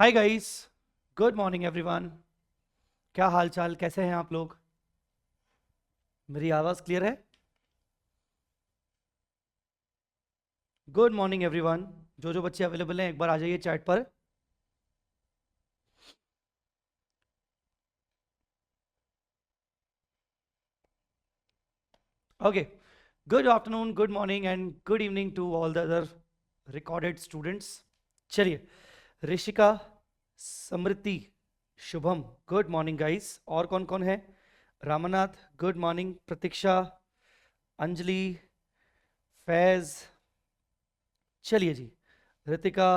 Hi guys, good morning everyone. क्या हाल चाल, कैसे हैं आप लोग? मेरी आवाज़ क्लियर है? Good morning everyone. जो जो बच्चे अवेलेबल हैं एक बार आ जाइए चैट पर। Okay, good afternoon, good morning and good evening to all the other recorded students. चलिए, Rishika, Smriti, Shubham, good morning guys. और कौन कौन है? Ramnath, good morning. प्रतीक्षा, अंजलि, फैज, चलिए जी, Ritika,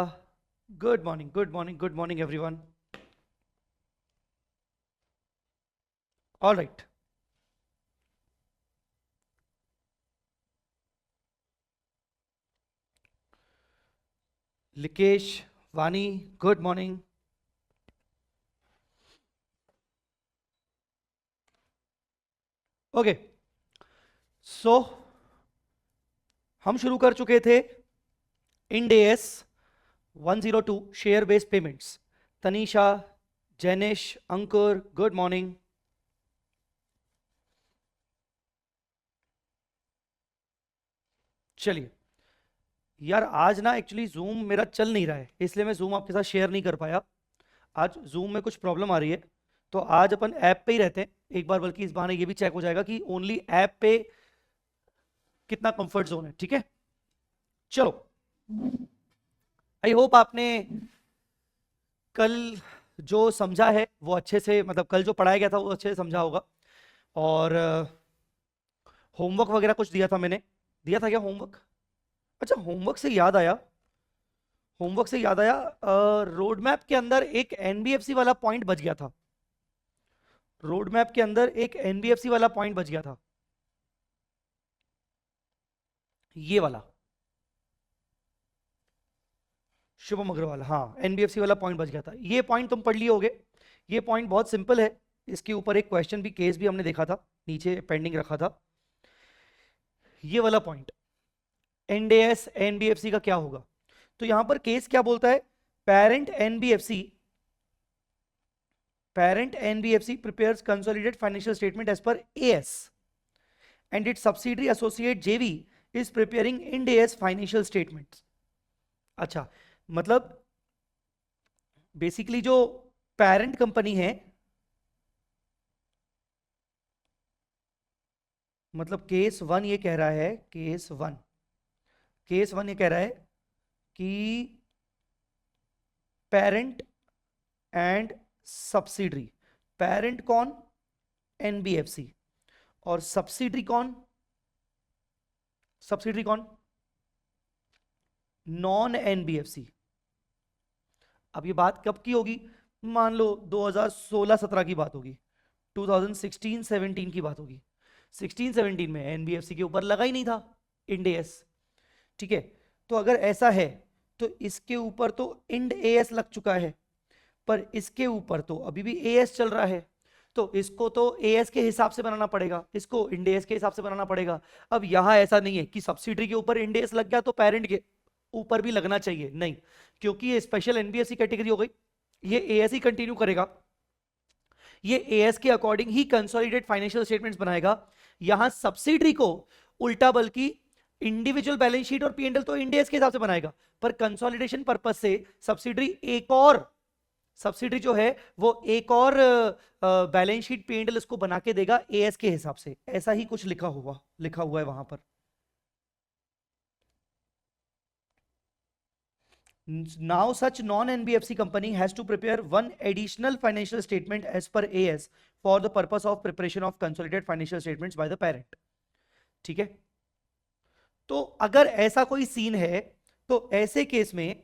good morning, good morning, good morning everyone. All right. Likesh, Vani, good morning. Okay, सो हम शुरू कर चुके थे Ind AS 102 share based payments. Tanisha, Jainish, Ankur, good morning. चलिए यार, आज ना एक्चुअली जूम मेरा चल नहीं रहा है, इसलिए मैं जूम आपके साथ शेयर नहीं कर पाया। आज जूम में कुछ प्रॉब्लम आ रही है, तो आज अपन ऐप पे ही रहते हैं एक बार, बल्कि इस बहाने ये भी चेक हो जाएगा कि ओनली ऐप पे कितना कंफर्ट जोन है। ठीक है, चलो। आई होप आपने कल जो समझा है वो अच्छे से, मतलब कल जो पढ़ाया गया था वो अच्छे से समझा होगा। और होमवर्क वगैरह कुछ दिया था मैंने, दिया था क्या होमवर्क? अच्छा, होमवर्क से याद आया, रोड मैप के अंदर एक एनबीएफसी वाला पॉइंट बच गया था। रोड मैप के अंदर एक एनबीएफसी वाला पॉइंट बच गया था, ये वाला, शुभम अग्रवाल, हाँ, एनबीएफसी वाला पॉइंट बच गया था। ये पॉइंट तुम पढ़ लिए होगे। ये पॉइंट बहुत सिंपल है। इसके ऊपर एक क्वेश्चन भी, केस भी हमने देखा था, नीचे पेंडिंग रखा था। ये वाला पॉइंट, एनडीएस एनबीएफसी का क्या होगा? तो यहां पर केस क्या बोलता है? Parent NBFC prepares consolidated financial statement as per AS, and its subsidiary associate JV is preparing Ind AS financial statements. अच्छा, मतलब बेसिकली जो पेरेंट कंपनी है, मतलब केस 1 ये कह रहा है, केस वन ये कह रहा है कि पेरेंट एंड सब्सिडरी, पेरेंट कौन? एनबीएफसी, और सब्सिडरी कौन? Non NBFC. अब ये बात कब की होगी? मान लो 2016-17 की बात होगी, 2016-17 की बात होगी। 16-17 में एनबीएफसी के ऊपर लगा ही नहीं था इंड एएस। ठीक है, तो अगर ऐसा है तो इसके ऊपर तो इंड एएस लग चुका है, पर इसके ऊपर तो अभी भी एएस चल रहा है, तो इसको तो एएस के हिसाब से बनाना पड़ेगा, इसको इंड एएस के हिसाब से बनाना पड़ेगा। अब यहां ऐसा नहीं है कि सब्सिडरी के ऊपर इंड एएस लग गया तो पेरेंट के ऊपर भी लगना चाहिए, नहीं, क्योंकि ये स्पेशल एनबीएफसी कैटेगरी हो गई, ये एएस ही कंटिन्यू करेगा, ये एएस के अकॉर्डिंग ही कंसोलिडेटेड फाइनेंशियल स्टेटमेंट्स बनाएगा। यहां सब्सिडरी को उल्टा, बल्कि इंडिविजुअल बैलेंस शीट और पीएनएल तो इंड एएस के हिसाब से बनाएगा, पर कंसोलिडेशन पर्पस से सब्सिडरी जो है वो एक और बैलेंस शीट पीएनएल इसको बना के देगा एएस के हिसाब से। ऐसा ही कुछ लिखा हुआ है वहां पर। Now such non-NBFC company has to prepare one additional financial statement as per AS for the purpose of preparation of consolidated financial statements by the parent. ठीक है, तो अगर ऐसा कोई सीन है तो ऐसे केस में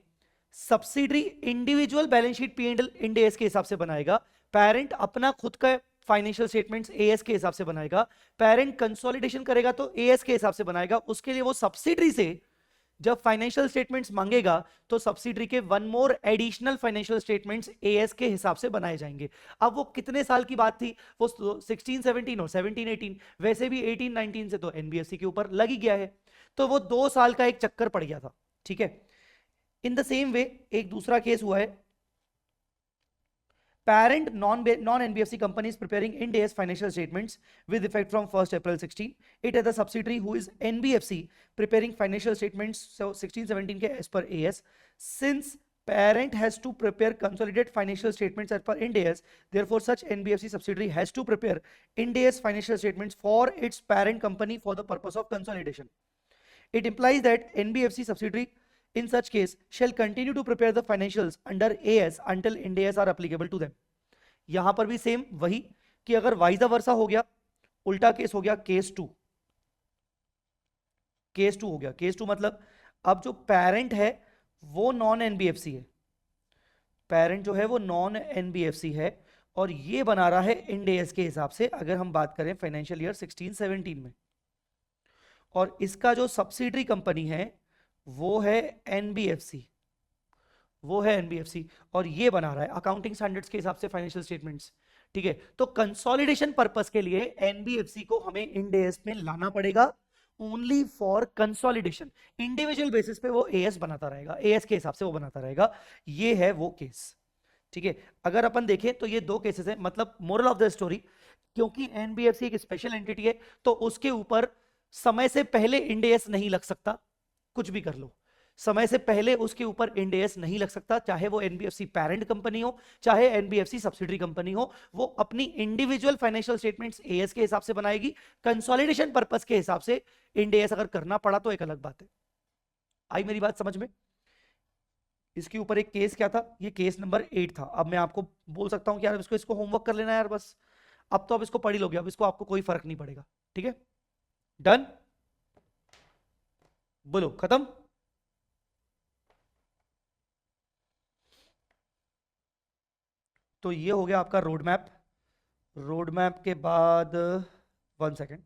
subsidiary individual balance sheet PNL Ind AS के हिसाब से बनाएगा, पेरेंट अपना खुद का फाइनेंशियल स्टेटमेंट्स एएस के हिसाब से बनाएगा, पेरेंट कंसोलिडेशन करेगा तो एएस के हिसाब से बनाएगा। उसके लिए वो सब्सिडरी से जब फाइनेंशियल स्टेटमेंट्स मांगेगा तो सब्सिडरी के one more additional financial statements as के हिसाब से बनाए जाएंगे। अब वो कितने साल की बात थी? वो 16-17 और 17-18, वैसे भी 18-19 से तो एनबीएफसी के ऊपर लग ही गया है, तो वो 2 साल का एक चक्कर पड़ गया था। ठीक है, इन द सेम वे एक दूसरा केस हुआ है, parent non-NBFC company is preparing Ind AS financial statements with effect from 1st April 16. It is the subsidiary who is NBFC preparing financial statements so 16-17 के as per AS. Since parent has to prepare consolidated financial statements as per Ind AS, therefore such NBFC subsidiary has to prepare Ind AS financial statements for its parent company for the purpose of consolidation. It implies that NBFC subsidiary in such case shall continue to prepare the financials under AS until Ind AS are applicable to them. यहां पर भी same वही कि अगर वाइजा वर्सा हो गया, उल्टा case हो गया, केस टू हो गया। केस टू मतलब अब जो पेरेंट है वो नॉन एनबीएफसी है, पेरेंट जो है वो नॉन एनबीएफसी है और ये बना रहा है इंड एस के हिसाब से अगर हम बात करें फाइनेंशियल ईयर 16-17 में, और इसका जो सब्सिडरी कंपनी है वो है एनबीएफसी, और ये बना रहा है अकाउंटिंग स्टैंडर्ड्स के हिसाब से फाइनेंशियल स्टेटमेंट्स। ठीक है, तो कंसोलिडेशन पर्पस के लिए एनबीएफसी को हमें इंड एस में लाना पड़ेगा only for consolidation. Individual basis पे वो एएस बनाता रहेगा, एएस के हिसाब से वो बनाता रहेगा। ये है वो केस। ठीक है, अगर अपन देखें तो ये दो केसेस है, मतलब मोरल ऑफ द स्टोरी, क्योंकि एनबीएफसी एक स्पेशल एंटिटी है तो उसके ऊपर समय से पहले इंड एस नहीं लग सकता, कुछ भी कर लो, समय से पहले उसके ऊपर इंड एस नहीं लग सकता, चाहे वो एनबीएफसी पेरेंट कंपनी हो चाहे एनबीएफसी सब्सिडरी कंपनी हो, वो अपनी इंडिविजुअल फाइनेंशियल स्टेटमेंट्स एएस के हिसाब से बनाएगी। कंसोलिडेशन पर्पस के हिसाब से इंड एस अगर करना पड़ा तो एक अलग बात है। आई मेरी बात समझ में? इसके ऊपर एक केस क्या था, ये केस नंबर 8 था। अब मैं आपको बोल सकता हूं कि यार इसको होमवर्क कर लेना यार, बस अब तो अब इसको पढ़ ही लोगे, अब इसको आपको कोई फर्क नहीं पड़ेगा। ठीक है, डन, बोलो खत्म। तो ये हो गया आपका रोड मैप। रोड मैप के बाद 1 सेकेंड,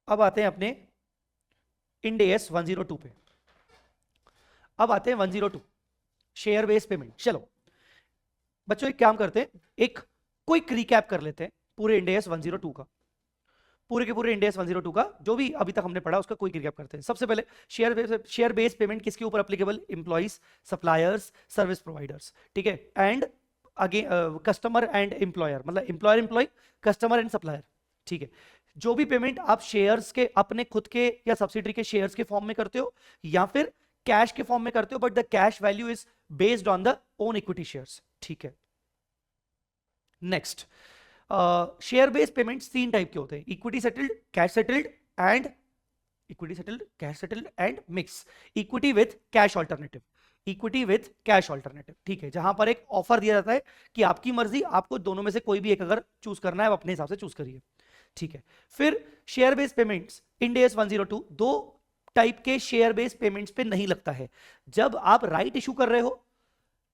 अब आते हैं अपने इंड एस 102 पे। अब आते हैं 102 शेयर बेस्ड पेमेंट। चलो बच्चों एक काम करते हैं, एक क्विक रिकैप कर लेते हैं पूरे इंड एस 102 का, पूरे के पूरे इंड एस 102 का जो भी अभी तक हमने पढ़ा उसका क्विक रिकैप करते हैं। सबसे पहले शेयर बेस्ड पेमेंट किसके ऊपर applicable? Employees, suppliers, service providers. ठीक है, and again customer and employer, मतलब employer employ, customer and supplier. ठीक है, जो भी पेमेंट आप शेयर्स के अपने खुद के या सब्सिडरी के शेयर्स के फॉर्म में करते हो या फिर कैश के फॉर्म में करते हो, but the cash value is based on the own equity shares. ठीक है, next share based payments 3 type के होते हैं, equity settled, cash settled and mix. Equity with cash alternative, equity with cash alternative. ठीक है, जहां पर एक ऑफर दिया जाता है कि आपकी मर्जी, आपको दोनों में से कोई भी एक अगर चूज करना है आप अपने हिसाब से चूज करिए। ठीक है, फिर share based payments end AS 102 दो टाइप के शेयर बेस्ड पेमेंट्स पे नहीं लगता है। जब आप राइट इशू कर रहे हो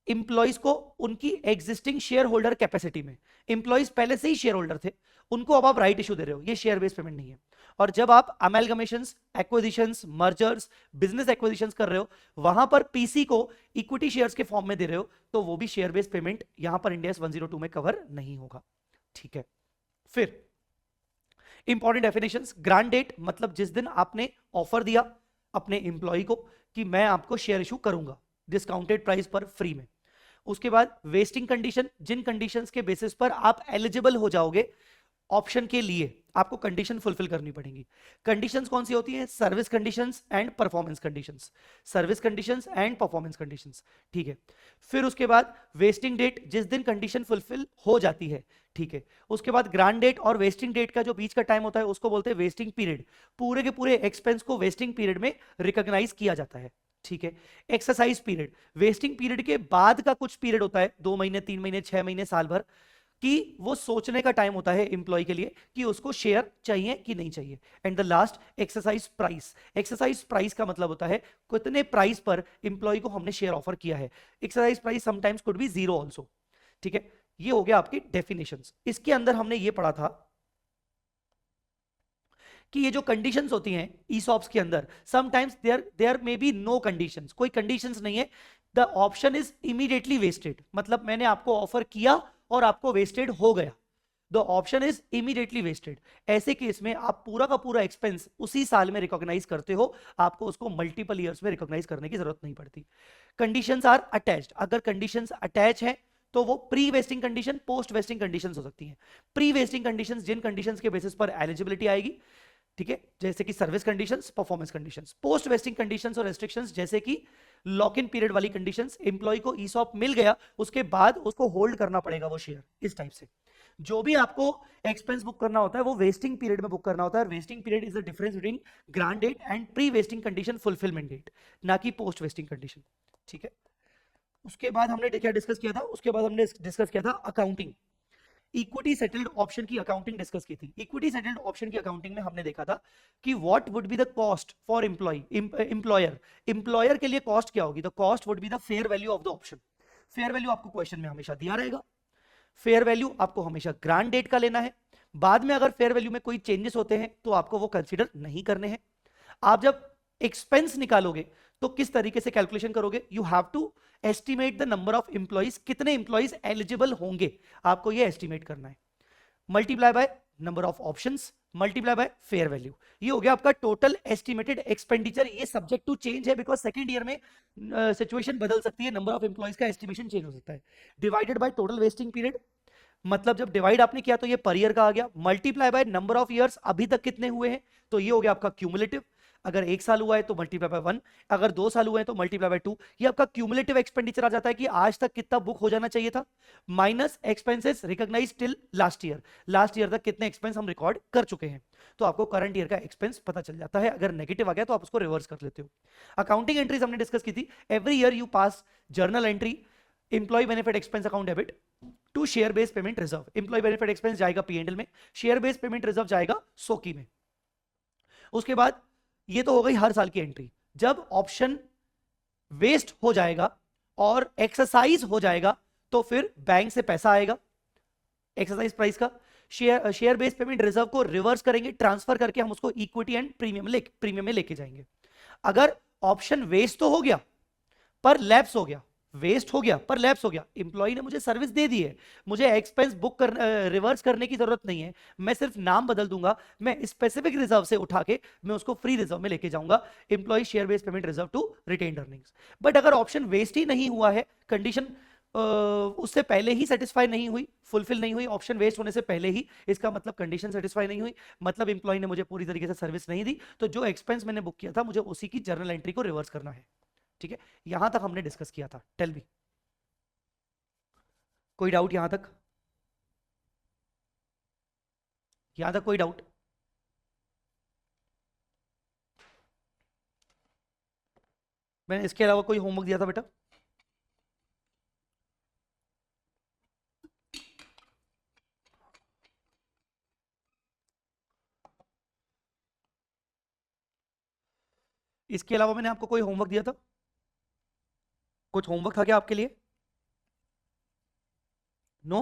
इंप्लॉइज को उनकी एग्जिस्टिंग शेयर होल्डर कैपेसिटी में, इंप्लॉइज पहले से ही शेयर होल्डर थे, उनको अब आप राइट इशू दे रहे हो, ये शेयर बेस्ड पेमेंट नहीं है। और जब आप अमेलगमेशंस, एक्विजिशंस, मर्जर्स, बिजनेस एक्विजिशंस कर रहे हो, वहां पर पीसी को इक्विटी शेयर्स के फॉर्म में दे रहे हो, तो वो भी शेयर बेस्ड पेमेंट यहां पर इंड एस 102 में कवर नहीं होगा। ठीक है, फिर इंपॉर्टेंट डेफिनेशंस, ग्रांट डेट मतलब जिस दिन आपने ऑफर दिया अपने इंप्लॉय को कि मैं आपको शेयर इशू करूंगा डिस्काउंटेड प्राइस पर फ्री में। उसके बाद वेस्टिंग कंडीशन, जिन कंडीशंस के बेसिस पर आप एलिजिबल हो जाओगे ऑप्शन के लिए, आपको कंडीशन फुलफिल करनी पड़ेंगी। कंडीशंस कौन सी होती हैं? Service conditions and performance conditions, service conditions and performance conditions. ठीक है, फिर उसके बाद वेस्टिंग डेट, जिस दिन कंडीशन फुलफिल हो जाती है। ठीक है, उसके बाद ग्रांट डेट और वेस्टिंग डेट का जो बीच का टाइम होता है उसको बोलते हैं वेस्टिंग पीरियड। पूरे के पूरे एक्सपेंस को वेस्टिंग पीरियड में रिकॉग्नाइज किया जाता है। ठीक है, एक्सरसाइज पीरियड, वेस्टिंग पीरियड के बाद का कुछ पीरियड होता है, 2 महीने, 3 महीने, 6 महीने, साल भर, कि वो सोचने का टाइम होता है एम्प्लॉय के लिए कि उसको शेयर चाहिए कि नहीं चाहिए। And the last exercise price, exercise price का मतलब होता है कितने प्राइस पर एम्प्लॉय को हमने शेयर ऑफर किया है। Exercise price sometimes could be 0 also. ठीक है, ये हो गया आपकी डेफिनेशंस। इसके अंदर हमने ये पढ़ा था कि ये जो कंडीशंस होती हैं ईसॉप्स के अंदर, sometimes there may be no conditions, कोई कंडीशंस नहीं है, the option is immediately vested, मतलब मैंने आपको ऑफर किया और आपको वेस्टेड हो गया, the option is immediately vested. ऐसे केस में आप पूरा का पूरा एक्सपेंस उसी साल में रिकॉग्नाइज करते हो, आपको उसको मल्टीपल ईयर्स में रिकॉग्नाइज करने की जरूरत नहीं पड़ती। कंडीशंस आर अटैच्ड, अगर कंडीशंस अटैच है तो वो pre vesting condition, post wasting conditions हो सकती हैं। प्री वेस्टिंग कंडीशंस जिन कंडीशंस के बेसिस पर एलिजिबिलिटी आएगी, ठीक है, जैसे कि service conditions, performance conditions. Post wasting conditions और रेस्ट्रिक्शंस जैसे कि लॉक इन पीरियड वाली कंडीशंस, एम्प्लॉय को ईसॉप मिल गया उसके बाद उसको होल्ड करना पड़ेगा वो शेयर, इस टाइप से। जो भी आपको एक्सपेंस बुक करना होता है वो वेस्टिंग पीरियड में बुक करना होता है, और vesting period is the difference between grant date and pre vesting condition fulfilment date, ना कि पोस्ट वेस्टिंग कंडीशन, ठीक है। उसके बाद हमने क्या डिस्कस किया था, उसके बाद हमने डिस्कस किया था अकाउंटिंग। इक्विटी सेटल्ड ऑप्शन की अकाउंटिंग डिस्कस की थी। इक्विटी सेटल्ड ऑप्शन की अकाउंटिंग में हमने देखा था कि what would be the cost for employer के लिए कॉस्ट क्या होगी, the cost would be the fair value of the option. Fair value आपको क्वेश्चन में हमेशा दिया रहेगा। फेयर वैल्यू आपको हमेशा ग्रांट डेट का लेना है। बाद में अगर फेयर वैल्यू में कोई चेंजेस होते हैं तो आपको वो कंसीडर नहीं करने हैं। आप जब एक्सपेंस निकालोगे तो किस तरीके से कैलकुलेशन करोगे, you have to estimate the number of employees, कितने इंप्लॉइज एलिजिबल होंगे आपको ये एस्टिमेट करना है, multiply by number of options, multiply by fair value. ये हो गया आपका टोटल एस्टिमेटेड एक्सपेंडिचर। ये सब्जेक्ट टू चेंज है बिकॉज सेकंड ईयर में सिचुएशन बदल सकती है, नंबर ऑफ इंप्लॉइज का एस्टिमेशन चेंज हो सकता है। Divided by total vesting period, मतलब जब डिवाइड आपने किया तो ये पर ईयर का आ गया, multiply by number of years, अभी तक कितने हुए हैं, तो ये हो गया आपका क्यूमुलेटिव। अगर 1 साल हुआ है तो मल्टीप्लाई बाय 1, अगर 2 साल हुए हैं तो मल्टीप्लाई बाय 2। ये आपका क्यूमुलेटिव एक्सपेंडिचर आ जाता है कि आज तक कितना बुक हो जाना चाहिए था, minus expenses recognise till last year, last year तक कितने एक्सपेंस हम रिकॉर्ड कर चुके हैं, तो आपको करंट ईयर का एक्सपेंस पता चल जाता है। अगर नेगेटिव आ गया तो आप उसको रिवर्स कर लेते हो। अकाउंटिंग एंट्रीज हमने डिस्कस की थी। Every year you pass journal entry, employee benefit expense account debit to share based payment reserve. Employee benefit expense जाएगा पीएनएल में, शेयर बेस्ड पेमेंट रिजर्व जाएगा सोकी में। उसके बाद ये तो हो गई हर साल की एंट्री। जब ऑप्शन वेस्ट हो जाएगा और एक्सरसाइज हो जाएगा तो फिर बैंक से पैसा आएगा एक्सरसाइज प्राइस का, शेयर बेस्ड पेमेंट रिजर्व को रिवर्स करेंगे, ट्रांसफर करके हम उसको इक्विटी एंड प्रीमियम में लेके जाएंगे। अगर ऑप्शन वेस्ट तो हो गया पर लैप्स हो गया, वेस्ट हो गया पर लैप्स हो गया, इंप्लॉय ने मुझे सर्विस दे दी है, मुझे एक्सपेंस बुक कर रिवर्स करने की जरूरत नहीं है, मैं सिर्फ नाम बदल दूंगा, मैं स्पेसिफिक रिजर्व से उठा के मैं उसको फ्री रिजर्व में लेके जाऊंगा, employee share based payment reserve to retained earnings. But अगर ऑप्शन वेस्ट ही नहीं हुआ है, कंडीशन उससे पहले ही सेटिस्फाई नहीं हुई, फुलफिल नहीं हुई, ऑप्शन वेस्ट होने से पहले ही, इसका मतलब कंडीशन सेटिस्फाई नहीं हुई, मतलब इंप्लॉय ने मुझे पूरी तरीके से सर्विस नहीं दी, तो जो एक्सपेंस मैंने बुक किया था मुझे उसी की जर्नल एंट्री को रिवर्स करना है। ठीक है, यहां तक हमने डिस्कस किया था। टेल मी, कोई डाउट यहां तक? यहां तक कोई डाउट? मैंने इसके अलावा कोई होमवर्क दिया था बेटा? इसके अलावा मैंने आपको कोई होमवर्क दिया था? कुछ होमवर्क था क्या आपके लिए? नो?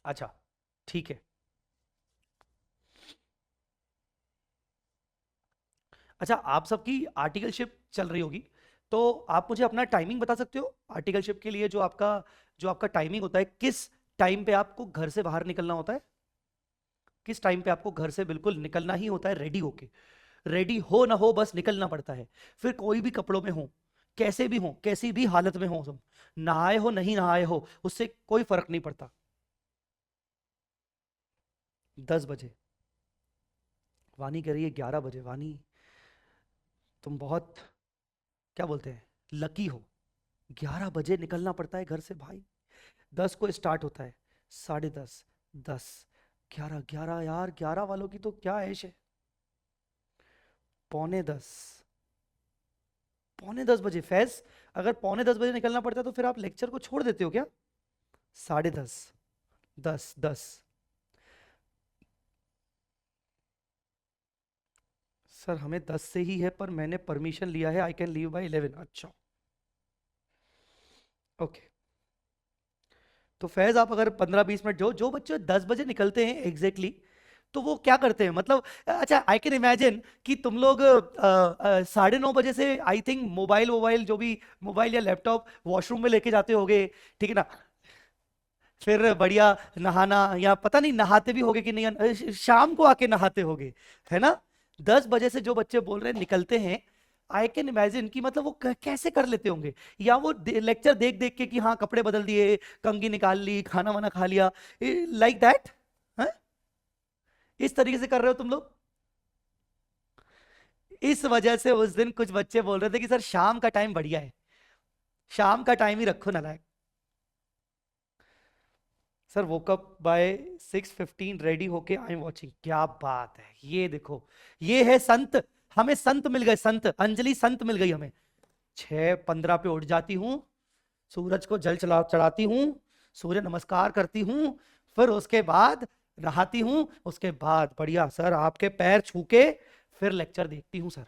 अच्छा, ठीक है। अच्छा, आप सबकी आर्टिकलशिप चल रही होगी, तो आप मुझे अपना टाइमिंग बता सकते हो आर्टिकलशिप के लिए? जो आपका टाइमिंग होता है, किस टाइम पे आपको घर से बाहर निकलना होता है? किस टाइम पे आपको घर से बिल्कुल निकलना ही होता है, रेडी होके? रेडी हो ना हो बस निकलना पड़ता है। फिर कोई भी कपड़ों में हो, कैसे भी हो, कैसी भी हालत में हो, तुम नहाए हो नहीं नहाए हो, उससे कोई फर्क नहीं पड़ता। 10 बजे? वानी कह रही है 11 बजे। वानी, तुम बहुत, क्या बोलते हैं, लकी हो। 11 बजे निकलना पड़ता है घर से भाई। 10 को स्टार्ट होता है, 10:30, 10, 11, 11 यार, 11 वालों की तो क्या ऐश है। पौने 10, पौने 10 बजे फैज, अगर पौने 10 बजे निकलना पड़ता है तो फिर आप लेक्चर को छोड़ देते हो क्या? 10:30, 10, 10। सर हमें 10 से ही है पर मैंने परमिशन लिया है, आई कैन लीव बाय 11। अच्छा, ओके। तो फैज आप अगर 15-20 मिनट, जो जो बच्चे 10 बजे निकलते हैं एग्जैक्टली, तो वो क्या करते हैं, मतलब अच्छा आई कैन इमेजिन कि तुम लोग 9:30 बजे से आई थिंक मोबाइल वोबाइल जो भी मोबाइल या लैपटॉप वॉशरूम में लेके जाते होगे, ठीक है ना, फिर बढ़िया नहाना, या पता नहीं नहाते भी होगे कि नहीं, शाम को आके नहाते होगे, है ना। 10 बजे से जो बच्चे बोल रहे हैं निकलते हैं, आई कैन इमेजिन कि मतलब वो कैसे कर लेते होंगे, या वो लेक्चर देख देख के कि हाँ कपड़े बदल दिए, कंघी निकाल ली, खाना वाना खा लिया, लाइक दैट, इस तरीके से कर रहे हो तुम लोग। इस वजह से उस दिन कुछ बच्चे बोल रहे थे कि सर शाम का टाइम बढ़िया है, शाम का टाइम ही रखो नालायक। सर वोकअप बाय 6:15 रेडी होके आई एम वॉचिंग, क्या बात है, ये देखो, ये है संत, हमें संत मिल गए, संत अंजलि संत मिल गई हमें। 6:15 पे उठ जाती हूँ, सूरज को जल चढ़ाती हूँ, सूर्य नमस्कार करती हूँ, फिर उसके बाद नहाती हूँ, उसके बाद बढ़िया सर आपके पैर छू के फिर लेक्चर देखती हूँ सर।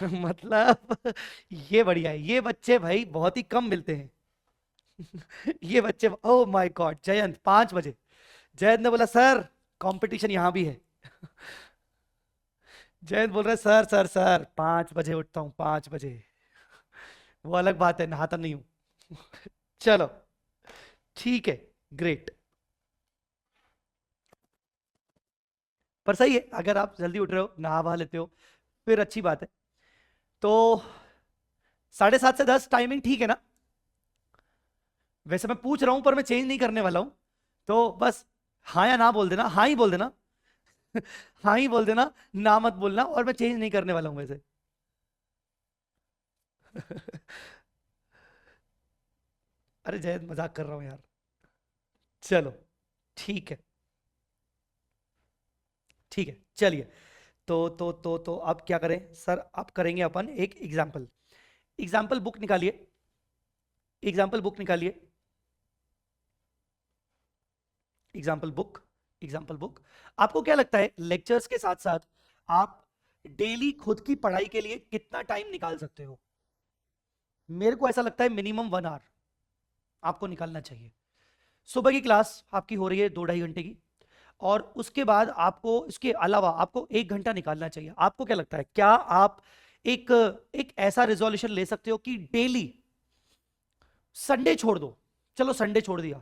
मतलब ये बढ़िया है, ये बच्चे भाई बहुत ही कम मिलते हैं। ये बच्चे, ओ माय गॉड, जयंत 5 बजे, जयंत ने बोला सर कंपटीशन यहां भी है। जयंत बोल रहा है सर सर सर 5 बजे उठता हूं, 5 बजे, वो अलग बात है, नहाता नहीं हूं। चलो ठीक है, ग्रेट, पर सही है अगर आप जल्दी उठ रहे हो, नहा वहा लेते हो, फिर अच्छी बात है। तो 7:30 से 10 टाइमिंग ठीक है ना, वैसे मैं पूछ रहा हूं पर मैं चेंज नहीं करने वाला हूं, तो बस हाँ या ना बोल देना, हाँ ही बोल देना। हाँ ही बोल देना, ना मत बोलना, और मैं चेंज नहीं करने वाला हूं वैसे। अरे जयंत मजाक कर रहा हूं यार, चलो ठीक है, ठीक है चलिए। तो अब क्या करें सर, अब करेंगे अपन एक एग्जाम्पल, एग्जाम्पल बुक निकालिए, एग्जाम्पल बुक निकालिए, एग्जाम्पल बुक, एग्जाम्पल बुक। आपको क्या लगता है लेक्चर्स के साथ साथ आप डेली खुद की पढ़ाई के लिए कितना टाइम निकाल सकते हो? मेरे को ऐसा लगता है मिनिमम 1 आवर आपको निकालना चाहिए। सुबह की क्लास आपकी हो रही है 2-2.5 घंटे की, और उसके बाद आपको इसके अलावा आपको 1 घंटा निकालना चाहिए। आपको क्या लगता है, क्या आप एक एक ऐसा रिजोल्यूशन ले सकते हो कि डेली, संडे छोड़ दो, चलो संडे छोड़ दिया,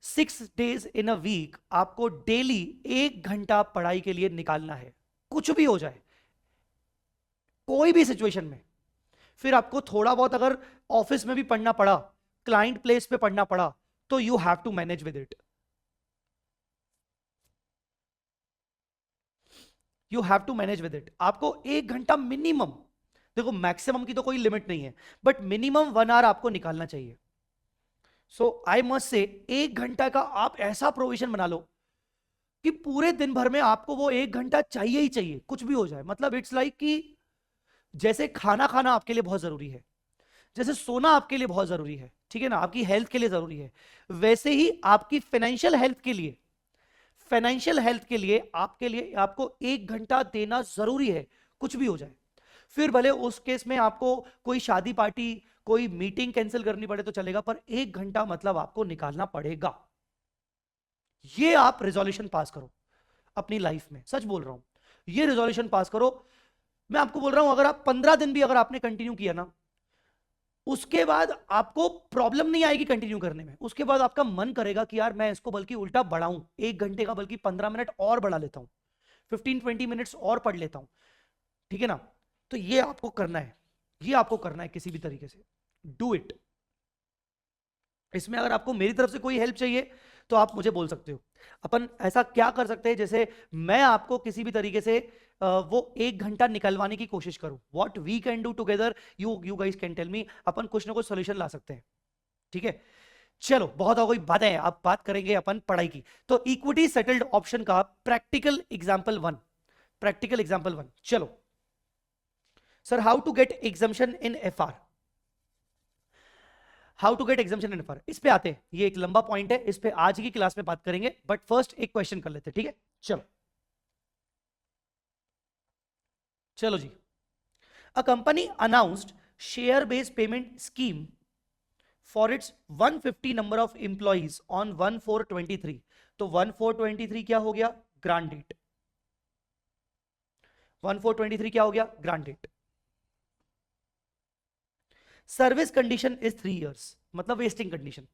6 डेज इन अ वीक आपको डेली 1 घंटा पढ़ाई के लिए निकालना है, कुछ भी हो जाए, कोई भी सिचुएशन में। फिर आपको थोड़ा बहुत अगर ऑफिस में भी पढ़ना पड़ा, क्लाइंट प्लेस पे पढ़ना पड़ा, तो you have to manage with it, you have to manage with it. आपको 1 घंटा मिनिमम, देखो मैक्सिमम की तो कोई लिमिट नहीं है, बट मिनिमम 1 आवर आपको निकालना चाहिए। सो आई मस्ट से 1 घंटा का आप ऐसा प्रोविजन बना लो कि पूरे दिन भर में आपको वो 1 घंटा चाहिए ही चाहिए, कुछ भी हो जाए। मतलब इट्स लाइक कि जैसे खाना खाना आपके लिए बहुत जरूरी है, जैसे सोना आपके लिए बहुत जरूरी है, ठीक है ना, आपकी हेल्थ के लिए जरूरी है, वैसे ही आपकी फाइनेंशियल हेल्थ के लिए, फाइनेंशियल हेल्थ के लिए आपके लिए आपको 1 घंटा देना जरूरी है, कुछ भी हो जाए। फिर भले उस केस में आपको कोई शादी पार्टी, कोई मीटिंग कैंसिल करनी पड़े तो चलेगा, पर 1 घंटा मतलब आपको निकालना पड़ेगा। ये आप रिजोल्यूशन पास करो अपनी लाइफ में, सच बोल रहा हूं, ये रिजोल्यूशन पास करो। मैं आपको बोल रहा हूं, अगर आप 15 दिन भी अगर आपने कंटिन्यू किया ना, उसके बाद आपको प्रॉब्लम नहीं आएगी कंटिन्यू करने में। उसके बाद आपका मन करेगा कि यार मैं इसको बल्कि उल्टा बढ़ाऊं, 1 घंटे का बल्कि 15 मिनट और बढ़ा लेता हूं, 15-20 मिनट्स और पढ़ लेता हूं, ठीक है ना। तो ये आपको करना है, ये आपको करना है किसी भी तरीके से, डू इट। इसमें अगर आपको मेरी तरफ से कोई हेल्प चाहिए तो आप मुझे बोल सकते हो। अपन ऐसा क्या कर सकते हैं, जैसे मैं आपको किसी भी तरीके से वो 1 घंटा निकलवाने की कोशिश करूं, what we can do together, you guys can tell me, अपन कुछ ना कुछ सोल्यूशन ला सकते हैं, ठीक है। चलो बहुत हो गई बातें, अब बात करेंगे अपन पढ़ाई की। तो इक्विटी सेटल्ड ऑप्शन का प्रैक्टिकल एग्जांपल 1, प्रैक्टिकल एग्जांपल 1, चलो sir, how to get exemption in FR, how to get exemption in FR, इस पे आते हैं, ये एक लंबा पॉइंट है, इस पे आज की क्लास में बात करेंगे, बट फर्स्ट एक क्वेश्चन कर लेते हैं, ठीक है। चलो चलो जी, uh company announced share based payment scheme for its 150 number of employees on 1/4/23। तो 1/4/23 क्या हो गया, ग्रांड डेट। 1423 क्या हो गया? Grant date. Service condition is 3 years, मतलब vesting condition.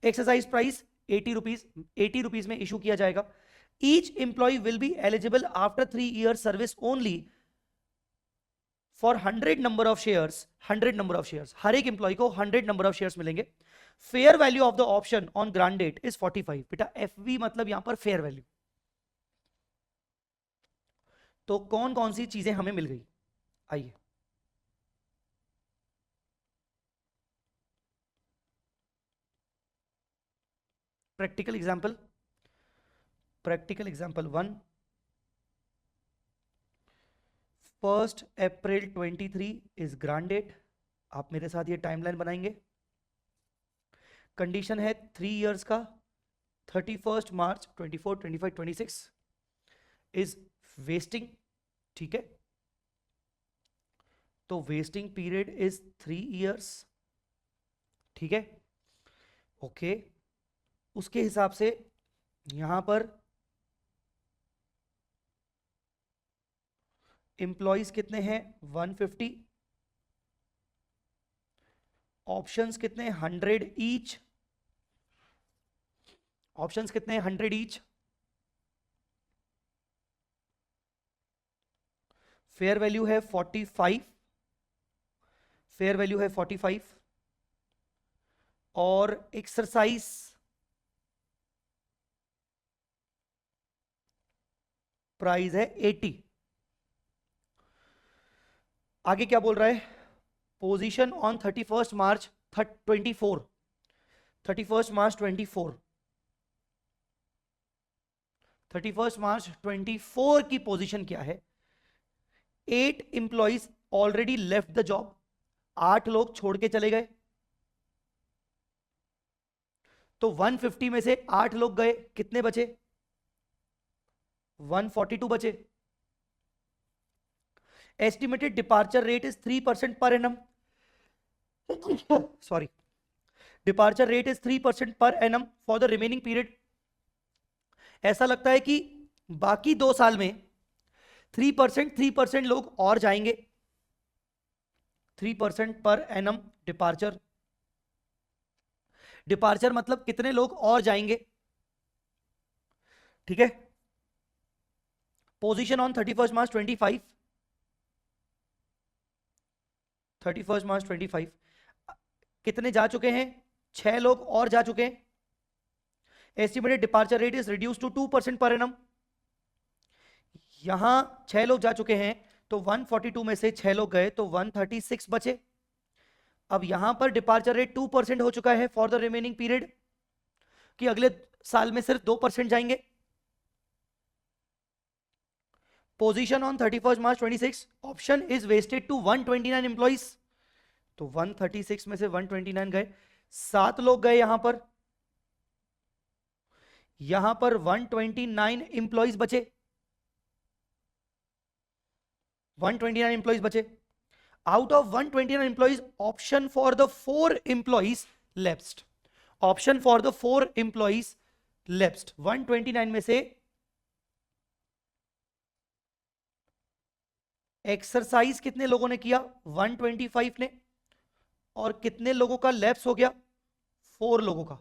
Exercise price 80 rupees, 80 rupees में इशू किया जाएगा। Each employee will be eligible after 3 year service only for 100 number of shares. 100 number of shares, हर एक employee को 100 नंबर ऑफ शेयर्स मिलेंगे। Fair value of the option on grant date is 45। बेटा FV मतलब यहां पर फेयर वैल्यू। तो कौन कौन सी चीजें हमें मिल गई, आइए। Practical example, practical example 1, 1 April 23 is grant date. आप मेरे साथ ये टाइमलाइन बनाएंगे। कंडीशन है 3 इयर्स का। 31 मार्च 24, 25, 26 इज वेस्टिंग, ठीक है। तो वेस्टिंग पीरियड इज 3 इयर्स, ठीक है, ओके। उसके हिसाब से यहां पर एम्प्लॉइज कितने हैं? 150। ऑप्शंस कितने? 100 ईच। ऑप्शंस कितने? 100 ईच। फेयर वैल्यू है 45। फेयर वैल्यू है 45 और एक्सरसाइज प्राइस है 80। आगे क्या बोल रहा है? पोजीशन ऑन 31 मार्च 24, 31 मार्च 24, 31 मार्च 24 की पोजीशन क्या है? 8 employees already left the job. 8 लोग छोड़ के चले गए। तो 150 में से 8 लोग गए, कितने बचे? 142 बचे। Estimated departure rate is 3% per annum. Sorry, departure rate is 3% per annum for the remaining period. ऐसा लगता है कि बाकी 2 साल में 3% लोग और जाएंगे। 3% पर एनम डिपार्चर। डिपार्चर मतलब कितने लोग और जाएंगे, ठीक है। पोजीशन ऑन 31 मार्च 25, 31 मार्च 25 कितने जा चुके हैं? 6 लोग और जा चुके हैं। Estimated departure rate is reduce to 2% per annum. यहां 6 लोग जा चुके हैं, तो 142 में से 6 लोग गए तो 136 बचे। अब यहां पर डिपार्चर रेट 2% हो चुका है फॉर द रिमेनिंग पीरियड, कि अगले साल में सिर्फ 2% जाएंगे। Position on 31 March 26, option is vested to 129 employees. तो 136 में से 129 गए, 7 लोग गए यहां पर। यहां पर 129 एम्प्लॉइज बचे, 129 एम्प्लॉइज बचे। Out of 129 employees, option for the 4 employees lapsed. Option for the 4 employees lapsed. 129 में से एक्सरसाइज कितने लोगों ने किया? 125 ने। और कितने लोगों का लैप्स हो गया? 4 लोगों का।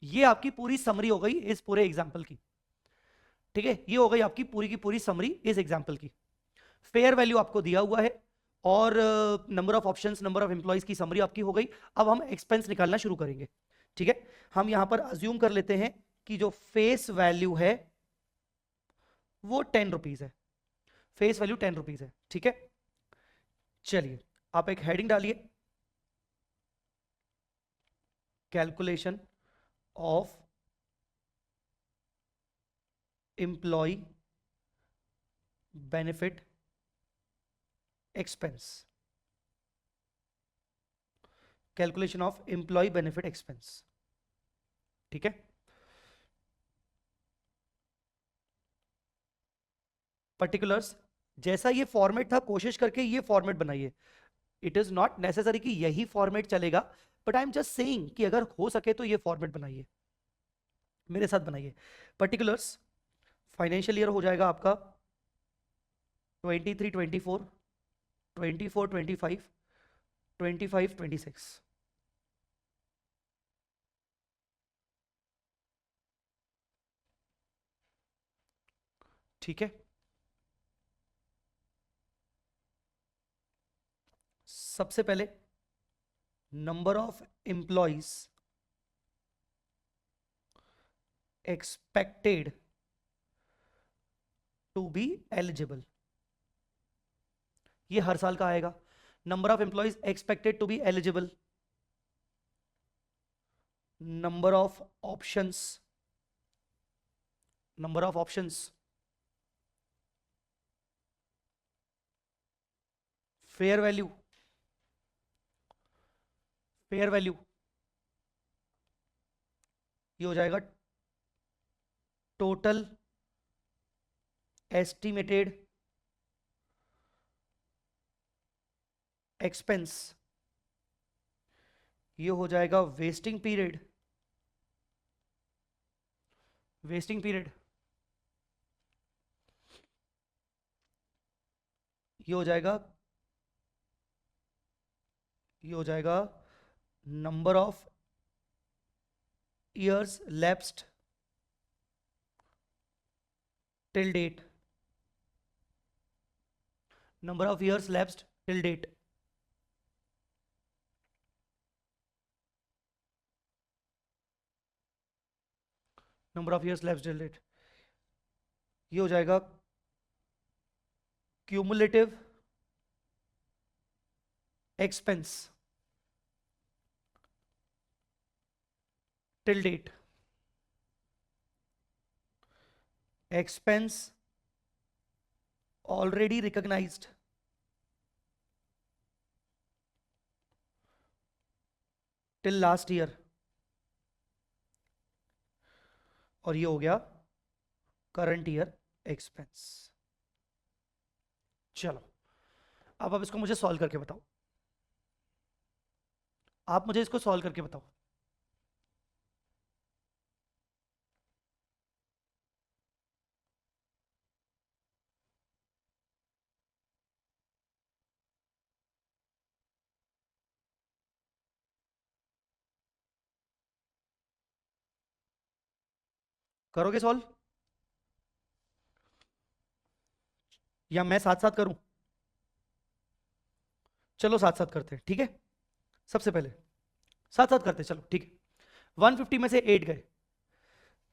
ये आपकी पूरी समरी हो गई इस पूरे एग्जाम्पल की, ठीक है। ये हो गई आपकी पूरी की पूरी समरी इस एग्जाम्पल की। फेयर वैल्यू आपको दिया हुआ है और number of options, number of employees की समरी आपकी हो गई। अब हम एक्सपेंस निकालना शुरू करेंगे, ठीक है। हम यहां पर अज्यूम कर लेते हैं कि जो फेस वैल्यू है वो 10 रुपीज है। फेस वैल्यू 10 रुपीज है, ठीक है। चलिए आप एक हेडिंग डालिए, calculation of employee benefit expense. Calculation of employee benefit expense, ठीक है। पर्टिकुलर्स, जैसा ये फॉर्मेट था कोशिश करके ये फॉर्मेट बनाइए। इट इज नॉट नेसेसरी कि यही फॉर्मेट चलेगा, but I am just saying कि अगर हो सके तो ये फॉर्मेट बनाइए, मेरे साथ बनाइए। पर्टिकुलर्स फाइनेंशियल ईयर हो जाएगा आपका 23 24, 24 25, 25 26। ठीक है, सबसे पहले number of employees expected to be eligible, ये हर साल का आएगा। Number of employees expected to be eligible, number of options, number of options, fair value, fair value, ये हो जाएगा टोटल एस्टिमेटेड एक्सपेंस, ये हो जाएगा वेस्टिंग पीरियड, वेस्टिंग पीरियड, ये हो जाएगा, ये हो जाएगा number of years lapsed till date, number of years lapsed till date, number of years lapsed till date, ये हो जाएगा cumulative expense till date, expense already recognised till last year, और ये हो गया करंट ईयर एक्सपेंस। चलो अब आप इसको मुझे सॉल्व करके बताओ, आप मुझे इसको सॉल्व करके बताओ। करोगे सॉल्व या मैं साथ साथ करूं? चलो साथ साथ करते हैं, ठीक है। सबसे पहले साथ साथ करते हैं, चलो ठीक है। 150 में से 8 गए,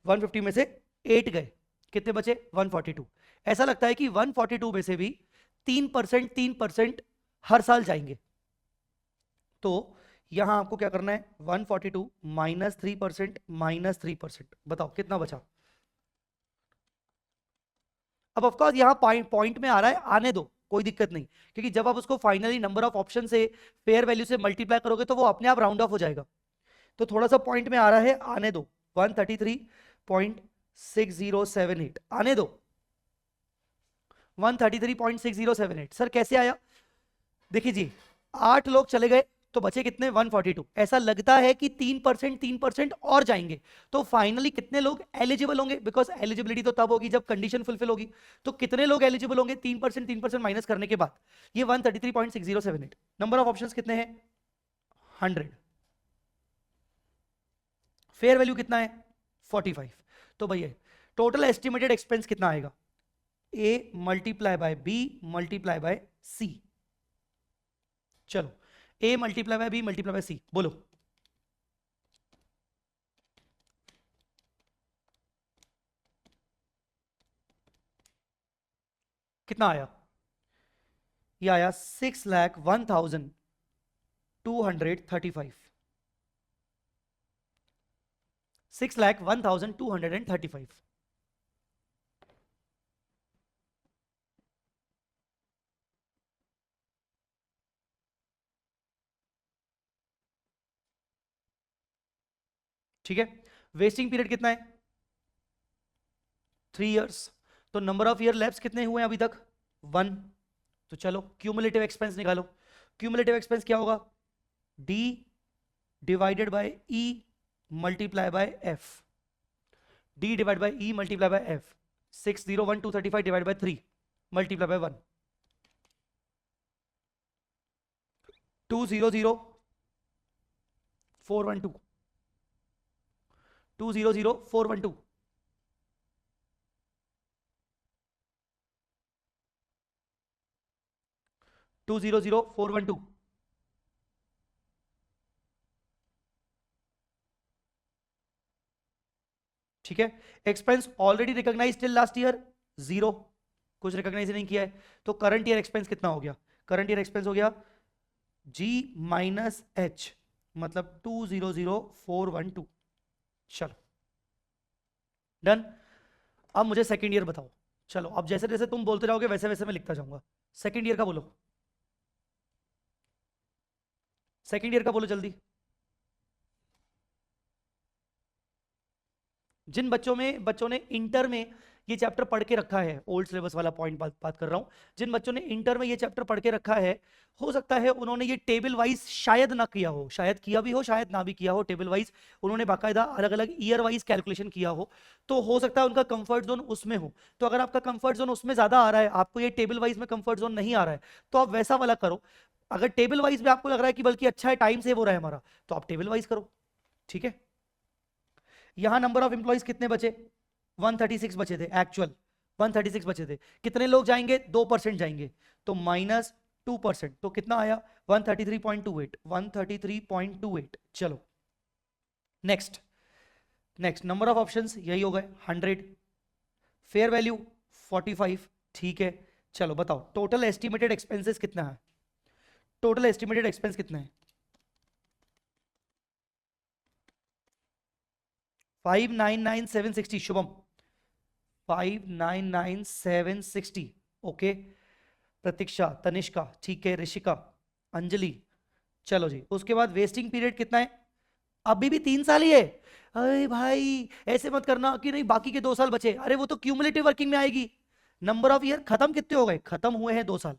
150 में से 8 गए, कितने बचे? 142। ऐसा लगता है कि 142 में से भी 3% 3% हर साल जाएंगे। तो यहां आपको क्या करना है? 142 माइनस 3% माइनस 3%, बताओ कितना बचा? अब ऑफकोर्स यहां पॉइंट में आ रहा है, आने दो, कोई दिक्कत नहीं, क्योंकि जब आप उसको फाइनली नंबर ऑफ ऑप्शन से फेयर वैल्यू से मल्टीप्लाई करोगे तो वो अपने आप राउंड ऑफ हो जाएगा। तो थोड़ा सा पॉइंट में आ रहा है, आने दो। 133.6078 आने दो, 133.6078। सर कैसे आया? देखिए जी, 8 लोग चले गए तो बचे कितने? 142। ऐसा लगता है कि 3% और जाएंगे, तो फाइनली कितने लोग एलिजिबल होंगे? बिकॉज एलिजिबिलिटी तो तब होगी जब कंडीशन फुलफिल होगी। तो कितने लोग एलिजिबल होंगे 3% माइनस करने के बाद? ये 133.6078। नंबर ऑफ ऑप्शंस कितने हैं? 100। फेयर वैल्यू कितना है? 45। तो भैया टोटल एस्टिमेटेड एक्सपेंस कितना आएगा? A multiply by B multiply by C. चलो A multiply by B multiply by C, बोलो कितना आया? ये आया 6,01,235, 6,01,235। ठीक है, वेस्टिंग पीरियड कितना है? 3 इयर्स। तो नंबर ऑफ ईयर लैप्स कितने हुए हैं अभी तक? 1। तो चलो क्यूमुलेटिव एक्सपेंस निकालो। क्यूमुलेटिव एक्सपेंस क्या होगा? D divided by E multiply by F, D divide by E multiply by F. 601,235 divide by 3 multiply by 1, 200,412, 200,412, 200,412। ठीक है, expense already recognise till last year 0, कुछ रिकॉग्नाइज नहीं किया है, तो करंट ईयर एक्सपेंस कितना हो गया? करंट ईयर एक्सपेंस हो गया G माइनस एच, मतलब 200,412। चलो डन। अब मुझे सेकेंड ईयर बताओ। चलो अब जैसे जैसे तुम बोलते जाओगे वैसे वैसे मैं लिखता जाऊंगा। सेकेंड ईयर का बोलो, सेकेंड ईयर का बोलो जल्दी। जिन बच्चों ने इंटर में ये चैप्टर पढ़ के रखा है, ओल्ड सिलेबस वाला पॉइंट बात कर रहा हूं, जिन बच्चों ने इंटर में ये चैप्टर पढ़ के रखा है, हो सकता है उन्होंने ये टेबल वाइज शायद ना किया हो, शायद किया भी हो, शायद ना भी किया हो, टेबल वाइज उन्होंने बाकायदा अलग अलग ईयर वाइज कैलकुलेशन किया हो, तो हो सकता है उनका कंफर्ट जोन उसमें हो। तो अगर आपका कंफर्ट जोन उसमें ज्यादा आ रहा है, आपको ये टेबल वाइज में कंफर्ट जोन नहीं आ रहा है, तो आप वैसा वाला करो। अगर टेबल वाइज में आपको लग रहा है कि बल्कि अच्छा है, टाइम सेव हो रहा है हमारा, तो आप टेबल वाइज करो। ठीक है, यहां नंबर ऑफ एम्प्लॉयज कितने बचे? 136 बचे थे एक्चुअल, 136 बचे थे। कितने लोग जाएंगे? 2% जाएंगे, तो माइनस 2%, तो कितना आया? 133.28, 133.28। चलो next, next number of options यही हो गए 100, फेयर वैल्यू 45। ठीक है, चलो बताओ टोटल एस्टिमेटेड एक्सपेंसेस कितना है? टोटल एस्टिमेटेड एक्सपेंस कितना है? 599,760। शुभम, 599,760। ओके, प्रतीक्षा, तनिष्का, ठीक है, ऋषिका, अंजलि। चलो जी, उसके बाद वेस्टिंग पीरियड कितना है? अभी भी 3 साल ही है। अरे भाई ऐसे मत करना कि नहीं बाकी के 2 साल बचे, अरे वो तो क्यूमुलेटिव वर्किंग में आएगी। नंबर ऑफ ईयर खत्म कितने हो गए? खत्म हुए हैं 2 साल।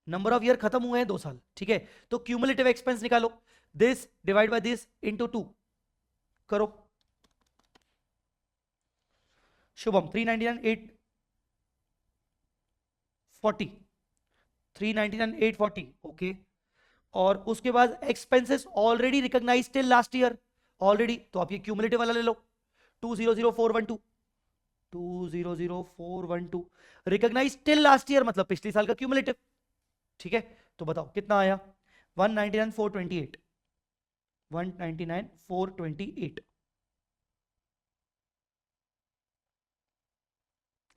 नंबर ऑफ ईयर खत्म हुए हैं 2 साल, ठीक है। तो क्यूमुलेटिव एक्सपेंस निकालो, this divide by this into 2 करो। शुभम 399,840, 399,840। ओके, और उसके बाद expenses already recognise till last year, already, तो आप ये क्यूमुलेटिव वाला ले लो, 200,412, 200,412 रिकॉग्नाइज टिल लास्ट ईयर, मतलब पिछले साल का क्यूमुलेटिव। ठीक है, तो बताओ कितना आया? 199,428, 199,428,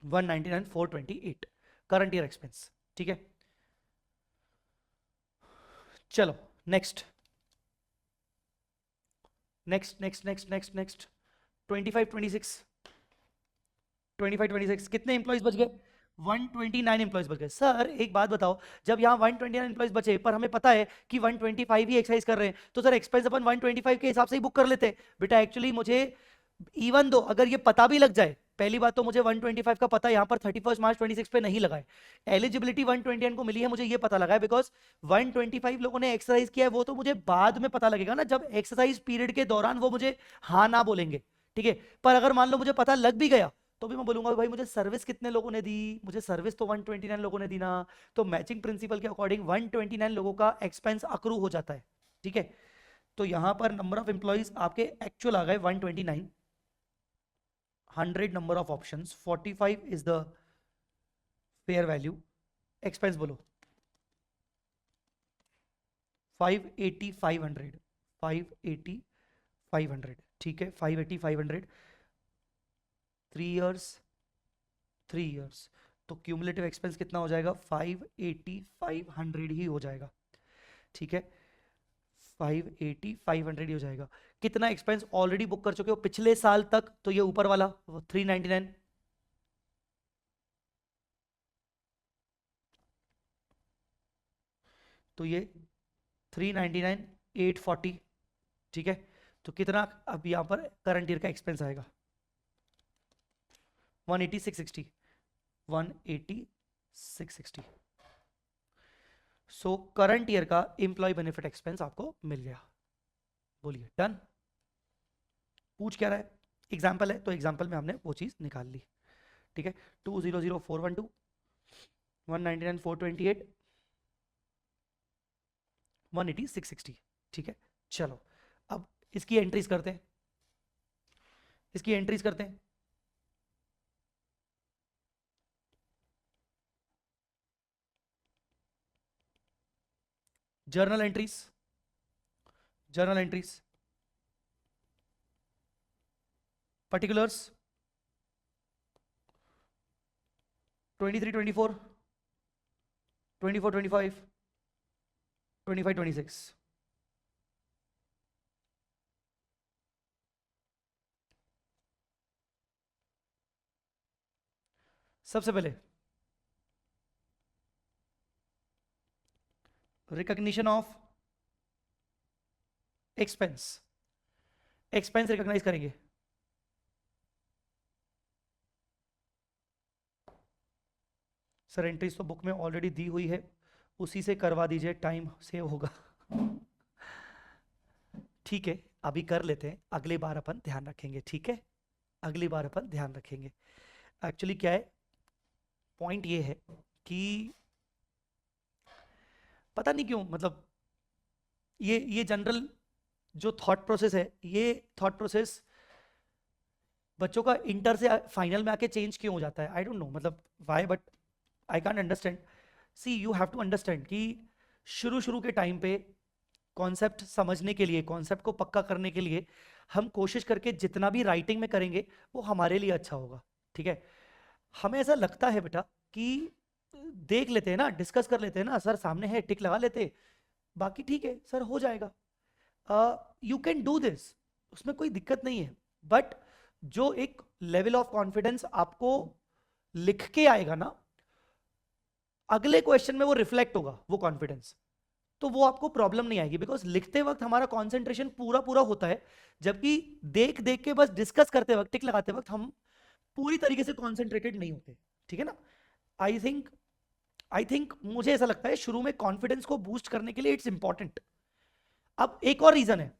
199,428 करंट ईयर एक्सपेंस। ठीक है, चलो next, next next next next next 25, 26, 25, 26 कितने इंप्लॉइज बच गए? 129 इंप्लॉइज बच गए। सर एक बात बताओ, जब यहाँ 129 इंप्लॉइज बचे पर हमें पता है कि 125 ही एक्सरसाइज कर रहे हैं, तो सर एक्सपेंस अपन 125 के हिसाब से ही बुक कर लेते। बेटा एक्चुअली मुझे इवन दो अगर ये पता भी लग जाए, पहली बात तो मुझे 125 का पता यहाँ पर 31 मार्च 26 पे नहीं लगा है, एलिजिबिलिटी 121 को मिली है, मुझे ये पता लगा है बिकॉज 125 लोगों ने एक्सरसाइज किया है, वो तो मुझे बाद में पता लगेगा ना, जब एक्सरसाइज पीरियड के दौरान वो मुझे हाँ ना बोलेंगे। ठीक है, पर अगर मान लो मुझे पता लग भी गया, तो भी मैं बोलूंगा भाई मुझे सर्विस कितने लोगों ने दी, मुझे सर्विस तो 129 लोगों ने दी ना, तो मैचिंग प्रिंसिपल के अकॉर्डिंग 129 लोगों का एक्सपेंस अक्रू हो जाता है। ठीक है, तो यहां पर नंबर ऑफ एम्प्लॉइज आपके एक्चुअल आ गए 129, 100 number of options, 45 is the fair value, expense बोलो 580, 500, 580, 500। ठीक है, 580, 500, 3 years, 3 years, तो क्यूमुलेटिव एक्सपेंस कितना हो जाएगा? 580, 500 ही हो जाएगा। ठीक है, 580, 500 ही हो जाएगा। कितना एक्सपेंस ऑलरेडी बुक कर चुके हो पिछले साल तक? तो ये ऊपर वाला 399, तो ये 399, 840। ठीक है, तो कितना अब यहां पर करंट ईयर का एक्सपेंस आएगा? 180, 660, 180, 660। सो करंट ईयर का एम्प्लॉय बेनिफिट एक्सपेंस आपको मिल गया। बोलिए डन। पूछ क्या रहा है? एग्जाम्पल है तो एग्जाम्पल में हमने वो चीज़ निकाल ली, ठीक है। 200,412, 199,428, 180,660, ठीक है। चलो अब इसकी एंट्रीज करते हैं, इसकी एंट्रीज करते हैं। Journal entries, journal entries, particulars 23, 24, 24, 25, 25, 26। सबसे पहले recognition of expense, expense recognise करेंगे। सर एंट्रीज तो बुक में ऑलरेडी दी हुई है, उसी से करवा दीजिए, टाइम सेव होगा। ठीक है अभी कर लेते हैं, अगली बार अपन ध्यान रखेंगे, ठीक है, अगली बार अपन ध्यान रखेंगे। एक्चुअली क्या है, पॉइंट ये है कि पता नहीं क्यों, मतलब ये जनरल जो थॉट प्रोसेस है, ये थॉट प्रोसेस बच्चों का इंटर से फाइनल में आके चेंज क्यों हो जाता है, आई डोंट नो मतलब why, but I can't understand. See you have to understand कि शुरू शुरू के टाइम पे कॉन्सेप्ट समझने के लिए, कॉन्सेप्ट को पक्का करने के लिए हम कोशिश करके जितना भी राइटिंग में करेंगे वो हमारे लिए अच्छा होगा, ठीक है। हमें ऐसा लगता है बेटा कि देख लेते हैं ना, डिस्कस कर लेते हैं ना, सर सामने है टिक लगा लेते, बाकी ठीक है सर हो जाएगा, यू कैन डू दिस, उसमें कोई दिक्कत नहीं है। बट जो एक लेवल ऑफ कॉन्फिडेंस आपको लिख के आएगा ना, अगले क्वेश्चन में वो रिफ्लेक्ट होगा वो कॉन्फिडेंस, तो वो आपको प्रॉब्लम नहीं आएगी, बिकॉज लिखते वक्त हमारा कॉन्सेंट्रेशन पूरा पूरा होता है, जबकि देख देख के बस डिस्कस करते वक्त, टिक लगाते वक्त हम पूरी तरीके से कॉन्सेंट्रेटेड नहीं होते, ठीक है ना। आई थिंक मुझे ऐसा लगता है शुरू में कॉन्फिडेंस को बूस्ट करने के लिए इट्स इंपॉर्टेंट। अब एक और रीजन है,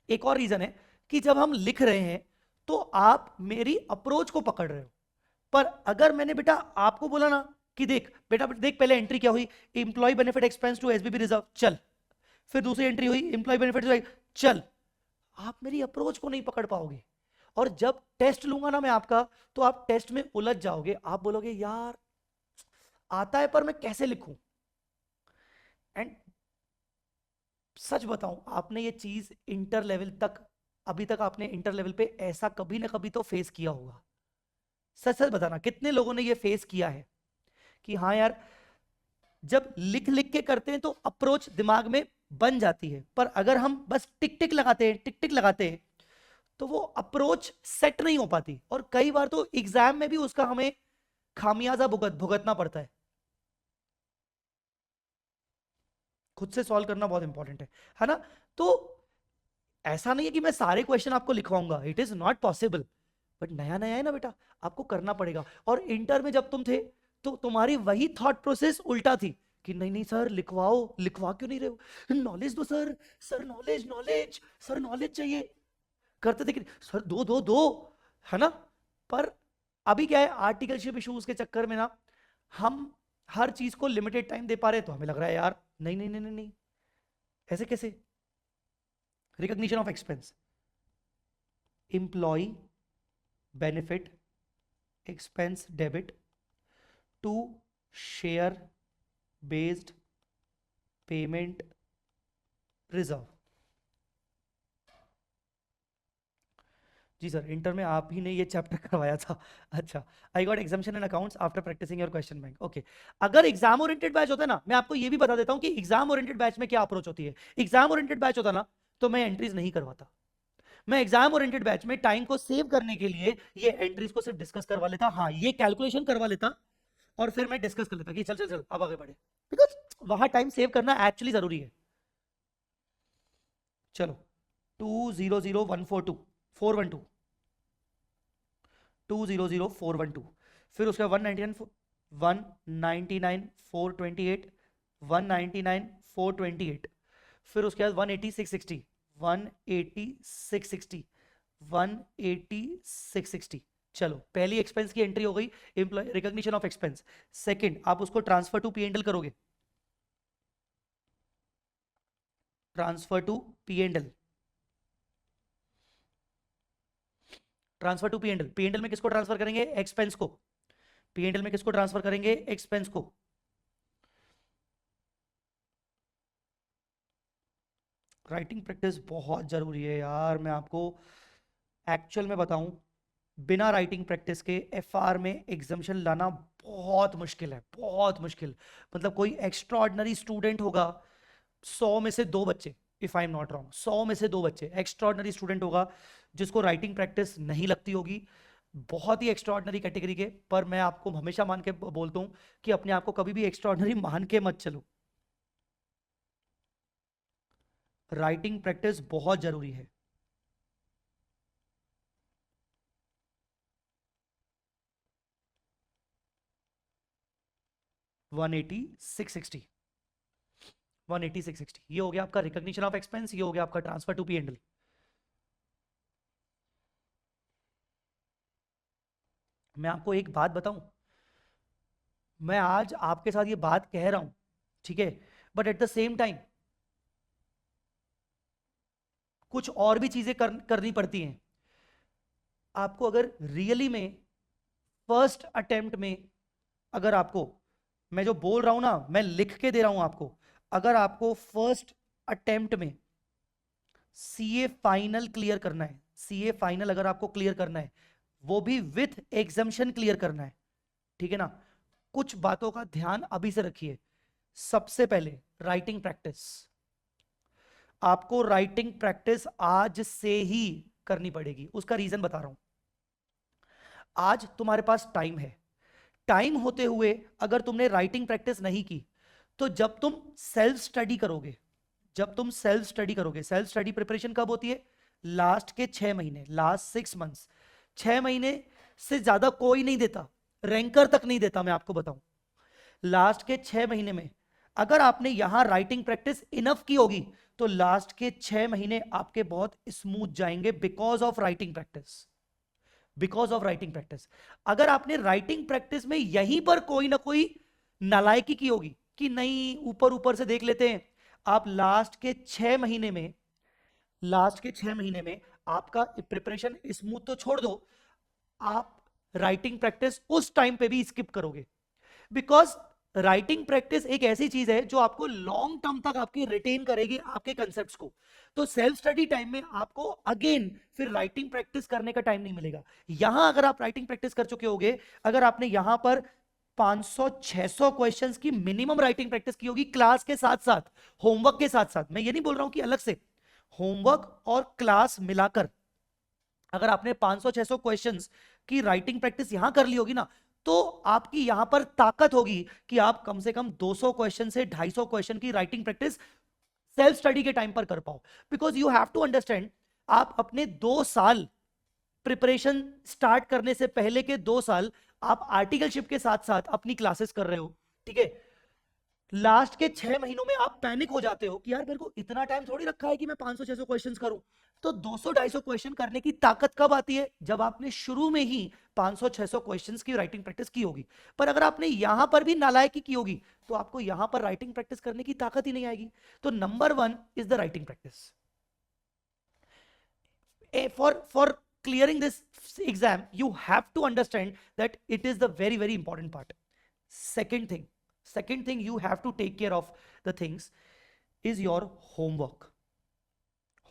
एक और रीजन है कि जब हम लिख रहे हैं तो आप मेरी अप्रोच को पकड़ रहे हो, पर अगर मैंने बेटा आपको बोला ना कि देख बेटा देख पहले एंट्री क्या हुई, employee benefit expense to SBB reserve, चल, फिर दूसरी एंट्री हुई इंप्लॉय बेनिफिट, चल, आप मेरी अप्रोच को नहीं पकड़ पाओगे। और जब टेस्ट लूंगा ना मैं आपका, तो आप टेस्ट में उलझ जाओगे, आप बोलोगे यार आता है पर मैं कैसे लिखूं। एंड सच बताऊं, आपने ये चीज इंटर लेवल तक, अभी तक आपने इंटर लेवल पे ऐसा कभी ना कभी तो फेस किया होगा। सच सच बताना कितने लोगों ने ये फेस किया है कि हाँ यार जब लिख लिख के करते हैं तो अप्रोच दिमाग में बन जाती है, पर अगर हम बस टिक टिक लगाते हैं, टिक टिक लगाते हैं, तो वो अप्रोच सेट नहीं हो पाती, और कई बार तो एग्जाम में भी उसका हमें खामियाजा भुगतना पड़ता है। खुद से सॉल्व करना बहुत इंपॉर्टेंट है ना। तो ऐसा नहीं है कि मैं सारे क्वेश्चन आपको लिखवाऊंगा, it is not possible, but नया नया है ना बेटा, आपको करना पड़ेगा। और इंटर में जब तुम थे तो तुम्हारी वही थॉट प्रोसेस उल्टा थी कि नहीं नहीं सर लिखवाओ, लिखवा क्यों नहीं रहे हो, नॉलेज दो sir, sir knowledge knowledge, sir knowledge चाहिए, करते थे कि सर दो दो दो, है ना। पर अभी क्या है, आर्टिकलशिप इश्यूज के चक्कर में ना हम हर चीज को लिमिटेड टाइम दे पा रहे हैं, तो हमें लग रहा है यार नहीं नहीं नहीं नहीं नहीं, ऐसे कैसे। Recognition of expense, employee benefit expense debit to share based payment reserve. जी सर इंटर में आप ही ने ये चैप्टर करवाया था। अच्छा, I got examination in accounts after practising your question bank, okay. अगर एग्जाम ओरिएंटेड बैच होता है ना, मैं आपको ये भी बता देता हूं कि एग्जाम ओरिएंटेड बैच में क्या अप्रोच होती है। एग्जाम ओरिएंटेड बैच होता ना तो मैं एंट्रीज नहीं करवाता, मैं एग्जाम ओरिएंटेड बैच में टाइम को सेव करने के लिए ये एंट्रीज को सिर्फ डिस्कस करवा लेता, हाँ ये कैलकुलेशन करवा लेता, और फिर मैं डिस्कस कर लेता कि चल चल चल अब आगे बढ़े, बिकॉज वहां टाइम सेव करना एक्चुअली जरूरी है। चलो 2001412 200,412, फिर उसका 199,428, 199,428, फिर उसके बाद 180,660, 180,660, 180 660। चलो पहली एक्सपेंस की एंट्री हो गई, employee recognition of expense. Second, आप उसको transfer to P and L करोगे, transfer to P and L, transfer to P and L में किसको ट्रांसफर करेंगे? एक्सपेंस को। पी एंड एल में किसको ट्रांसफर करेंगे? एक्सपेंस को। राइटिंग प्रैक्टिस बहुत जरूरी है यार, मैं आपको एक्चुअल में बताऊं, बिना राइटिंग प्रैक्टिस के एफआर में एग्जाम्शन लाना बहुत मुश्किल है, बहुत मुश्किल। मतलब कोई एक्स्ट्रा ऑर्डिनरी स्टूडेंट होगा, 100 में से 2 बच्चे, if I am not wrong, 100 में से 2 बच्चे एक्स्ट्रा ऑर्डिनरी स्टूडेंट होगा जिसको राइटिंग प्रैक्टिस नहीं लगती होगी, बहुत ही एक्स्ट्रा ऑर्डिनरी कैटेगरी के। पर मैं आपको हमेशा मान के बोलता हूं कि अपने आप को कभी भी एक्स्ट्रा ऑर्डिनरी मान के मत चलो, राइटिंग प्रैक्टिस बहुत जरूरी है। वन एटी सिक्स सिक्सटी, 180 660, ये हो गया आपका रिकॉग्निशन ऑफ एक्सपेंस, ये हो गया आपका transfer to P and L. मैं आपको एक बात बताऊं, मैं आज आपके साथ ये बात कह रहा हूं, ठीक है, but at the same time कुछ और भी चीजें करनी पड़ती हैं आपको। अगर रियली में फर्स्ट अटेम्प्ट में, अगर आपको, मैं जो बोल रहा हूं ना, मैं लिख के दे रहा हूं आपको, अगर आपको फर्स्ट अटेम्प्ट में सीए फाइनल क्लियर करना है, सीए फाइनल अगर आपको क्लियर करना है, वो भी विथ एग्जाम्शन क्लियर करना है, ठीक है ना, कुछ बातों का ध्यान अभी से रखिए। सबसे पहले राइटिंग प्रैक्टिस, आपको राइटिंग प्रैक्टिस आज से ही करनी पड़ेगी। उसका रीजन बता रहा हूं, आज तुम्हारे पास टाइम है, टाइम होते हुए अगर तुमने राइटिंग प्रैक्टिस नहीं की, तो जब तुम सेल्फ स्टडी करोगे, जब तुम सेल्फ स्टडी करोगे, सेल्फ स्टडी प्रिपरेशन कब होती है? लास्ट के 6 महीने, लास्ट 6 मंथ्स। 6 महीने से ज्यादा कोई नहीं देता, रैंकर तक नहीं देता, मैं आपको बताऊं। लास्ट के 6 महीने में अगर आपने यहां राइटिंग प्रैक्टिस इनफ की होगी, तो लास्ट के 6 महीने आपके बहुत स्मूथ जाएंगे, because of writing practice, because of writing practice. अगर आपने राइटिंग प्रैक्टिस में यहीं पर कोई ना कोई नालायकी की होगी कि नहीं ऊपर ऊपर से देख लेते हैं, आप लास्ट के 6 महीने में, लास्ट के 6 महीने में आपका प्रिपरेशन स्मूथ तो छोड़ दो, आप राइटिंग प्रैक्टिस उस टाइम पे भी स्किप करोगे। बिकॉज राइटिंग प्रैक्टिस एक ऐसी चीज है जो आपको लॉन्ग टर्म तक आपकी रिटेन करेगी आपके कंसेप्ट्स को। तो सेल्फ स्टडी टाइम में आपको अगेन फिर राइटिंग प्रैक्टिस करने का टाइम नहीं मिलेगा। यहां अगर आप राइटिंग प्रैक्टिस कर चुके होगे, अगर आपने यहां पर 500-600 क्वेश्चंस की मिनिमम राइटिंग प्रैक्टिस की होगी क्लास के साथ साथ, होमवर्क के साथ साथ, मैं ये नहीं बोल रहा हूं कि अलग से, होमवर्क और क्लास मिलाकर अगर आपने 500-600 क्वेश्चंस की राइटिंग प्रैक्टिस यहां कर ली होगी ना, तो आपकी यहां पर ताकत होगी कि आप कम से कम 200 क्वेश्चन से 250 क्वेश्चन की राइटिंग प्रैक्टिस सेल्फ स्टडी के टाइम पर कर पाओ। Because you have to understand, आप अपने 2 साल प्रिपरेशन स्टार्ट करने से पहले के 2 साल आप आर्टिकलशिप के साथ साथ अपनी क्लासेस कर रहे हो, ठीक है। लास्ट के 6 महीनों में आप पैनिक हो जाते हो कि यार मेरे को इतना टाइम थोड़ी रखा है कि मैं 500-600 क्वेश्चन करूं। तो 200-250 क्वेश्चन करने की ताकत कब आती है? जब आपने शुरू में ही 500-600 क्वेश्चंस की राइटिंग प्रैक्टिस की होगी। पर अगर आपने यहां पर भी नालायकी की होगी, तो आपको यहां पर राइटिंग प्रैक्टिस करने की ताकत ही नहीं आएगी। तो number 1 is the writing practice. For clearing this exam, you have to understand that it is the very very important part. Second thing you have to take care of the things is your homework.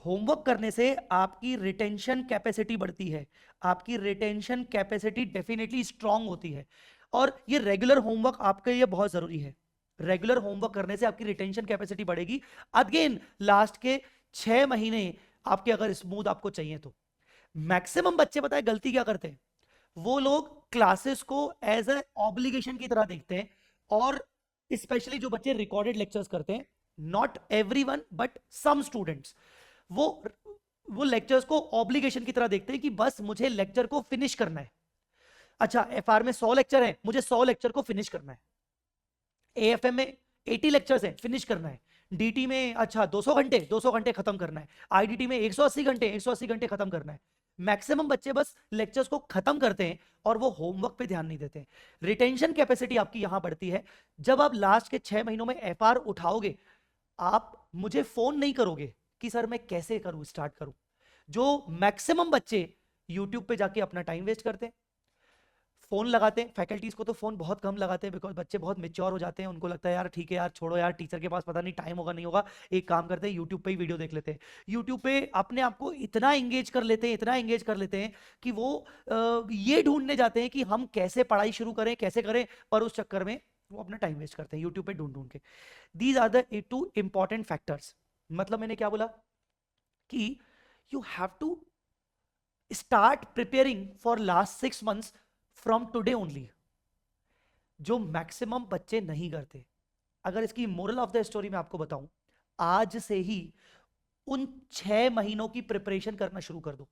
Homework करने से आपकी retention capacity बढ़ती है, आपकी retention capacity definitely strong होती है, और ये रेगुलर होमवर्क आपके लिए बहुत जरूरी है। रेगुलर होमवर्क करने से आपकी रिटेंशन कैपेसिटी बढ़ेगी। अगेन लास्ट के 6 महीने आपके अगर स्मूथ आपको चाहिए तो, मैक्सिमम बच्चे पता है गलती क्या करते हैं, वो लोग क्लासेस को एज ए ऑब्लिगेशन की तरह देखते हैं, और स्पेशली जो बच्चे रिकॉर्डेड लेक्चर्स करते हैं, not everyone but some students, वो लेक्चर्स को ऑब्लिगेशन की तरह देखते हैं कि बस मुझे लेक्चर को फिनिश करना है। अच्छा, एफआर में 100 लेक्चर है, मुझे 100 लेक्चर को फिनिश करना है। एएफएम में 80 लेक्चर्स है, फिनिश करना है। डीटी में अच्छा 200 घंटे, 200 घंटे खत्म करना है। आईडीटी में 180 घंटे, 180 घंटे खत्म करना है। मैक्सिमम बच्चे बस लेक्चर्स को खत्म करते हैं और वो होमवर्क पे ध्यान नहीं देते हैं। रिटेंशन कैपेसिटी आपकी यहां बढ़ती है जब आप लास्ट के 6 महीनों में एफआर उठाओगे। आप मुझे फोन नहीं करोगे कि सर मैं कैसे करूं, स्टार्ट करूं। जो मैक्सिमम बच्चे यूट्यूब पे जाके अपना टाइम वेस्ट करते हैं, फोन लगाते हैं। फैकल्टीज को तो फोन बहुत कम लगाते हैं बिकॉज बच्चे बहुत मेच्योर हो जाते हैं, उनको लगता है यार ठीक है यार छोड़ो यार, टीचर के पास पता नहीं टाइम होगा नहीं होगा, एक काम करते हैं यूट्यूब पे ही वीडियो देख लेते हैं। यूट्यूब पे अपने आप को इतना एंगेज कर लेते हैं, इतना एंगेज कर लेते हैं कि वो ये ढूंढने जाते हैं कि हम कैसे पढ़ाई शुरू करें, कैसे करें, पर उस चक्कर में वो अपना टाइम वेस्ट करते हैं यूट्यूब पे ढूंढ ढूंढ के। These are the two important factors. मतलब मैंने क्या बोला कि you have to start preparing for last 6 months from today only, जो मैक्सिमम बच्चे नहीं करते। अगर इसकी मोरल ऑफ द स्टोरी में आपको बताऊं, आज से ही उन 6 महीनों की प्रिपरेशन करना शुरू कर दो।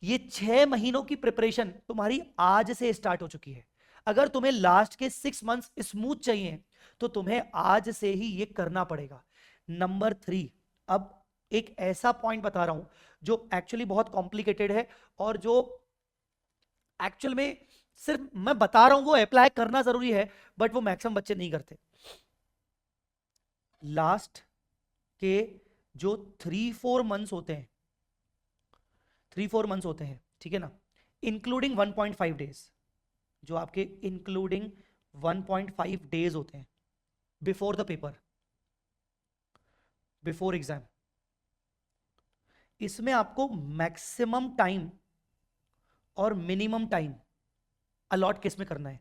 ये 6 महीनों की प्रिपरेशन तुम्हारी आज से स्टार्ट हो चुकी है। अगर तुम्हें लास्ट के 6 months स्मूथ चाहिए तो तुम्हें आज से ही ये करना पड़ेगा। नंबर 3, अब एक ऐसा पॉइंट बता रहा हूं जो एक्चुअली बहुत कॉम्प्लिकेटेड है और जो एक्चुअल में सिर्फ मैं बता रहा हूं, वो अप्लाई करना जरूरी है बट वो मैक्सिमम बच्चे नहीं करते। लास्ट के जो 3-4 मंथ्स होते हैं, 3-4 मंथ्स होते हैं, ठीक है ना, इंक्लूडिंग 1.5 डेज, जो आपके इंक्लूडिंग 1.5 डेज होते हैं before the paper, before exam, इसमें आपको मैक्सिमम टाइम और मिनिमम टाइम अलॉट किस में करना है?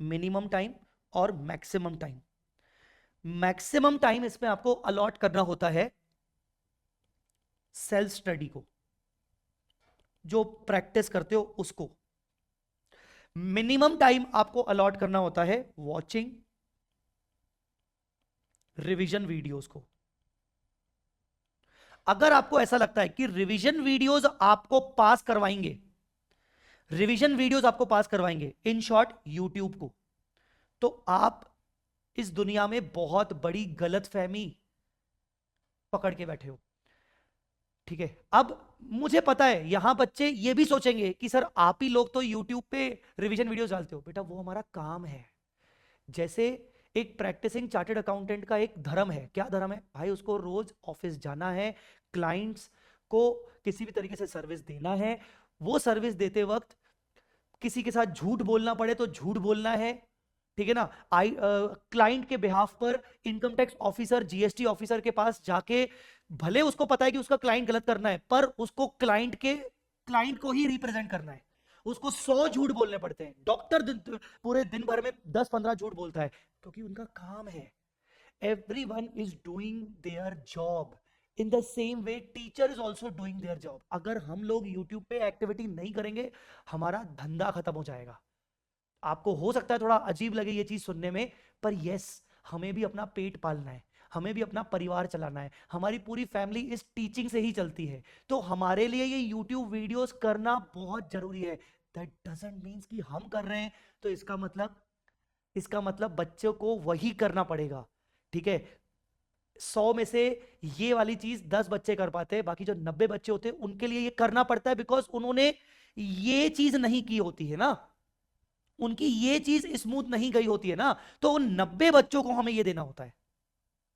मिनिमम टाइम और मैक्सिमम टाइम। मैक्सिमम टाइम इसमें आपको अलॉट करना होता है सेल्फ स्टडी को, जो प्रैक्टिस करते हो उसको। मिनिमम टाइम आपको अलॉट करना होता है वॉचिंग रिवीजन वीडियोस को। अगर आपको ऐसा लगता है कि रिवीजन वीडियोस आपको पास करवाएंगे, रिवीजन वीडियोस आपको पास करवाएंगे, इन शॉर्ट यूट्यूब को, तो आप इस दुनिया में बहुत बड़ी गलतफहमी पकड़ के बैठे हो। ठीक है, अब मुझे पता है यहां बच्चे ये भी सोचेंगे कि सर आप ही लोग तो यूट्यूब पे रिवीजन वीडियोस डालते हो। बेटा वो हमारा काम है। जैसे एक प्रैक्टिसिंग चार्टर्ड अकाउंटेंट का एक धर्म है। क्या धर्म है भाई? उसको रोज ऑफिस जाना है, क्लाइंट्स को किसी भी तरीके से सर्विस देना है, वो सर्विस देते वक्त किसी के साथ झूठ बोलना पड़े तो झूठ बोलना है, ठीक है ना। क्लाइंट के बिहाफ पर income tax officer, GST officer के पास जाके, भले उसको पता है कि उसका क्लाइंट गलत करना है, पर उसको क्लाइंट को ही रिप्रेजेंट करना है, उसको 100 झूठ बोलने पड़ते हैं। डॉक्टर पूरे दिन भर में 10-15 झूठ बोलता है क्योंकि उनका काम है। Everyone is doing their job in the same way teacher is also doing their job. अगर हम लोग यूट्यूब पे एक्टिविटी नहीं करेंगे, हमारा धंधा खत्म हो जाएगा। आपको हो सकता है थोड़ा अजीब लगे ये चीज सुनने में, पर यस, हमें भी अपना पेट पालना है, हमें भी अपना परिवार चलाना है, हमारी पूरी फैमिली इस टीचिंग से ही चलती है। तो हमारे लिए ये यूट्यूब वीडियोस करना बहुत जरूरी है। दैट डजंट मीन्स कि हम कर रहे हैं तो इसका मतलब बच्चों को वही करना पड़ेगा। ठीक है, 100 में से ये वाली चीज 10 बच्चे कर पाते हैं, बाकी जो 90 बच्चे होते हैं उनके लिए ये करना पड़ता है बिकॉज उन्होंने ये चीज नहीं की होती है ना, उनकी ये चीज स्मूथ नहीं गई होती है ना, तो उन 90 बच्चों को हमें ये देना होता है।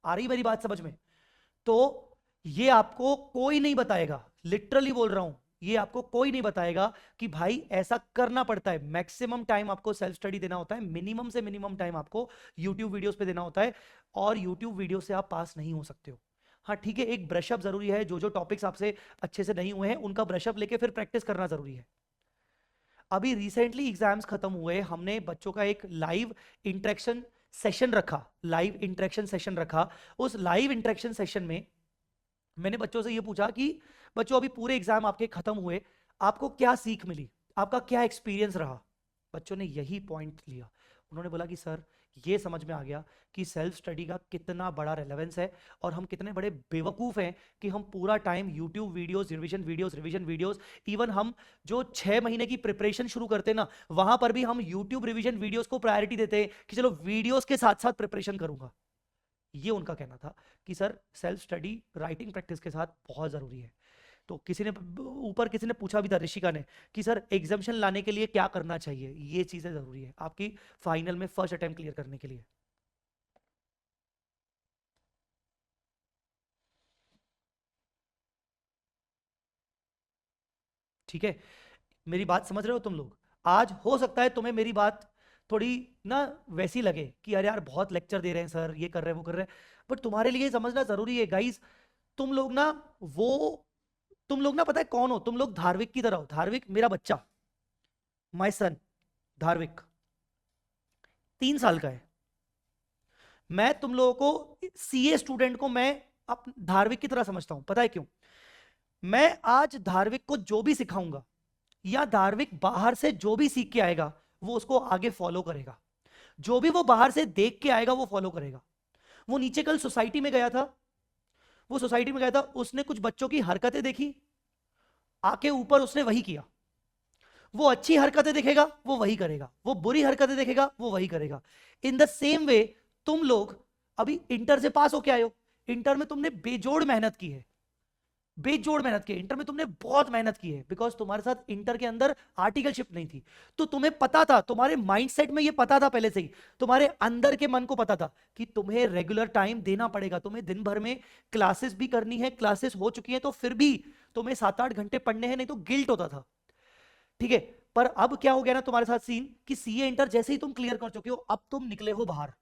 आ रही मेरी बात समझ में? तो ये आपको कोई नहीं बताएगा, लिटरली बोल रहा हूं, ये आपको कोई नहीं बताएगा कि भाई ऐसा करना पड़ता है। मैक्सिमम टाइम आपको सेल्फ स्टडी देना होता है, मिनिमम से मिनिमम टाइम आपको यूट्यूब वीडियोस पे देना होता है, और यूट्यूब वीडियो से आप पास नहीं हो सकते हो। हाँ ठीक है, एक ब्रशअप जरूरी है, जो जो टॉपिक्स आपसे अच्छे से नहीं हुए हैं उनका ब्रशअप लेके फिर प्रैक्टिस करना जरूरी है। अभी रिसेंटली एग्जाम्स खत्म हुए, हमने बच्चों का एक लाइव इंटरेक्शन सेशन रखा, लाइव इंटरेक्शन सेशन रखा। उस लाइव इंटरेक्शन सेशन में मैंने बच्चों से ये पूछा कि बच्चों अभी पूरे एग्जाम आपके खत्म हुए, आपको क्या सीख मिली, आपका क्या एक्सपीरियंस रहा? बच्चों ने यही पॉइंट लिया, उन्होंने बोला कि सर ये समझ में आ गया कि सेल्फ स्टडी का कितना बड़ा रेलेवेंस है और हम कितने बड़े बेवकूफ हैं कि हम पूरा time YouTube videos, revision videos, even हम जो 6 महीने की प्रिपरेशन शुरू करते हैं ना, वहां पर भी हम यूट्यूब रिवीजन वीडियोस को प्रायोरिटी देते हैं कि चलो वीडियोस के साथ साथ प्रिपरेशन करूंगा। ये उनका कहना था कि sir self study writing practice के साथ बहुत जरूरी है। तो किसी ने ऊपर किसी ने पूछा भी था, ऋषिका ने, कि सर एग्जाम्शन लाने के लिए क्या करना चाहिए। ये चीजें जरूरी है आपकी फाइनल में फर्स्ट अटेम्प्ट क्लियर करने के लिए। ठीक है, मेरी बात समझ रहे हो तुम लोग? आज हो सकता है तुम्हें मेरी बात थोड़ी ना वैसी लगे कि अरे यार बहुत लेक्चर दे रहे हैं सर, ये कर रहे हैं वो कर रहे हैं, बट तुम्हारे लिए समझना जरूरी है गाइस। तुम लोग ना वो तुम लोग ना पता है कौन हो? तुम लोग धार्विक की तरह हो। धार्विक मेरा बच्चा, माय सन धार्विक 3 साल का है। मैं तुम लोगों को सीए स्टूडेंट को मैं धार्विक की तरह समझता हूं। पता है क्यों? मैं आज धार्विक को जो भी सिखाऊंगा या धार्विक बाहर से जो भी सीख के आएगा वो उसको आगे फॉलो करेगा। जो भी वो बाहर से देख के आएगा वो फॉलो करेगा। वो नीचे कल सोसाइटी में गया था, वो सोसाइटी में गया था, उसने कुछ बच्चों की हरकतें देखी, आके ऊपर उसने वही किया। वो अच्छी हरकतें देखेगा वो वही करेगा, वो बुरी हरकतें देखेगा वो वही करेगा। इन द सेम वे तुम लोग अभी इंटर से पास होके आए हो। इंटर में तुमने बेजोड़ मेहनत की है, बेजोड़ मेहनत की है। इंटर में तुमने बहुत मेहनत की है, बिकॉज तुम्हारे साथ इंटर के अंदर आर्टिकलशिप नहीं थी। तो तुम्हें पता था, तुम्हारे माइंडसेट में ये पता था पहले से ही, तुम्हारे अंदर के मन को पता था कि तुम्हें रेगुलर टाइम देना पड़ेगा। तुम्हें दिन भर में क्लासेस भी करनी है, क्लासेस हो चुकी है तो फिर भी तुम्हें 7-8 घंटे पढ़ने हैं, नहीं तो गिल्ट होता था। ठीक है, पर अब क्या हो गया ना तुम्हारे साथ सीन कि सीए इंटर जैसे ही तुम क्लियर कर चुके हो, अब तुम निकले हो बाहर।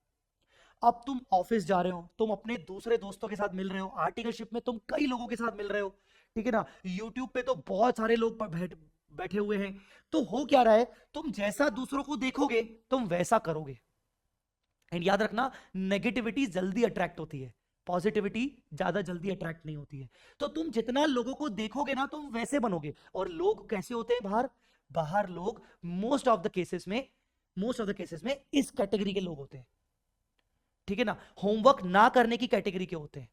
अब तुम ऑफिस जा रहे हो, तुम अपने दूसरे दोस्तों के साथ मिल रहे हो, आर्टिकलशिप में तुम कई लोगों के साथ मिल रहे हो। ठीक है ना, यूट्यूब पे तो बहुत सारे लोग बैठे हुए हैं। तो हो क्या रहा है, तुम जैसा दूसरों को देखोगे तुम वैसा करोगे। एंड याद रखना, नेगेटिविटी जल्दी अट्रैक्ट होती है, पॉजिटिविटी ज्यादा जल्दी अट्रैक्ट नहीं होती है। तो तुम जितना लोगों को देखोगे ना तुम वैसे बनोगे। और लोग कैसे होते हैं बाहर? बाहर लोग मोस्ट ऑफ द केसेस में इस कैटेगरी के लोग होते हैं। ठीक है ना, होमवर्क ना करने की कैटेगरी के होते हैं।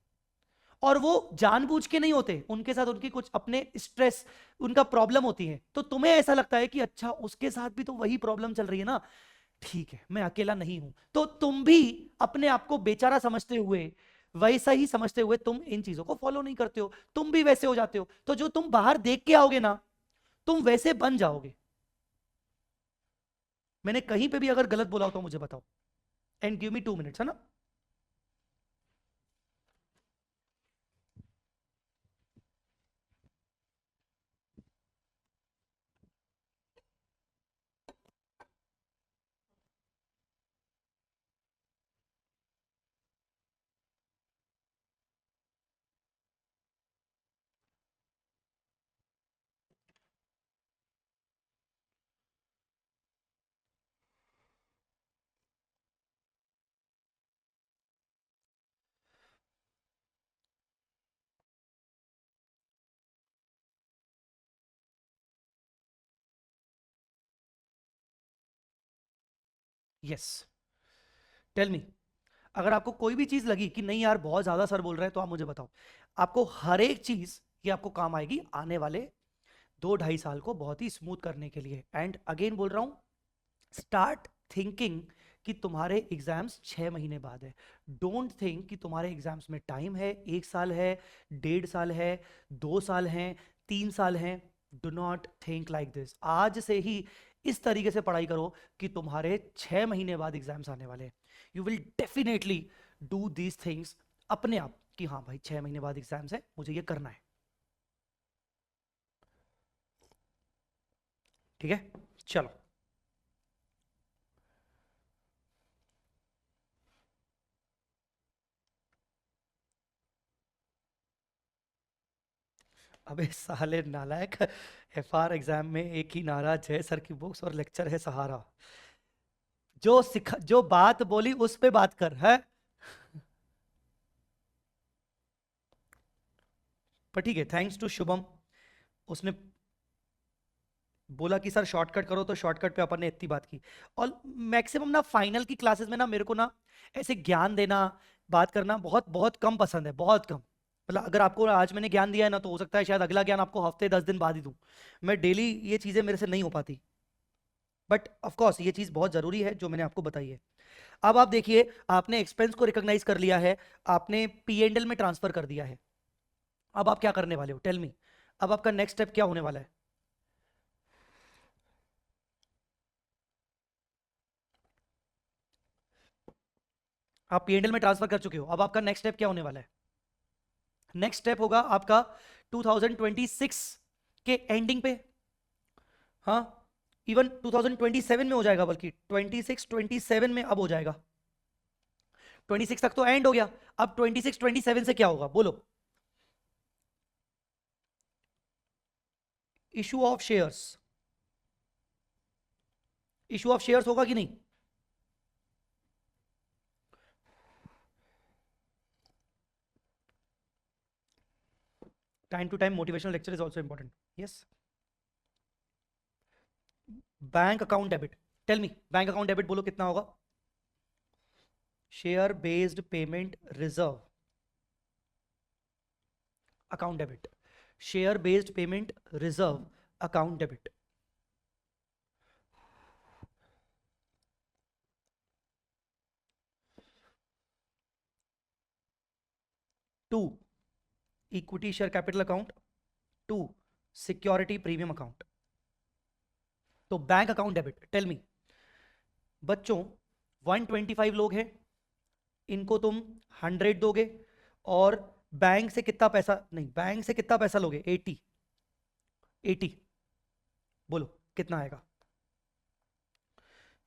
और वो जानबूझ के नहीं होते, उनके साथ उनकी कुछ अपने स्ट्रेस, उनका प्रॉब्लम होती है। तो तुम्हें ऐसा लगता है कि अच्छा उसके साथ भी तो वही प्रॉब्लम चल रही है ना, ठीक है मैं अकेला नहीं हूं। तो तुम भी अपने आप को बेचारा समझते हुए, वैसा ही समझते हुए तुम इन चीजों को फॉलो नहीं करते हो, तुम भी वैसे हो जाते हो। तो जो तुम बाहर देख के आओगे ना तुम वैसे बन जाओगे। मैंने कहीं पे भी अगर गलत बोला हो तो मुझे बताओ, एंड गिव मी 2 मिनट्स, है ना। Yes, tell me. अगर आपको कोई भी चीज लगी कि नहीं यार बहुत ज्यादा सर बोल रहे हैं तो आप मुझे बताओ। आपको हर एक चीज ये आपको काम आएगी आने वाले 2-2.5 साल को बहुत ही स्मूथ करने के लिए। एंड अगेन बोल रहा हूं, स्टार्ट थिंकिंग कि तुम्हारे एग्जाम्स 6 महीने बाद है। डोंट थिंक कि तुम्हारे एग्जाम्स में टाइम है, 1 साल है, 1.5 साल है, 2 साल हैं, 3 साल हैं। Do not think like this. आज से ही इस तरीके से पढ़ाई करो कि तुम्हारे 6 महीने बाद एग्जाम्स आने वाले हैं। You will definitely do these things अपने आप कि हाँ भाई 6 महीने बाद एग्जाम्स है, मुझे ये करना है। ठीक है, चलो। अबे साले नालायक, एफआर एग्जाम में एक ही नारा, जय सर की बुक्स और लेक्चर है सहारा। जो बात बोली उस पे बात कर है। पर ठीक है, थैंक्स टू शुभम, उसने बोला कि सर शॉर्टकट करो तो शॉर्टकट पे अपन ने इतनी बात की। और मैक्सिमम ना फाइनल की क्लासेस में ना मेरे को ना ऐसे ज्ञान देना, बात करना बहुत बहुत कम पसंद है, बहुत कम। मतलब अगर आपको आज मैंने ज्ञान दिया है ना तो हो सकता है शायद अगला ज्ञान आपको हफ्ते 10 दिन बाद ही दूं। मैं डेली ये चीजें मेरे से नहीं हो पाती। बट ऑफ कोर्स ये चीज बहुत जरूरी है जो मैंने आपको बताई है। अब आप देखिए, आपने एक्सपेंस को रिकॉग्नाइज कर लिया है, आपने पी एंड एल में ट्रांसफर कर दिया है। अब आप क्या करने वाले हो, टेल मी। अब आपका नेक्स्ट स्टेप क्या होने वाला है? आप पीएनएल में ट्रांसफर कर चुके हो, अब आपका नेक्स्ट स्टेप क्या होने वाला है? नेक्स्ट स्टेप होगा आपका 2026 के एंडिंग पे, हाँ इवन 2027 में हो जाएगा, बल्कि 26 27 में अब हो जाएगा। 26 तक तो एंड हो गया, अब 26 27 से क्या होगा बोलो? Issue of shares, issue of shares होगा कि नहीं? Time to time motivational lecture is also important. Yes. Bank account debit, tell me bank account debit बोलो कितना होगा? Share based payment reserve account debit, share based payment reserve account debit. To equity share capital account, to security premium account. तो bank account debit, tell me बच्चों 125 लोग हैं, इनको तुम 100 दोगे, और बैंक से कितना पैसा, नहीं बैंक से कितना पैसा लोगे? 80, 80 बोलो कितना आएगा,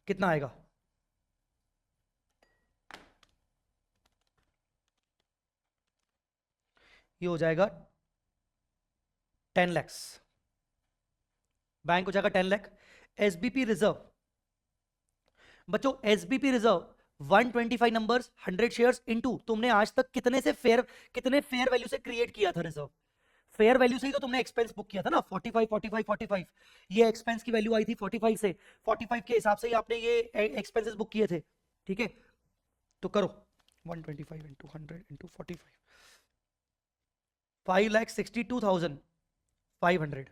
कितना आएगा? ये हो जाएगा 10 लैक्स, बैंक हो जाएगा 10 लाख। एसबीपी रिजर्व बच्चों, SBP reserve 125 numbers 100 shares into तुमने आज तक कितने फेयर वैल्यू से क्रिएट किया था रिजर्व? फेयर वैल्यू से ही तो तुमने एक्सपेंस बुक किया था ना, 45 45 45। ये एक्सपेंस की वैल्यू आई थी 45 से, 45 के हिसाब से ही आपने ये एक्सपेंसेस बुक किए थे, ठीक है? तो करो 125 into 100 into 45, 5,62,500,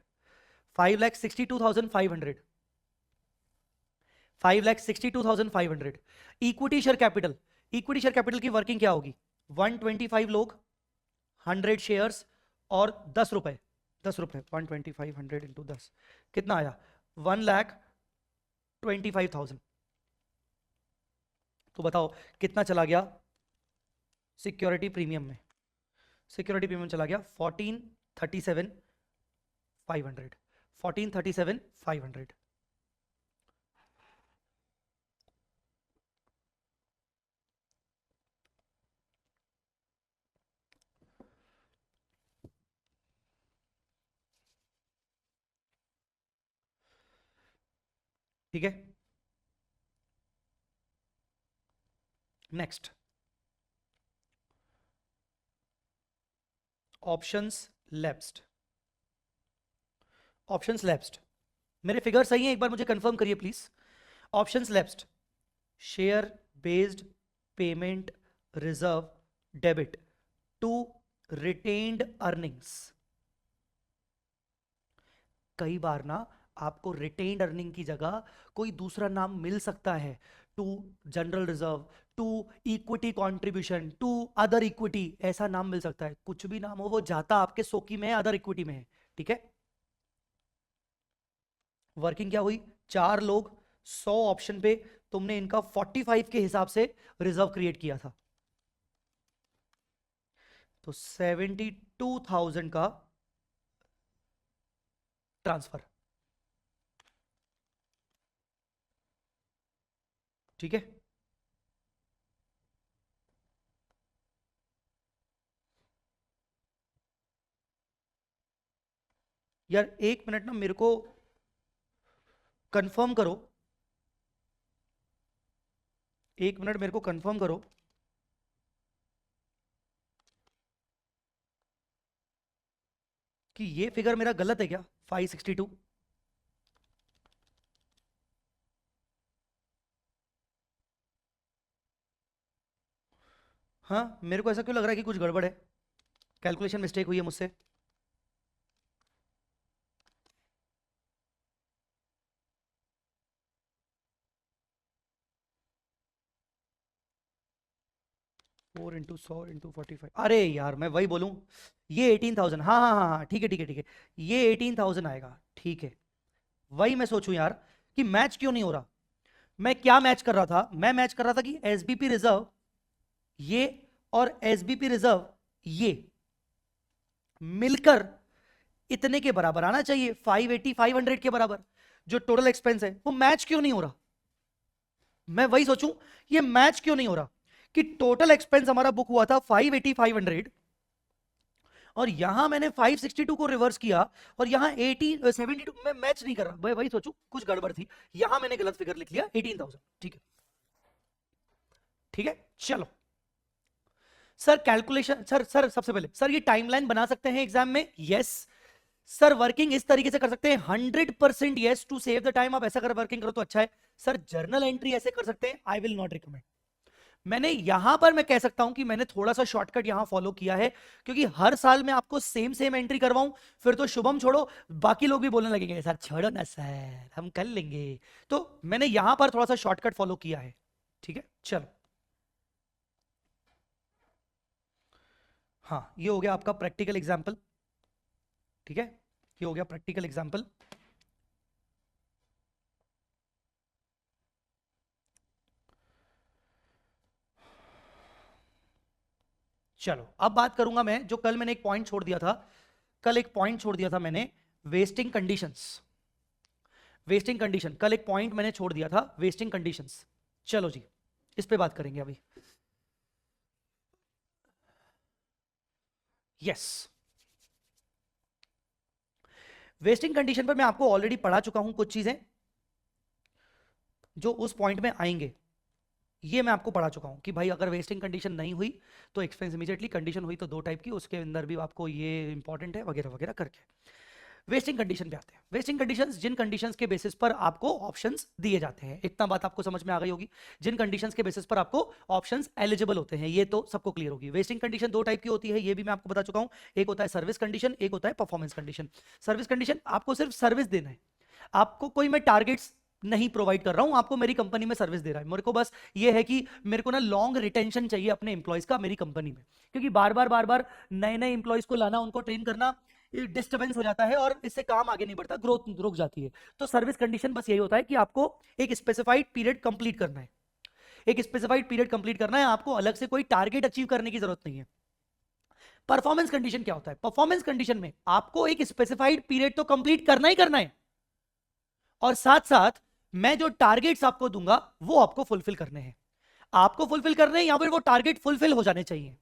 5,62,500, 5,62,500। Equity share capital, equity share capital की वर्किंग क्या होगी? 125 लोग 100 शेयर्स और 10 रुपए, 10 रुपए 125 100 इंटू 10 कितना आया? 1,25,000। तो बताओ कितना चला गया सिक्योरिटी प्रीमियम में? सिक्योरिटी प्रीमियम चला गया 14,37,500, 14,37,500। ठीक है, next options lapsed, options lapsed. मेरे फिगर सही है, एक बार मुझे कंफर्म करिए please. Options lapsed, share based payment reserve debit to retained earnings. कई बार ना आपको रिटेन्ड अर्निंग की जगह कोई दूसरा नाम मिल सकता है, to general reserve, to equity contribution, to other equity, ऐसा नाम मिल सकता है। कुछ भी नाम हो, वो जाता आपके सोकी में है, अदर इक्विटी में है, ठीक है? वर्किंग क्या हुई? 4 लोग 100 ऑप्शन पे, तुमने इनका 45 के हिसाब से रिजर्व क्रिएट किया था, तो 72,000 का ट्रांसफर, ठीक है? यार एक मिनट ना, मेरे को कंफर्म करो, एक मिनट मेरे को कंफर्म करो कि ये फिगर मेरा गलत है क्या? 562, हाँ मेरे को ऐसा क्यों लग रहा है कि कुछ गड़बड़ है, कैलकुलेशन मिस्टेक हुई है मुझसे। 4 इंटू 100 इंटू 45, अरे यार मैं वही बोलूं, ये 18,000, हाँ हाँ हाँ हाँ ठीक है ठीक है ठीक है, ये 18,000 आएगा, ठीक है। वही मैं सोचूं यार कि मैच क्यों नहीं हो रहा। मैं क्या मैच कर रहा था, मैं मैच कर रहा था कि एसबीपी रिजर्व ये और एसबीपी रिजर्व ये मिलकर इतने के बराबर आना चाहिए, 580 500 के बराबर जो टोटल एक्सपेंस है, वो मैच क्यों नहीं हो रहा। मैं वही सोचूं ये मैच क्यों नहीं हो रहा कि टोटल एक्सपेंस हमारा बुक हुआ था 580 500 और यहां मैंने 562 को रिवर्स किया और यहां 72 में मैच नहीं कर रहा। मैं वही सोचूं कुछ गड़बड़ थी, यहां मैंने गलत फिगर लिख लिया 18,000, ठीक है ठीक है। चलो सर कैलकुलेशन, सर सबसे पहले सर ये टाइमलाइन बना सकते हैं एग्जाम में, यस सर। वर्किंग इस तरीके से कर सकते हैं 100% yes, to save the time आप ऐसा कर वर्किंग करो तो अच्छा है सर। जर्नल एंट्री ऐसे कर सकते हैं, आई विल नॉट रिकमेंड। मैंने यहां पर मैं कह सकता हूं कि मैंने थोड़ा सा शॉर्टकट यहां फॉलो किया है, क्योंकि हर साल मैं आपको सेम सेम एंट्री करवाऊं फिर तो शुभम छोड़ो बाकी लोग भी बोलने लगेंगे सर छोड़ो ना सर हम कर लेंगे। तो मैंने यहां पर थोड़ा सा शॉर्टकट फॉलो किया है, ठीक है। चलो हाँ ये हो गया आपका प्रैक्टिकल एग्जाम्पल, ठीक है, ये हो गया प्रैक्टिकल एग्जाम्पल। चलो अब बात करूंगा मैं, जो कल मैंने एक पॉइंट छोड़ दिया था, कल एक पॉइंट छोड़ दिया था मैंने, वेस्टिंग कंडीशंस। वेस्टिंग कंडीशन, कल एक पॉइंट मैंने छोड़ दिया था, वेस्टिंग कंडीशंस। चलो जी इस पे बात करेंगे अभी। यस वेस्टिंग कंडीशन पर मैं आपको ऑलरेडी पढ़ा चुका हूं कुछ चीजें जो उस पॉइंट में आएंगे। ये मैं आपको पढ़ा चुका हूं कि भाई अगर वेस्टिंग कंडीशन नहीं हुई तो एक्सपेंस इमीडिएटली, कंडीशन हुई तो दो टाइप की, उसके अंदर भी आपको ये इंपॉर्टेंट है वगैरह वगैरह करके। वेस्टिंग कंडीशन पे आते हैं। वेस्टिंग कंडीशंस जिन कंडीशंस के बेसिस पर आपको ऑप्शंस दिए जाते हैं, इतना बात आपको समझ में आ गई होगी। जिन कंडीशंस के बेसिस पर आपको ऑप्शंस एलिजिबल होते हैं, ये तो सबको क्लियर होगी। वेस्टिंग कंडीशन दो टाइप की होती है, ये भी मैं आपको बता चुका हूं। एक होता है सर्विस कंडीशन, एक होता है परफॉर्मेंस कंडीशन। सर्विस कंडीशन आपको सिर्फ सर्विस देना है, आपको कोई मैं टारगेट्स नहीं प्रोवाइड कर रहा हूं, आपको मेरी कंपनी में सर्विस दे रहा है। मेरे को बस ये है कि मेरे को ना लॉन्ग रिटेंशन चाहिए अपने एम्प्लॉयज का मेरी कंपनी में, क्योंकि बार बार नए नए एम्प्लॉयज को लाना, उनको ट्रेन करना डिस्टर्बेंस हो जाता है और इससे काम आगे नहीं बढ़ता, ग्रोथ रुक जाती है। तो सर्विस कंडीशन बस यही होता है कि आपको एक स्पेसिफाइड पीरियड कंप्लीट करना है, एक स्पेसिफाइड पीरियड कंप्लीट करना है, आपको अलग से कोई टारगेट अचीव करने की जरूरत नहीं है। परफॉर्मेंस कंडीशन क्या होता है, परफॉर्मेंस कंडीशन में आपको एक स्पेसिफाइड पीरियड तो कंप्लीट करना ही करना है और साथ साथ मैं जो टारगेट्स आपको दूंगा वो आपको फुलफिल करने हैं, आपको फुलफिल करने हैं या फिर वो टारगेट फुलफिल हो जाने चाहिए।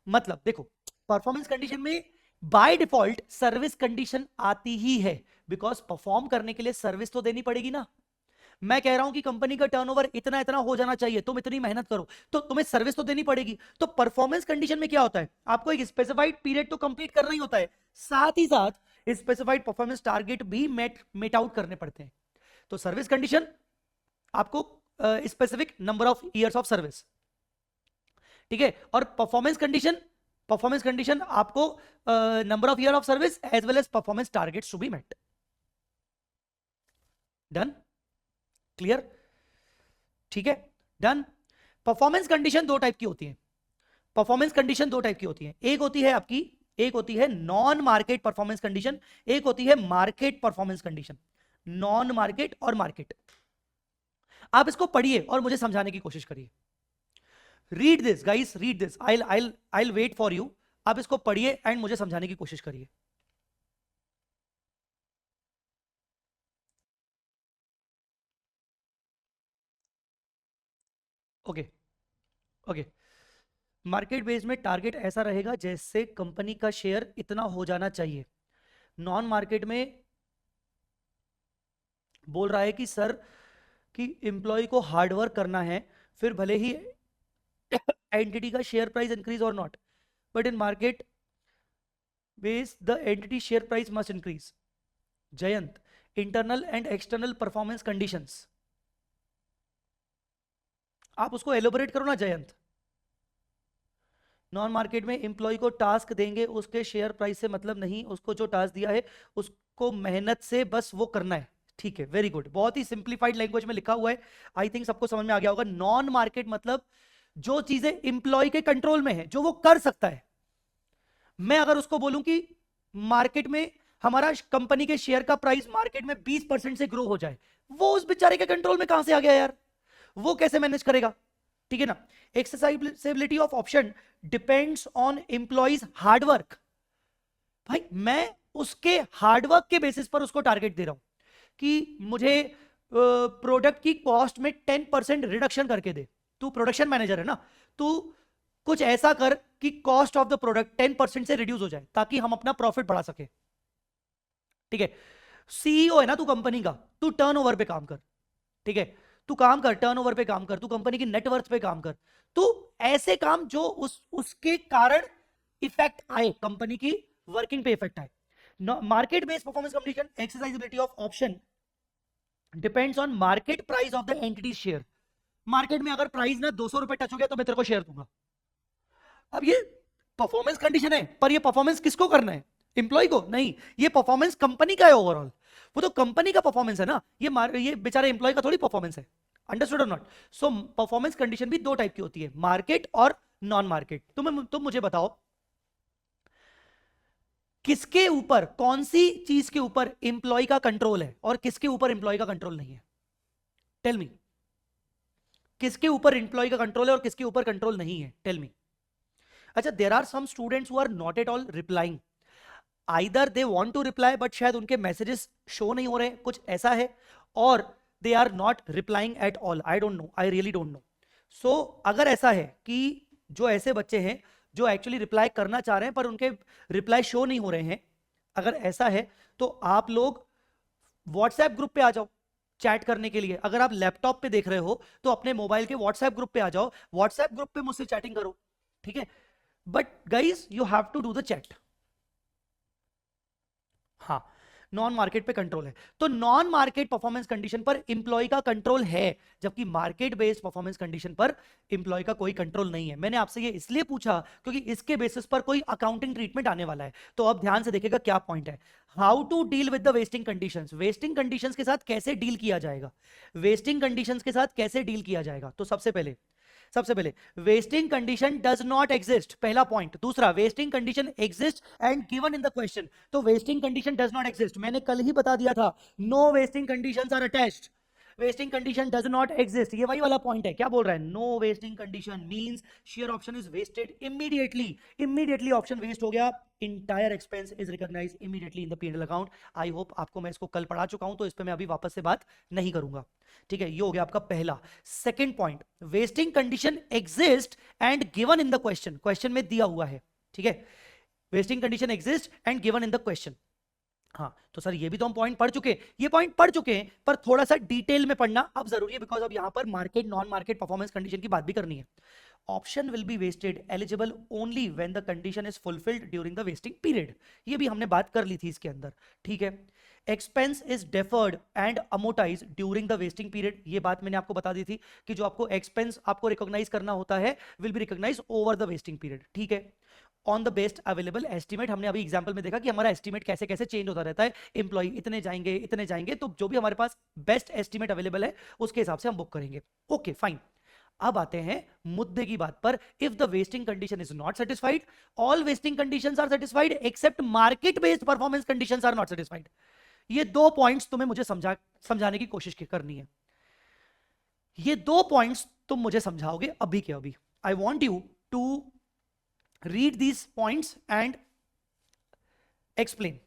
मतलब देखो परफॉर्मेंस कंडीशन में बाय डिफॉल्ट सर्विस कंडीशन आती ही है, बिकॉज परफॉर्म करने के लिए सर्विस तो देनी पड़ेगी ना। मैं कह रहा हूं कि कंपनी का टर्नओवर इतना इतना हो जाना चाहिए, तुम इतनी मेहनत करो तो तुम्हें सर्विस तो देनी पड़ेगी। तो परफॉर्मेंस कंडीशन में क्या होता है, आपको एक स्पेसिफाइड पीरियड तो कंप्लीट करना ही होता है, साथ ही साथ स्पेसिफाइड परफॉर्मेंस टारगेट भी मेट आउट करने पड़ते हैं। तो सर्विस कंडीशन आपको specific number of years of service, ठीक है, और परफॉर्मेंस कंडीशन, परफॉर्मेंस कंडीशन आपको number of year of service as well as performance targets to be met. Done, clear, ठीक है, डन। परफॉर्मेंस कंडीशन दो टाइप की होती है, परफॉर्मेंस कंडीशन दो टाइप की होती है, एक होती है आपकी, एक होती है नॉन मार्केट परफॉर्मेंस कंडीशन, एक होती है market performance condition. Non market और मार्केट, आप इसको पढ़िए और मुझे समझाने की कोशिश करिए। Read this guys, read this, I wait for you. आप इसको पढ़िए एंड मुझे समझाने की कोशिश करिए। ओके ओके, मार्केट बेस में टारगेट ऐसा रहेगा जैसे कंपनी का शेयर इतना हो जाना चाहिए। नॉन मार्केट में बोल रहा है कि सर कि एम्प्लॉय को हार्डवर्क करना है, फिर भले ही एंटिटी का शेयर प्राइस इंक्रीज और not, but in market base the entity share price must increase. Jayant, internal and external performance conditions, आप उसको एलोबरेट करो ना जयंत। नॉन मार्केट में एम्प्लॉय को टास्क देंगे, उसके शेयर प्राइस से मतलब नहीं, उसको जो टास्क दिया है उसको मेहनत से बस वो करना है। ठीक है, वेरी गुड, बहुत ही सिंप्लीफाइड लैंग्वेज में लिखा हुआ है, आई थिंक सबको समझ में आ गया होगा। नॉन मार्केट मतलब जो चीजें इंप्लॉय के कंट्रोल में है, जो वो कर सकता है। मैं अगर उसको बोलूं कि मार्केट में हमारा कंपनी के शेयर का प्राइस मार्केट में 20% से ग्रो हो जाए, वो उस बेचारे के कंट्रोल में कहां से आ गया यार? वो कैसे मैनेज करेगा? ठीक है ना? Accessibility of option depends on employees hard work. भाई मैं उसके हार्डवर्क के बेसिस पर उसको टारगेट दे रहा हूं कि मुझे प्रोडक्ट की कॉस्ट में 10% रिडक्शन करके दे। तू प्रोडक्शन मैनेजर है ना, तू कुछ ऐसा कर कि कॉस्ट ऑफ द प्रोडक्ट 10% से रिड्यूस हो जाए ताकि हम अपना प्रॉफिट बढ़ा सके। ठीक है? सीईओ है ना तू कंपनी का, तू टर्नओवर पे काम कर। ठीक है? तू काम कर, टर्नओवर पे काम कर, तू कंपनी की नेटवर्थ पे काम कर। तू ऐसे काम जो उसके कारण इफेक्ट आए, कंपनी की वर्किंग पे इफेक्ट आए। Market based performance condition exercisability of option depends on market price of the entity share. Market में अगर प्राइस ना 200 रुपए टच हो गया तो मैं तेरे को शेयर दूंगा। अब ये परफॉर्मेंस कंडीशन है, पर ये परफॉर्मेंस किसको करना है? इंप्लॉय को नहीं, ये परफॉर्मेंस कंपनी का है ओवरऑल। वो तो कंपनी का परफॉर्मेंस है ना, ये बेचारे इंप्लॉय का थोड़ी परफॉर्मेंस है। अंडरस्टूड और नॉट? सो परफॉर्मेंस कंडीशन भी दो टाइप की होती है, मार्केट और नॉन मार्केट। तुम मुझे बताओ किसके ऊपर, कौन सी चीज के ऊपर इंप्लॉय का कंट्रोल है और किसके ऊपर इंप्लॉय का कंट्रोल नहीं है? टेल मी, किसके ऊपर इंप्लॉय का कंट्रोल है और किसके ऊपर कंट्रोल नहीं है? Tell me. अच्छा, there are some students who are not at all replying, either they want to reply but शायद उनके मैसेजेस शो नहीं हो रहे, कुछ ऐसा है, और they are not replying at all. I don't know, I really don't know. So अगर ऐसा है कि जो ऐसे बच्चे हैं जो एक्चुअली रिप्लाई करना चाह रहे हैं पर उनके रिप्लाई शो नहीं हो रहे हैं, अगर ऐसा है तो आप लोग व्हाट्सएप ग्रुप पे आ जाओ चैट करने के लिए। अगर आप लैपटॉप पे देख रहे हो तो अपने मोबाइल के व्हाट्सएप ग्रुप पे आ जाओ, व्हाट्सएप ग्रुप पे मुझसे चैटिंग करो। ठीक है? But guys you have to do the chat. हाँ, नॉन मार्केट पे कंट्रोल है, तो नॉन मार्केट परफॉर्मेंस कंडीशन पर इंप्लॉय का कंट्रोल है, जबकि मार्केट बेस्ड परफॉर्मेंस कंडीशन पर इंप्लॉय का कोई कंट्रोल नहीं है। मैंने आपसे ये इसलिए पूछा क्योंकि इसके बेसिस पर कोई अकाउंटिंग ट्रीटमेंट आने वाला है। तो अब ध्यान से देखिएगा क्या पॉइंट है। How to deal with the vesting conditions, vesting conditions के साथ कैसे डील किया जाएगा? वेस्टिंग कंडीशंस के साथ कैसे डील किया जाएगा? तो सबसे पहले vesting condition does not exist, पहला पॉइंट। दूसरा, vesting condition exist and given in the question. तो vesting condition does not exist, मैंने कल ही बता दिया था, no vesting conditions are attached. Vesting condition does not exist, ये वही वाला पॉइंट है। क्या बोल रहा है? No vesting condition means share option is vested immediately. Immediately option vest हो गया, entire expense is recognised immediately in the P&L account. I hope आपको मैं इसको कल पढ़ा चुका हूं तो इस पे मैं अभी वापस से बात नहीं करूंगा। ठीक है? ये हो गया आपका पहला। Second point, wasting condition exist and given in the question, question में दिया हुआ है। ठीक है? Wasting condition exist and given in the question. हाँ, तो सर ये भी तो हम पॉइंट पढ़ चुके हैं, ये पॉइंट पढ़ चुके हैं, पर थोड़ा सा डिटेल में पढ़ना अब जरूरी है, बिकॉज अब यहां पर market non market performance condition की बात भी करनी है। Option will be vested eligible only when the condition is fulfilled during the vesting period, ये भी हमने बात कर ली थी इसके अंदर। ठीक है? Expense is deferred and amortise during the vesting period, ये बात मैंने आपको बता दी थी कि जो आपको एक्सपेंस आपको रिकॉग्नाइज करना होता है will be recognise over the vesting period. ठीक है? On the best available estimate, हमने अभी एग्जांपल में देखा कि हमारा एस्टीमेट कैसे कैसे चेंज होता रहता है, इंप्लॉय इतने जाएंगे इतने जाएंगे, तो जो भी हमारे पास बेस्ट एस्टीमेट अवेलेबल है उसके हिसाब से हम बुक करेंगे। Okay fine. अब आते हैं मुद्दे की बात पर। If the vesting condition is not satisfied, all vesting conditions are satisfied except market based performance conditions are not satisfied. ये दो पॉइंट्स तुम्हें मुझे समझाने की कोशिश करनी है। ये दो पॉइंट्स तुम मुझे समझाओगे अभी के अभी। I want you to read these points and explain.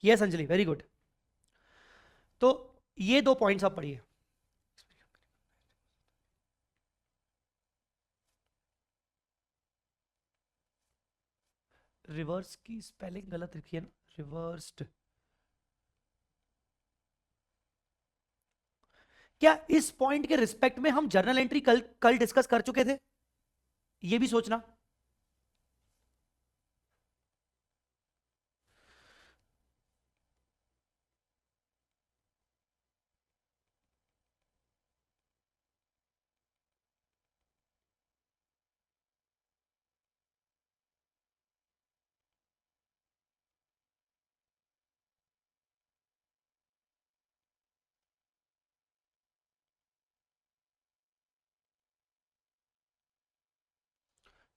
Yes Anjali, very good. तो ये दो पॉइंट्स आप पढ़िए। रिवर्स की स्पेलिंग गलत लिखी है ना, रिवर्स्ड। क्या इस पॉइंट के रिस्पेक्ट में हम जर्नल एंट्री कल कल डिस्कस कर चुके थे? ये भी सोचना।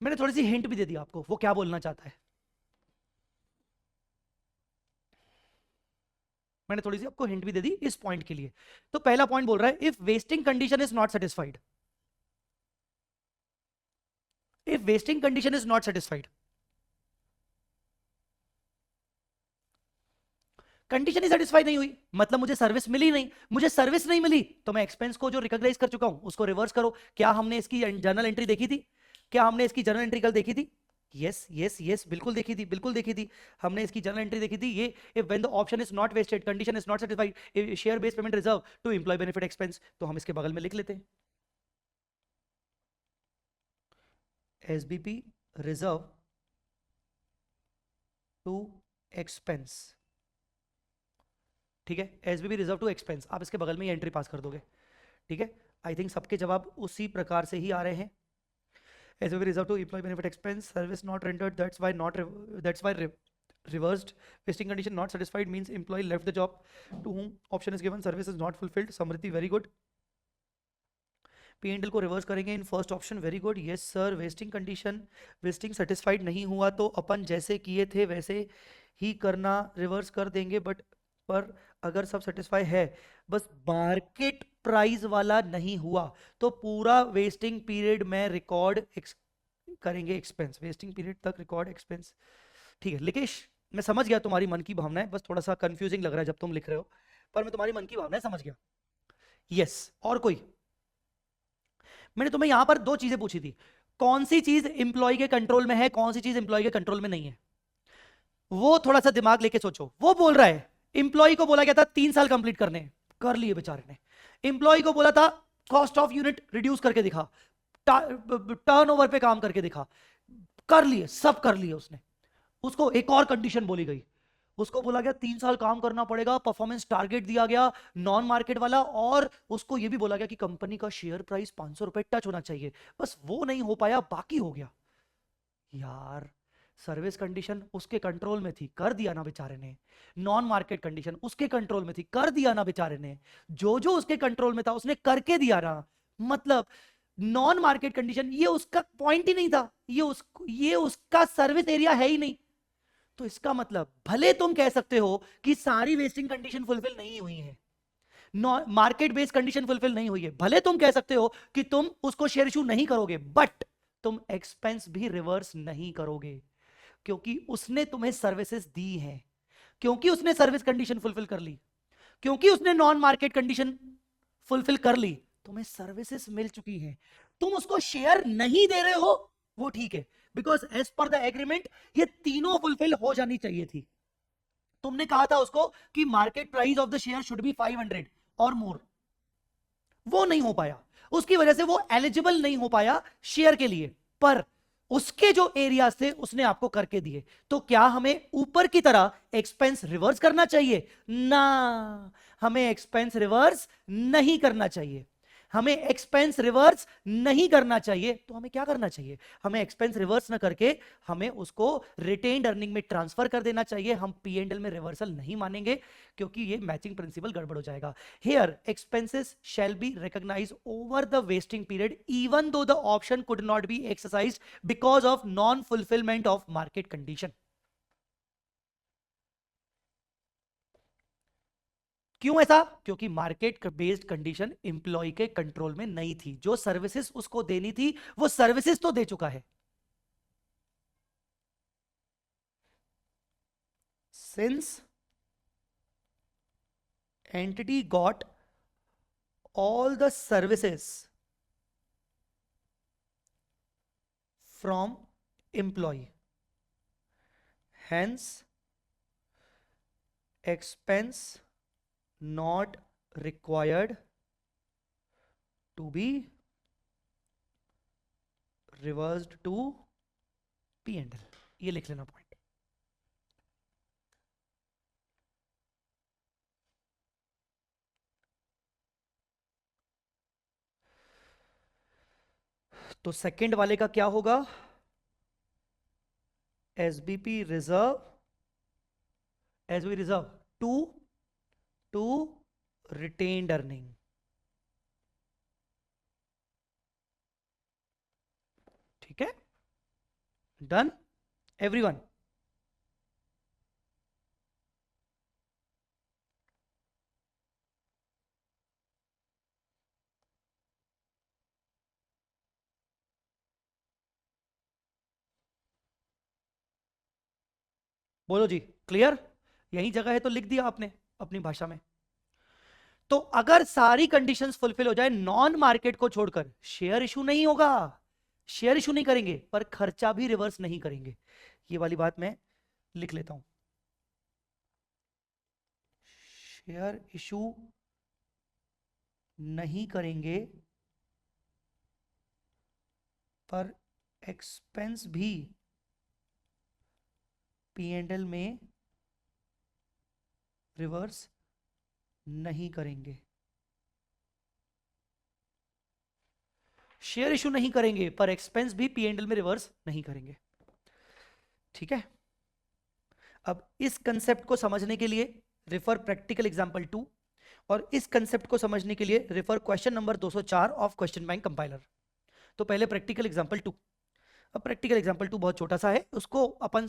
मैंने थोड़ी सी हिंट भी दे दी आपको, वो क्या बोलना चाहता है। मैंने थोड़ी सी आपको हिंट भी दे दी इस पॉइंट के लिए। तो पहला पॉइंट बोल रहा है if wasting condition is not satisfied, if wasting condition is not satisfied, condition he satisfy नहीं हुई, मतलब मुझे सर्विस मिली नहीं, मुझे सर्विस नहीं मिली तो मैं एक्सपेंस को जो रिकॉग्नाइज कर चुका हूं उसको रिवर्स करो। क्या हमने इसकी जर्नल एंट्री देखी थी? क्या हमने इसकी जर्नल एंट्री कल देखी थी? यस यस यस, बिल्कुल देखी थी, बिल्कुल देखी थी। हमने इसकी जर्नल एंट्री देखी थी। ये if when the option is not vested, condition is not satisfied, share based payment reserve to employee benefit expense, तो हम इसके बगल में लिख लेते हैं एसबीपी रिजर्व टू एक्सपेंस। ठीक है, एसबीपी रिजर्व टू एक्सपेंस, आप इसके बगल में ये एंट्री पास कर दोगे। ठीक है, आई थिंक सबके जवाब उसी प्रकार से ही आ रहे हैं। SBP reserve to employee benefit expense, service not rendered, that's why reversed, wasting condition not satisfied means employee left the job to whom option is given, service is not fulfilled, Smriti very good, P&L को reverse करेंगे in first option, very good, yes sir. Wasting condition, wasting satisfied नहीं हुआ तो अपन जैसे किए थे वैसे ही करना, रिवर्स कर देंगे, बट पर अगर सब सेटिस्फाई है, बस मार्केट प्राइस वाला नहीं हुआ तो पूरा वेस्टिंग पीरियड में रिकॉर्ड करेंगे एक्सपेंस, वेस्टिंग पीरियड तक रिकॉर्ड एक्सपेंस। ठीक है लिकेश, मैं समझ गया तुम्हारी मन की भावना है, बस थोड़ा सा कंफ्यूजिंग लग रहा है जब तुम लिख रहे हो, पर मैं तुम्हारी मन की भावना है समझ गया। यस, और कोई? मैंने तुम्हें यहां पर दो चीजें पूछी थी, कौन सी चीज इंप्लॉय के कंट्रोल में है, कौन सी चीज इंप्लॉय के कंट्रोल में नहीं है, वो थोड़ा सा दिमाग लेके सोचो। वो बोल रहा है इंप्लॉय को बोला गया था 3 साल कंप्लीट करने, कर लिए बेचारे ने। इंप्लॉय को बोला था कॉस्ट ऑफ यूनिट रिड्यूस करके दिखा, टर्नओवर पे काम करके दिखा, कर लिए, सब कर लिए उसने। उसको एक और कंडीशन बोली गई, उसको बोला गया 3 साल काम करना पड़ेगा, परफॉर्मेंस टारगेट दिया गया नॉन मार्केट वाला, और उसको यह भी बोला गया कि कंपनी का शेयर प्राइस 500 रुपए टच होना चाहिए। बस वो नहीं हो पाया, बाकी हो गया। यार सर्विस कंडीशन उसके कंट्रोल में थी, कर दिया ना बेचारे ने। नॉन मार्केट कंडीशन उसके कंट्रोल में थी, कर दिया ना बेचारे ने। जो जो उसके कंट्रोल में था उसने करके दिया ना। मतलब नॉन मार्केट कंडीशन ये उसका पॉइंट ही नहीं था, ये उसका सर्विस एरिया है ही नहीं। तो इसका मतलब भले तुम कह सकते हो कि सारी वेस्टिंग कंडीशन फुलफिल नहीं हुई है, मार्केट बेस्ड कंडीशन फुलफिल नहीं हुई है, भले तुम कह सकते हो कि तुम उसको शेयर इशू नहीं करोगे, बट तुम एक्सपेंस भी रिवर्स नहीं करोगे, क्योंकि उसने तुम्हें सर्विसेज दी हैं, क्योंकि उसने सर्विस कंडीशन फुलफिल कर ली, क्योंकि उसने नॉन मार्केट कंडीशन फुलफिल कर ली, तुम्हें सर्विसेज मिल चुकी हैं। तुम उसको शेयर नहीं दे रहे हो वो ठीक है, because as per the agreement ये तीनों फुलफिल हो जानी चाहिए थी। तुमने कहा था उसको कि market price of the share should be 500 और मोर, वो नहीं हो पाया, उसकी वजह से वो एलिजिबल नहीं हो पाया शेयर के लिए। पर उसके जो एरियाज थे उसने आपको करके दिए, तो क्या हमें ऊपर की तरह एक्सपेंस रिवर्स करना चाहिए ना? हमें एक्सपेंस रिवर्स नहीं करना चाहिए, हमें एक्सपेंस रिवर्स नहीं करना चाहिए। तो हमें क्या करना चाहिए? हमें एक्सपेंस रिवर्स ना करके हमें उसको रिटेन्ड अर्निंग में ट्रांसफर कर देना चाहिए। हम P&L में रिवर्सल नहीं मानेंगे, क्योंकि ये मैचिंग प्रिंसिपल गड़बड़ हो जाएगा। Here expenses shall be recognised over the vesting period even though the option could not be exercised because of non fulfilment of market condition. क्यों ऐसा? क्योंकि मार्केट बेस्ड कंडीशन इंप्लॉय के कंट्रोल में नहीं थी, जो सर्विसेज उसको देनी थी वो सर्विसेज तो दे चुका है। Since entity got all the services from employee, hence expense not required to be reversed to P&L। ये लिख लेना पॉइंट। तो सेकंड वाले का क्या होगा? SBP reserve, SBP reserve to to retained earning. ठीक है, डन एवरीवन? बोलो जी, क्लियर? यही जगह है तो लिख दिया आपने अपनी भाषा में। तो अगर सारी कंडीशंस फुलफिल हो जाए नॉन मार्केट को छोड़कर, शेयर इशू नहीं होगा, शेयर इशू नहीं करेंगे, पर खर्चा भी रिवर्स नहीं करेंगे। ये वाली बात मैं लिख लेता हूं, शेयर इशू नहीं करेंगे पर एक्सपेंस भी P&L में रिवर्स नहीं करेंगे। शेयर इशू नहीं करेंगे पर एक्सपेंस भी P&L में रिवर्स नहीं करेंगे। ठीक है, अब इस कंसेप्ट को समझने के लिए रिफर प्रैक्टिकल एग्जांपल 2, और इस कंसेप्ट को समझने के लिए refer question number 204 of question bank compiler. तो पहले प्रैक्टिकल एग्जांपल 2। अब प्रैक्टिकल एग्जांपल 2 बहुत छोटा सा है, उसको अपन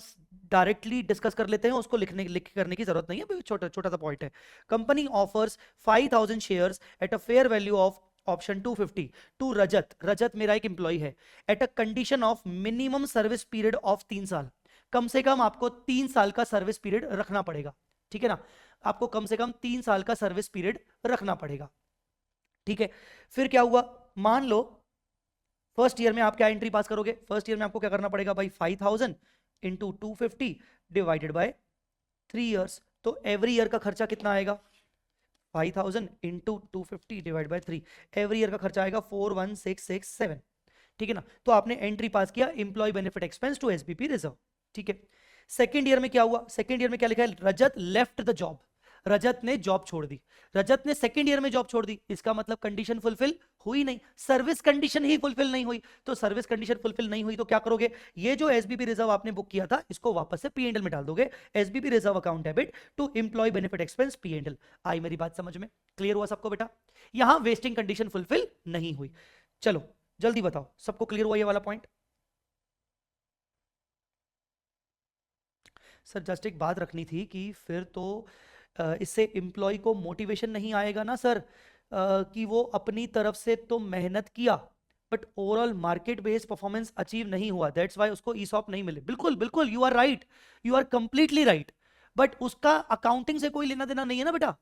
डायरेक्टली डिस्कस कर लेते हैं, उसको लिख करने की जरूरत नहीं है, छोटा छोटा सा पॉइंट है। Company offers 5000 shares at a fair value of option 250 to Rajat, Rajat मेरा एक एम्प्लॉय है, at a condition of minimum service period of 3 साल। कम से कम आपको 3 साल का सर्विस पीरियड रखना पड़ेगा, ठीक है ना? आपको कम से कम 3 साल का सर्विस पीरियड रखना पड़ेगा, ठीक है? फिर क्या हुआ, मान लो फर्स्ट ईयर में आप क्या एंट्री पास करोगे, फर्स्ट ईयर में आपको क्या करना पड़ेगा भाई, 5000 इंटू 250 डिवाइडेड बाय 3 ईयर्स। तो एवरी ईयर का खर्चा कितना आएगा, 5000 into 250 divide by 3, every year का खर्चा आएगा 41667, ठीक है ना? तो आपने एंट्री पास किया, employee benefit expense to SBP reserve, ठीक है? सेकेंड ईयर में क्या हुआ, सेकेंड ईयर में क्या लिखा है, रजत लेफ्ट द जॉब, रजत ने जॉब छोड़ दी, रजत ने सेकेंड ईयर में जॉब छोड़ दी, इसका मतलब कंडीशन फुलफिल हुई नहीं, सर्विस कंडीशन ही फुलफिल नहीं हुई। तो सर्विस कंडीशन फुलफिल नहीं हुई तो क्या करोगे, ये जो एसबीपी रिजर्व आपने बुक किया था इसको वापस से P&L में डाल दोगे, SBP reserve account debit to employee benefit expense P&L। I मेरी बात समझ में, क्लियर हुआ सबको बेटा? यहां वेस्टिंग कंडीशन फुलफिल नहीं हुई। चलो जल्दी बताओ, सबको क्लियर हुआ ये वाला पॉइंट? सर जस्ट एक बात रखनी थी कि फिर तो इससे एम्प्लॉय को मोटिवेशन नहीं आएगा ना सर, कि वो अपनी तरफ से तो मेहनत किया but overall market based performance achieve नहीं हुआ, दैट्स वाई उसको ईसॉप नहीं मिले। बिल्कुल बिल्कुल, you are right, you are completely right, but उसका अकाउंटिंग से कोई लेना देना नहीं है ना बेटा,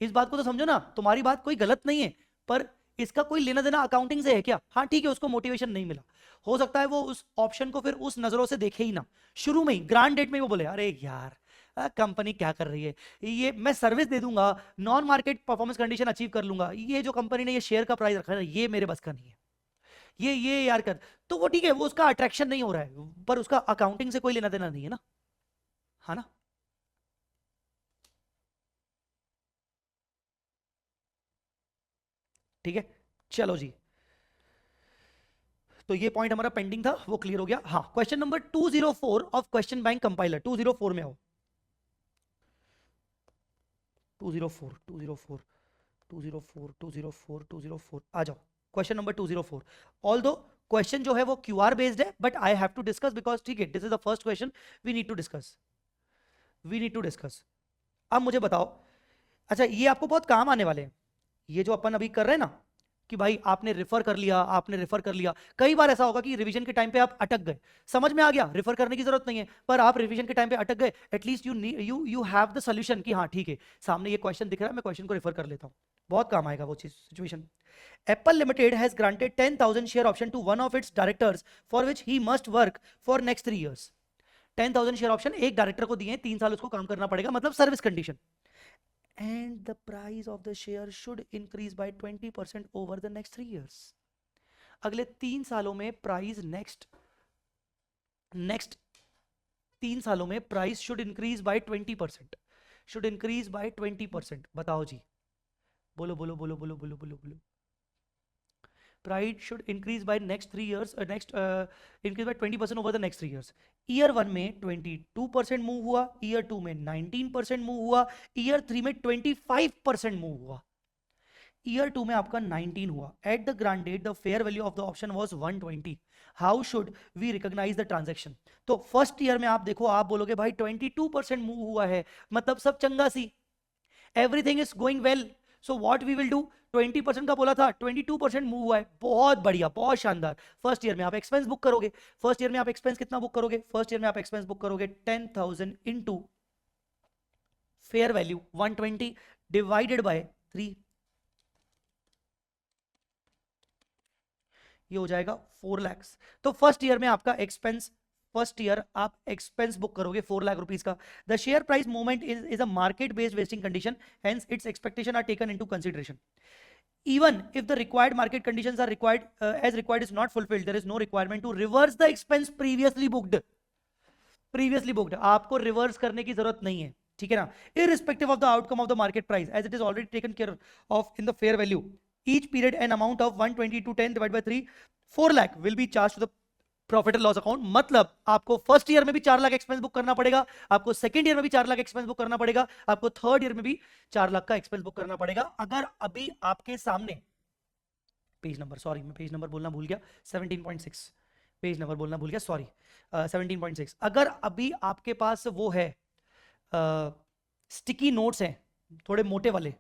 इस बात को तो समझो ना, तुम्हारी बात कोई गलत नहीं है, पर इसका कोई लेना देना अकाउंटिंग से है क्या? हाँ ठीक है, उसको मोटिवेशन नहीं मिला, हो सकता है वो उस ऑप्शन को फिर उस नजरों से देखे ही ना, शुरू में ही ग्रांड डेट में वो बोले अरे यार कंपनी क्या कर रही है, ये मैं सर्विस दे दूंगा, non market performance condition achieve कर लूंगा, ये जो कंपनी ने ये शेयर का प्राइस रखा है ये मेरे बस का नहीं है, ये यार कर, तो वो ठीक है, वो उसका अट्रैक्शन नहीं हो रहा है, पर उसका अकाउंटिंग से कोई लेना देना नहीं है ना, है ना? ठीक है, चलो जी, तो ये पॉइंट हमारा पेंडिंग था, वो क्लियर हो गया। हाँ, question number 204 of question bank compiler, 204 में आओ, 204 204 204 204 204 आ जाओ, क्वेश्चन नंबर 204। ऑल्दो क्वेश्चन जो है वो क्यूआर बेस्ड है, but I have to discuss because ठीक है, this is the first question, we need to discuss, we need to discuss. अब मुझे बताओ, अच्छा ये आपको बहुत काम आने वाले हैं, ये जो अपन अभी कर रहे हैं ना, कि भाई आपने रेफर कर लिया, आपने रेफर कर लिया, कई बार ऐसा होगा कि रिवीजन के टाइम पे आप अटक गए, समझ में आ गया रेफर करने की जरूरत नहीं है, पर आप रिवीजन के टाइम पे अटक गए, at least you have the solution कि हाँ ठीक है, सामने ये क्वेश्चन दिख रहा है, मैं क्वेश्चन को रेफर कर लेता हूँ, बहुत काम आएगा वो चीज situation. Apple limited has granted 10,000 share option to one of its directors for which he must work for next 3 years। 10,000 share option एक डायरेक्टर को दिए, 3 साल उसको काम करना पड़ेगा, मतलब service condition, and the price of the share should increase by 20% over the next 3 years। अगले 3 सालों में प्राइस नेक्स्ट 3 सालों में price should increase by 20%, should increase by 20%। बताओ जी, बोलो बोलो बोलो बोलो बोलो बोलो बोलो। Price should increase by next 3 years, next increase by 20% over the next 3 years। Year 1 में 22% मूव हुआ, ईयर 2 में 19% मूव हुआ, ईयर 3 में 25% मूव हुआ, ईयर 2 में आपका 19 हुआ। At the grant date the fair value of the option was 120। How should we recognise the transaction? तो फर्स्ट ईयर में आप देखो, आप बोलोगे भाई 22% मूव हुआ है, मतलब सब चंगा सी, everything is going well, so what we will do, 20% का बोला था, 22% मूव हुआ है, बहुत बढ़िया, बहुत शानदार। फर्स्ट ईयर में आप एक्सपेंस बुक करोगे, फर्स्ट ईयर में आप एक्सपेंस कितना बुक करोगे, फर्स्ट ईयर में आप एक्सपेंस बुक करोगे 10,000 into fair value 120 divided by 3, ये हो जाएगा 4 लाख। तो फर्स्ट ईयर में आपका एक्सपेंस, फर्स्ट ईयर आप एक्सपेंस बुक करोगे 4 लाख रुपीस का। The share price movement is a market based vesting condition, hence its expectation are taken into consideration. Even if the required market conditions are required as required is not fulfilled, there is no requirement to reverse the expense previously booked. Previously booked आपको reverse करने की जरूरत नहीं है, ठीक है ना? Irrespective of the outcome of the market price, as it is already taken care of in the fair value, each period an amount of 120 to 10 divided by 3, 4 lakh will be charged to the profit and loss account. मतलब आपको first year में भी 4 lakh expense book करना पड़ेगा, आपको second year में भी 4 lakh expense book करना पड़ेगा, आपको थर्ड ईयर में भी 4 लाख का एक्सपेंस बुक करना पड़ेगा। अगर अभी आपके सामने पेज नंबर, सॉरी मैं पेज नंबर बोलना भूल गया, 17.6 पेज नंबर बोलना भूल गया, सॉरी, 17.6। अगर अभी आपके पास वो है, स्टिकी नोट्स हैं थोड़े मोटे वाले,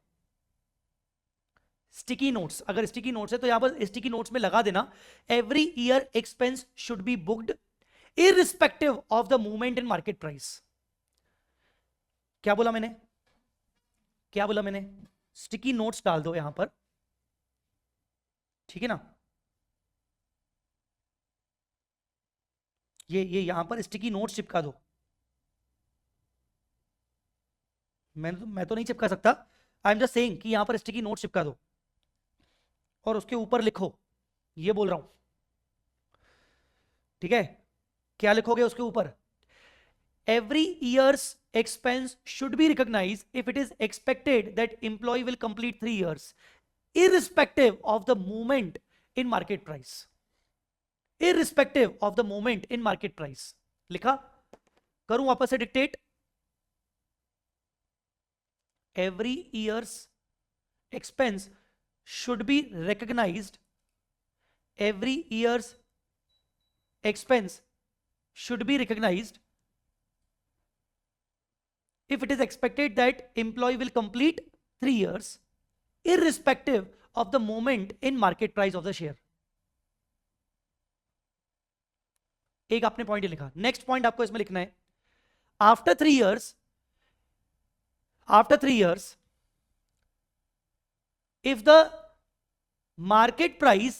स्टिकी नोट्स, अगर स्टिकी नोट्स है तो यहां पर स्टिकी नोट्स में लगा देना, every year expense should be booked irrespective of the movement in market price. क्या बोला मैंने, क्या बोला मैंने? स्टिकी नोट्स डाल दो यहां पर, ठीक है ना? ये यहां पर स्टिकी नोट्स चिपका दो। मैं तो नहीं चिपका सकता, आई एम जस्ट सेइंग कि यहां पर स्टिकी नोट्स चिपका दो और उसके ऊपर लिखो, ये बोल रहा हूं, ठीक है? क्या लिखोगे उसके ऊपर? Every years expense should be recognized if it is expected that employee will complete 3 years irrespective of the movement in market price, irrespective of the movement in market price। लिखा? करूं वापस से dictate? every year's expense should be recognized, every year's expense should be recognized if it is expected that employee will complete 3 years irrespective of the movement in market price of the share। एक आपने point लिखा, next point आपको इसमें लिखना है, after 3 years, after 3 years if the market price,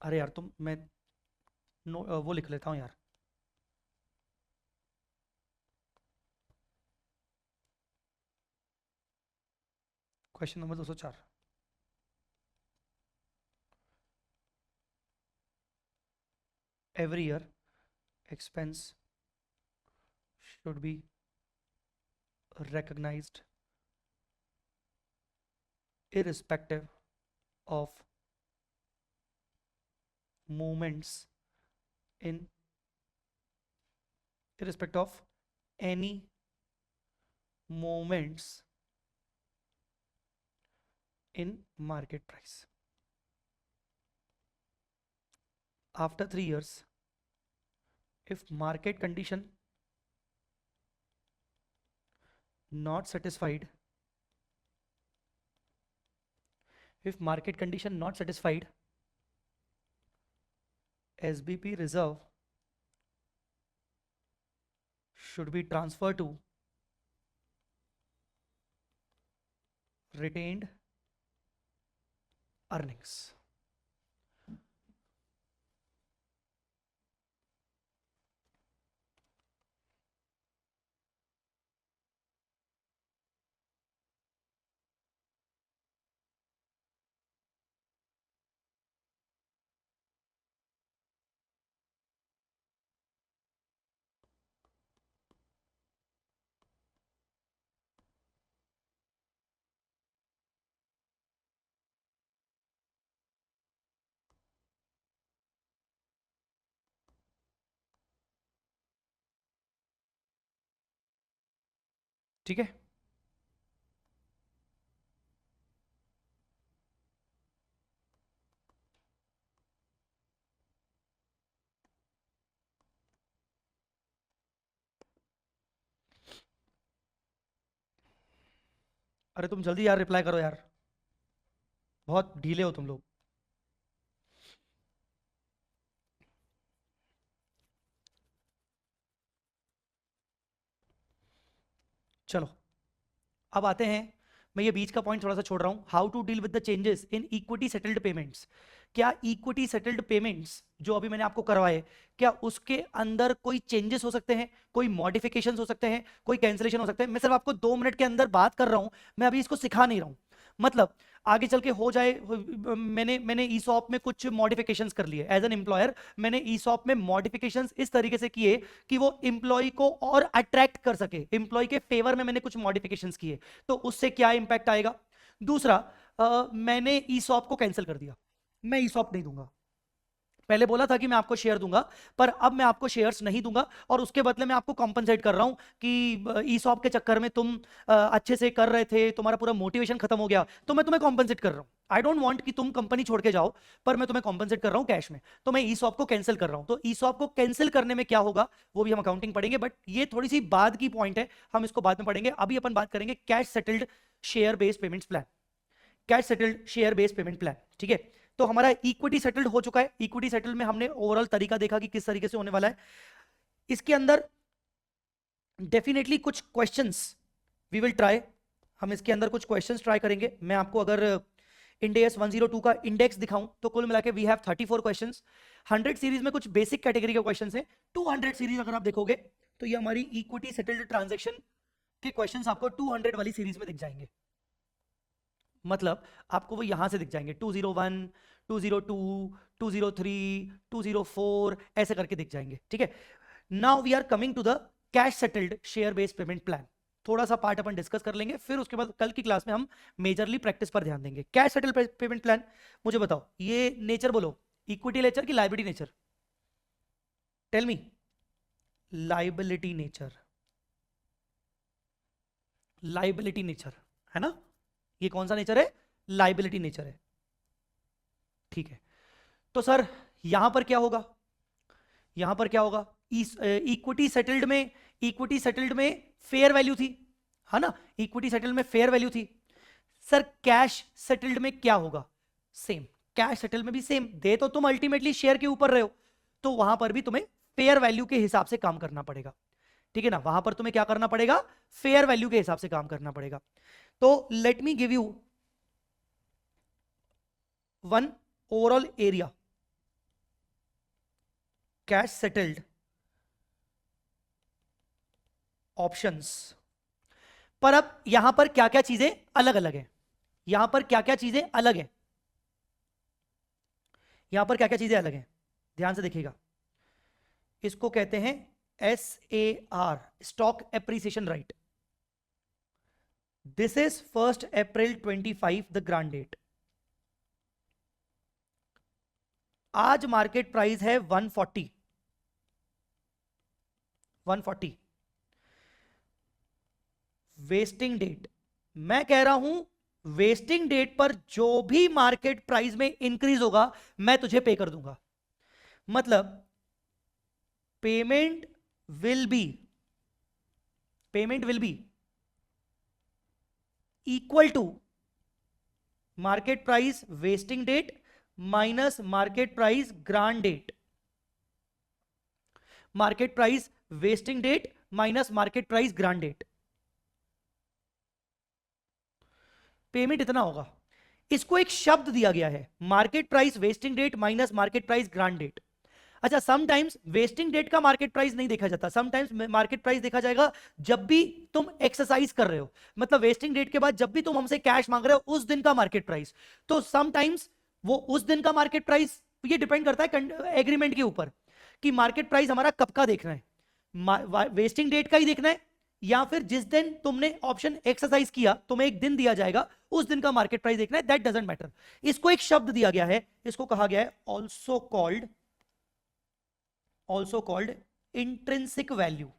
अरे यार तुम, मैं वो लिख लेता हूं यार, question number 204, every year expense should be recognized irrespective of movements in, irrespective of any movements in market price after 3 years if market condition not satisfied, if market condition not satisfied, SBP reserve should be transferred to retained earnings। ठीक है? अरे तुम जल्दी यार reply करो यार, बहुत ढीले हो तुम लोग। चलो अब आते हैं, मैं ये बीच का पॉइंट थोड़ा सा छोड़ रहा हूं, how to deal with the changes in equity settled payments. क्या इक्विटी सेटल्ड पेमेंट्स जो अभी मैंने आपको करवाए, क्या उसके अंदर कोई चेंजेस हो सकते हैं, कोई मॉडिफिकेशंस हो सकते हैं, कोई कैंसिलेशन हो सकते हैं? मैं सिर्फ आपको 2 मिनट के अंदर बात कर रहा हूं, मैं अभी इसको सिखा नहीं रहा हूं। मतलब आगे चल के हो जाए, मैंने मैंने ईसॉप में कुछ मॉडिफिकेशंस कर लिए एज एन एम्प्लॉयर। मैंने ईसॉप में मॉडिफिकेशंस इस तरीके से किए कि वो एम्प्लॉय को और अट्रैक्ट कर सके, एम्प्लॉय के फेवर में मैंने कुछ मॉडिफिकेशंस किए, तो उससे क्या इंपैक्ट आएगा? दूसरा, मैंने ईसॉप को कैंसिल कर दिया, मैं ईसॉप नहीं दूंगा। पहले बोला था कि मैं आपको शेयर दूंगा, पर अब मैं आपको शेयर्स नहीं दूंगा, और उसके बदले में आपको कॉम्पनसेट कर रहा हूं कि ईसॉप के चक्कर में तुम अच्छे से कर रहे थे, तुम्हारा पूरा मोटिवेशन खत्म हो गया, तो मैं तुम्हें कॉम्पनसेट कर रहा हूं। आई डोंट वांट कि तुम कंपनी छोड़ के जाओ, पर मैं तुम्हें कॉम्पनसेट कर रहा हूं कैश में, तो मैं ईसॉप को कैंसिल कर रहा हूं। तो ईसॉप को कैंसिल करने में क्या होगा वो भी हम अकाउंटिंग पढ़ेंगे, बट ये थोड़ी सी बाद की पॉइंट है, हम इसको बाद में पढ़ेंगे। अभी अपन बात करेंगे cash settled share based payments plan, cash settled share based payment plan, ठीक है? तो हमारा इक्विटी सेटल्ड हो चुका है। इक्विटी सेटल में हमने ओवरऑल तरीका देखा कि किस तरीके से होने वाला है। इसके अंदर डेफिनेटली कुछ क्वेश्चंस वी विल ट्राई, हम इसके अंदर कुछ क्वेश्चंस ट्राई करेंगे। मैं आपको अगर इंडेस 102 का इंडेक्स दिखाऊं तो कुल मिला के वी हैव 34 क्वेश्चंस। 100 सीरीज में कुछ बेसिक कैटेगरी के क्वेश्चंस हैं। 200 सीरीज अगर आप देखोगे तो ये हमारी इक्विटी सेटल्ड ट्रांजैक्शन के क्वेश्चंस आपको 200 वाली सीरीज में दिख जाएंगे। मतलब आपको वो यहां से दिख जाएंगे 201, 202, 203, 204 ऐसे करके दिख जाएंगे, ठीक है? Now we are coming to the cash settled share based payment plan. थोड़ा सा पार्ट अपन डिस्कस कर लेंगे, फिर उसके बाद कल की क्लास में हम मेजरली प्रैक्टिस पर ध्यान देंगे। कैश सेटल्ड पेमेंट प्लान, मुझे बताओ ये नेचर बोलो, इक्विटी नेचर की liability nature? Tell me. Liability nature, liability nature है ना? ये कौन सा नेचर है? लायबिलिटी नेचर है, ठीक है। तो सर यहां पर क्या होगा, यहां पर क्या होगा? इक्विटी सेटल्ड में, इक्विटी सेटल्ड में फेयर वैल्यू थी, है ना? इक्विटी सेटल्ड में फेयर वैल्यू थी। सर कैश सेटल्ड में क्या होगा? सेम, कैश सेटल्ड में भी सेम, दे तो तुम अल्टीमेटली शेयर के ऊपर रहे हो, तो वहां पर भी तुम्हें फेयर वैल्यू के हिसाब से काम करना पड़ेगा, ठीक है ना? वहां पर तुम्हें क्या करना पड़ेगा? फेयर वैल्यू के हिसाब से काम करना पड़ेगा। तो let me give you one overall area cash settled options. पर अब यहां पर क्या क्या चीजें अलग अलग हैं, यहां पर क्या क्या चीजें अलग हैं, यहां पर क्या क्या चीजें अलग हैं, ध्यान से देखिएगा। इसको कहते हैं SAR, stock appreciation right. This is 1 April 25 the grant date. आज मार्केट प्राइस है 140, 140। वेस्टिंग डेट, मैं कह रहा हूं वेस्टिंग डेट पर जो भी मार्केट प्राइस में इंक्रीज होगा मैं तुझे पे कर दूंगा। मतलब payment will be, payment will be equal to market price vesting date minus market price grant date, market price vesting date minus market price grant date. Payment इतना होगा। इसको एक शब्द दिया गया है, market price vesting date minus market price grant date. अच्छा, sometimes vesting date का मार्केट प्राइस नहीं देखा जाता, समटाइम्स मार्केट प्राइस देखा जाएगा जब भी तुम एक्सरसाइज कर रहे हो, मतलब वेस्टिंग डेट के बाद जब भी तुम हमसे कैश मांग रहे हो उस दिन का मार्केट प्राइस। तो समटाइम्स वो उस दिन का मार्केट प्राइस, ये डिपेंड करता है एग्रीमेंट के ऊपर कि मार्केट प्राइस हमारा कब का देखना है, वेस्टिंग डेट का ही देखना है, या फिर जिस दिन तुमने ऑप्शन एक्सरसाइज किया तुम्हें एक दिन दिया जाएगा उस दिन का मार्केट प्राइस देखना है, दैट डजंट मैटर। इसको एक शब्द दिया गया है, इसको कहा गया है also called intrinsic value,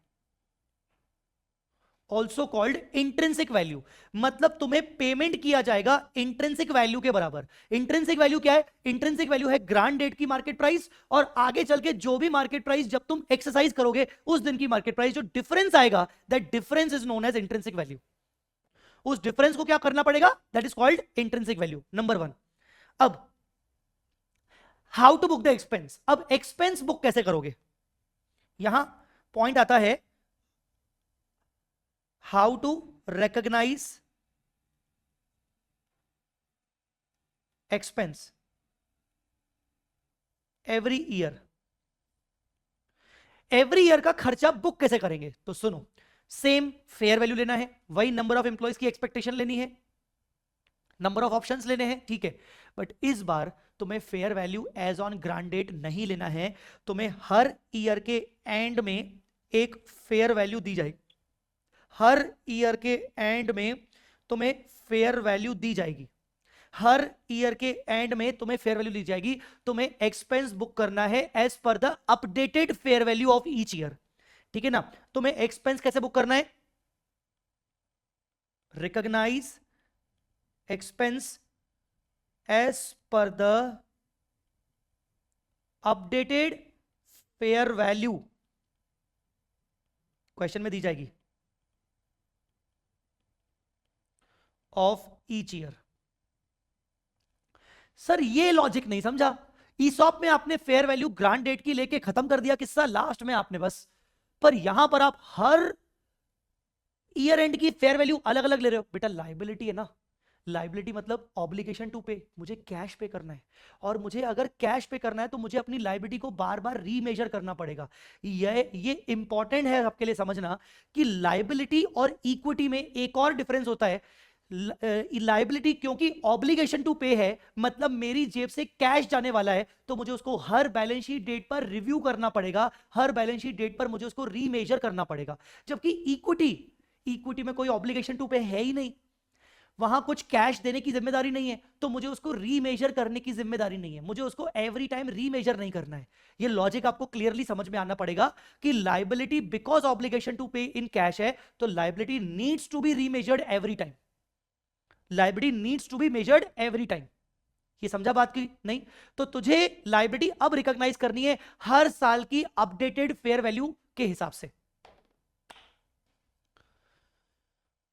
also called intrinsic value. मतलब तुम्हें पेमेंट किया जाएगा इंट्रिंसिक वैल्यू के बराबर। इंट्रिंसिक वैल्यू क्या है? इंट्रिंसिक वैल्यू है ग्रांड डेट की मार्केट प्राइस, और आगे चल के जो भी मार्केट प्राइस जब तुम एक्सरसाइज करोगे उस दिन की मार्केट प्राइस, जो डिफरेंस आएगा that difference is known as intrinsic value. उस डिफरेंस को क्या करना पड़ेगा, that is called intrinsic value, number 1। अब how to book the expense, अब एक्सपेंस बुक कैसे करोगे, यहां पॉइंट आता है how to recognise expense every year, every year का खर्चा बुक कैसे करेंगे, तो सुनो, सेम फेयर वैल्यू लेना है, वही नंबर ऑफ एम्प्लॉयज की एक्सपेक्टेशन लेनी है, नंबर ऑफ ऑप्शंस लेने हैं, ठीक है, बट इस बार तुम्हें fair value as on grant date नहीं लेना है, तुम्हें हर ईयर के एंड में एक फेयर वैल्यू दी जाएगी, हर ईयर के एंड में तुम्हें फेयर वैल्यू दी जाएगी, हर ईयर के एंड में तुम्हें फेयर वैल्यू दी जाएगी, तुम्हें एक्सपेंस बुक करना है as per the updated fair value of each year, ठीक है ना। तुम्हें एक्सपेंस कैसे बुक करना है, recognise expense as per the updated fair value, question में दी जाएगी, ऑफ ईच ईयर। सर ये लॉजिक नहीं समझा, ईसॉप में आपने फेयर वैल्यू ग्रांड डेट की लेके खत्म कर दिया किस्सा लास्ट में आपने बस, पर यहां पर आप हर ईयर एंड की फेयर वैल्यू अलग अलग ले रहे हो। बेटा लाइबिलिटी है ना, लाइबिलिटी मतलब ऑब्लिगेशन टू पे, मुझे कैश पे करना है, और मुझे अगर कैश पे करना है तो मुझे अपनी लाइबिलिटी को बार बार रीमेजर करना पड़ेगा। ये इंपॉर्टेंट है आपके लिए समझना कि लाइबिलिटी और इक्विटी में एक और डिफरेंस होता है। लाइबिलिटी क्योंकि ऑब्लिगेशन टू पे है, मतलब मेरी जेब से कैश जाने वाला है, तो मुझे उसको हर बैलेंस शीट डेट पर रिव्यू करना पड़ेगा, हर बैलेंस शीट डेट पर मुझे उसको रीमेजर करना पड़ेगा। जबकि इक्विटी, इक्विटी में कोई ऑब्लिगेशन टू पे है ही नहीं, वहां कुछ कैश देने की जिम्मेदारी नहीं है, तो मुझे उसको रीमेजर करने की जिम्मेदारी नहीं है, मुझे उसको एवरी टाइम रीमेजर नहीं करना है। ये लॉजिक आपको क्लियरली समझ में आना पड़ेगा कि लाइबिलिटी बिकॉज ऑब्लिगेशन टू पे इन कैश है, तो liability needs to be remeasured every time, liability needs to be measured every time. ये समझा बात की नहीं, तो तुझे लाइबिलिटी अब रिकॉग्नाइज करनी है हर साल की अपडेटेड फेयर वैल्यू के हिसाब से।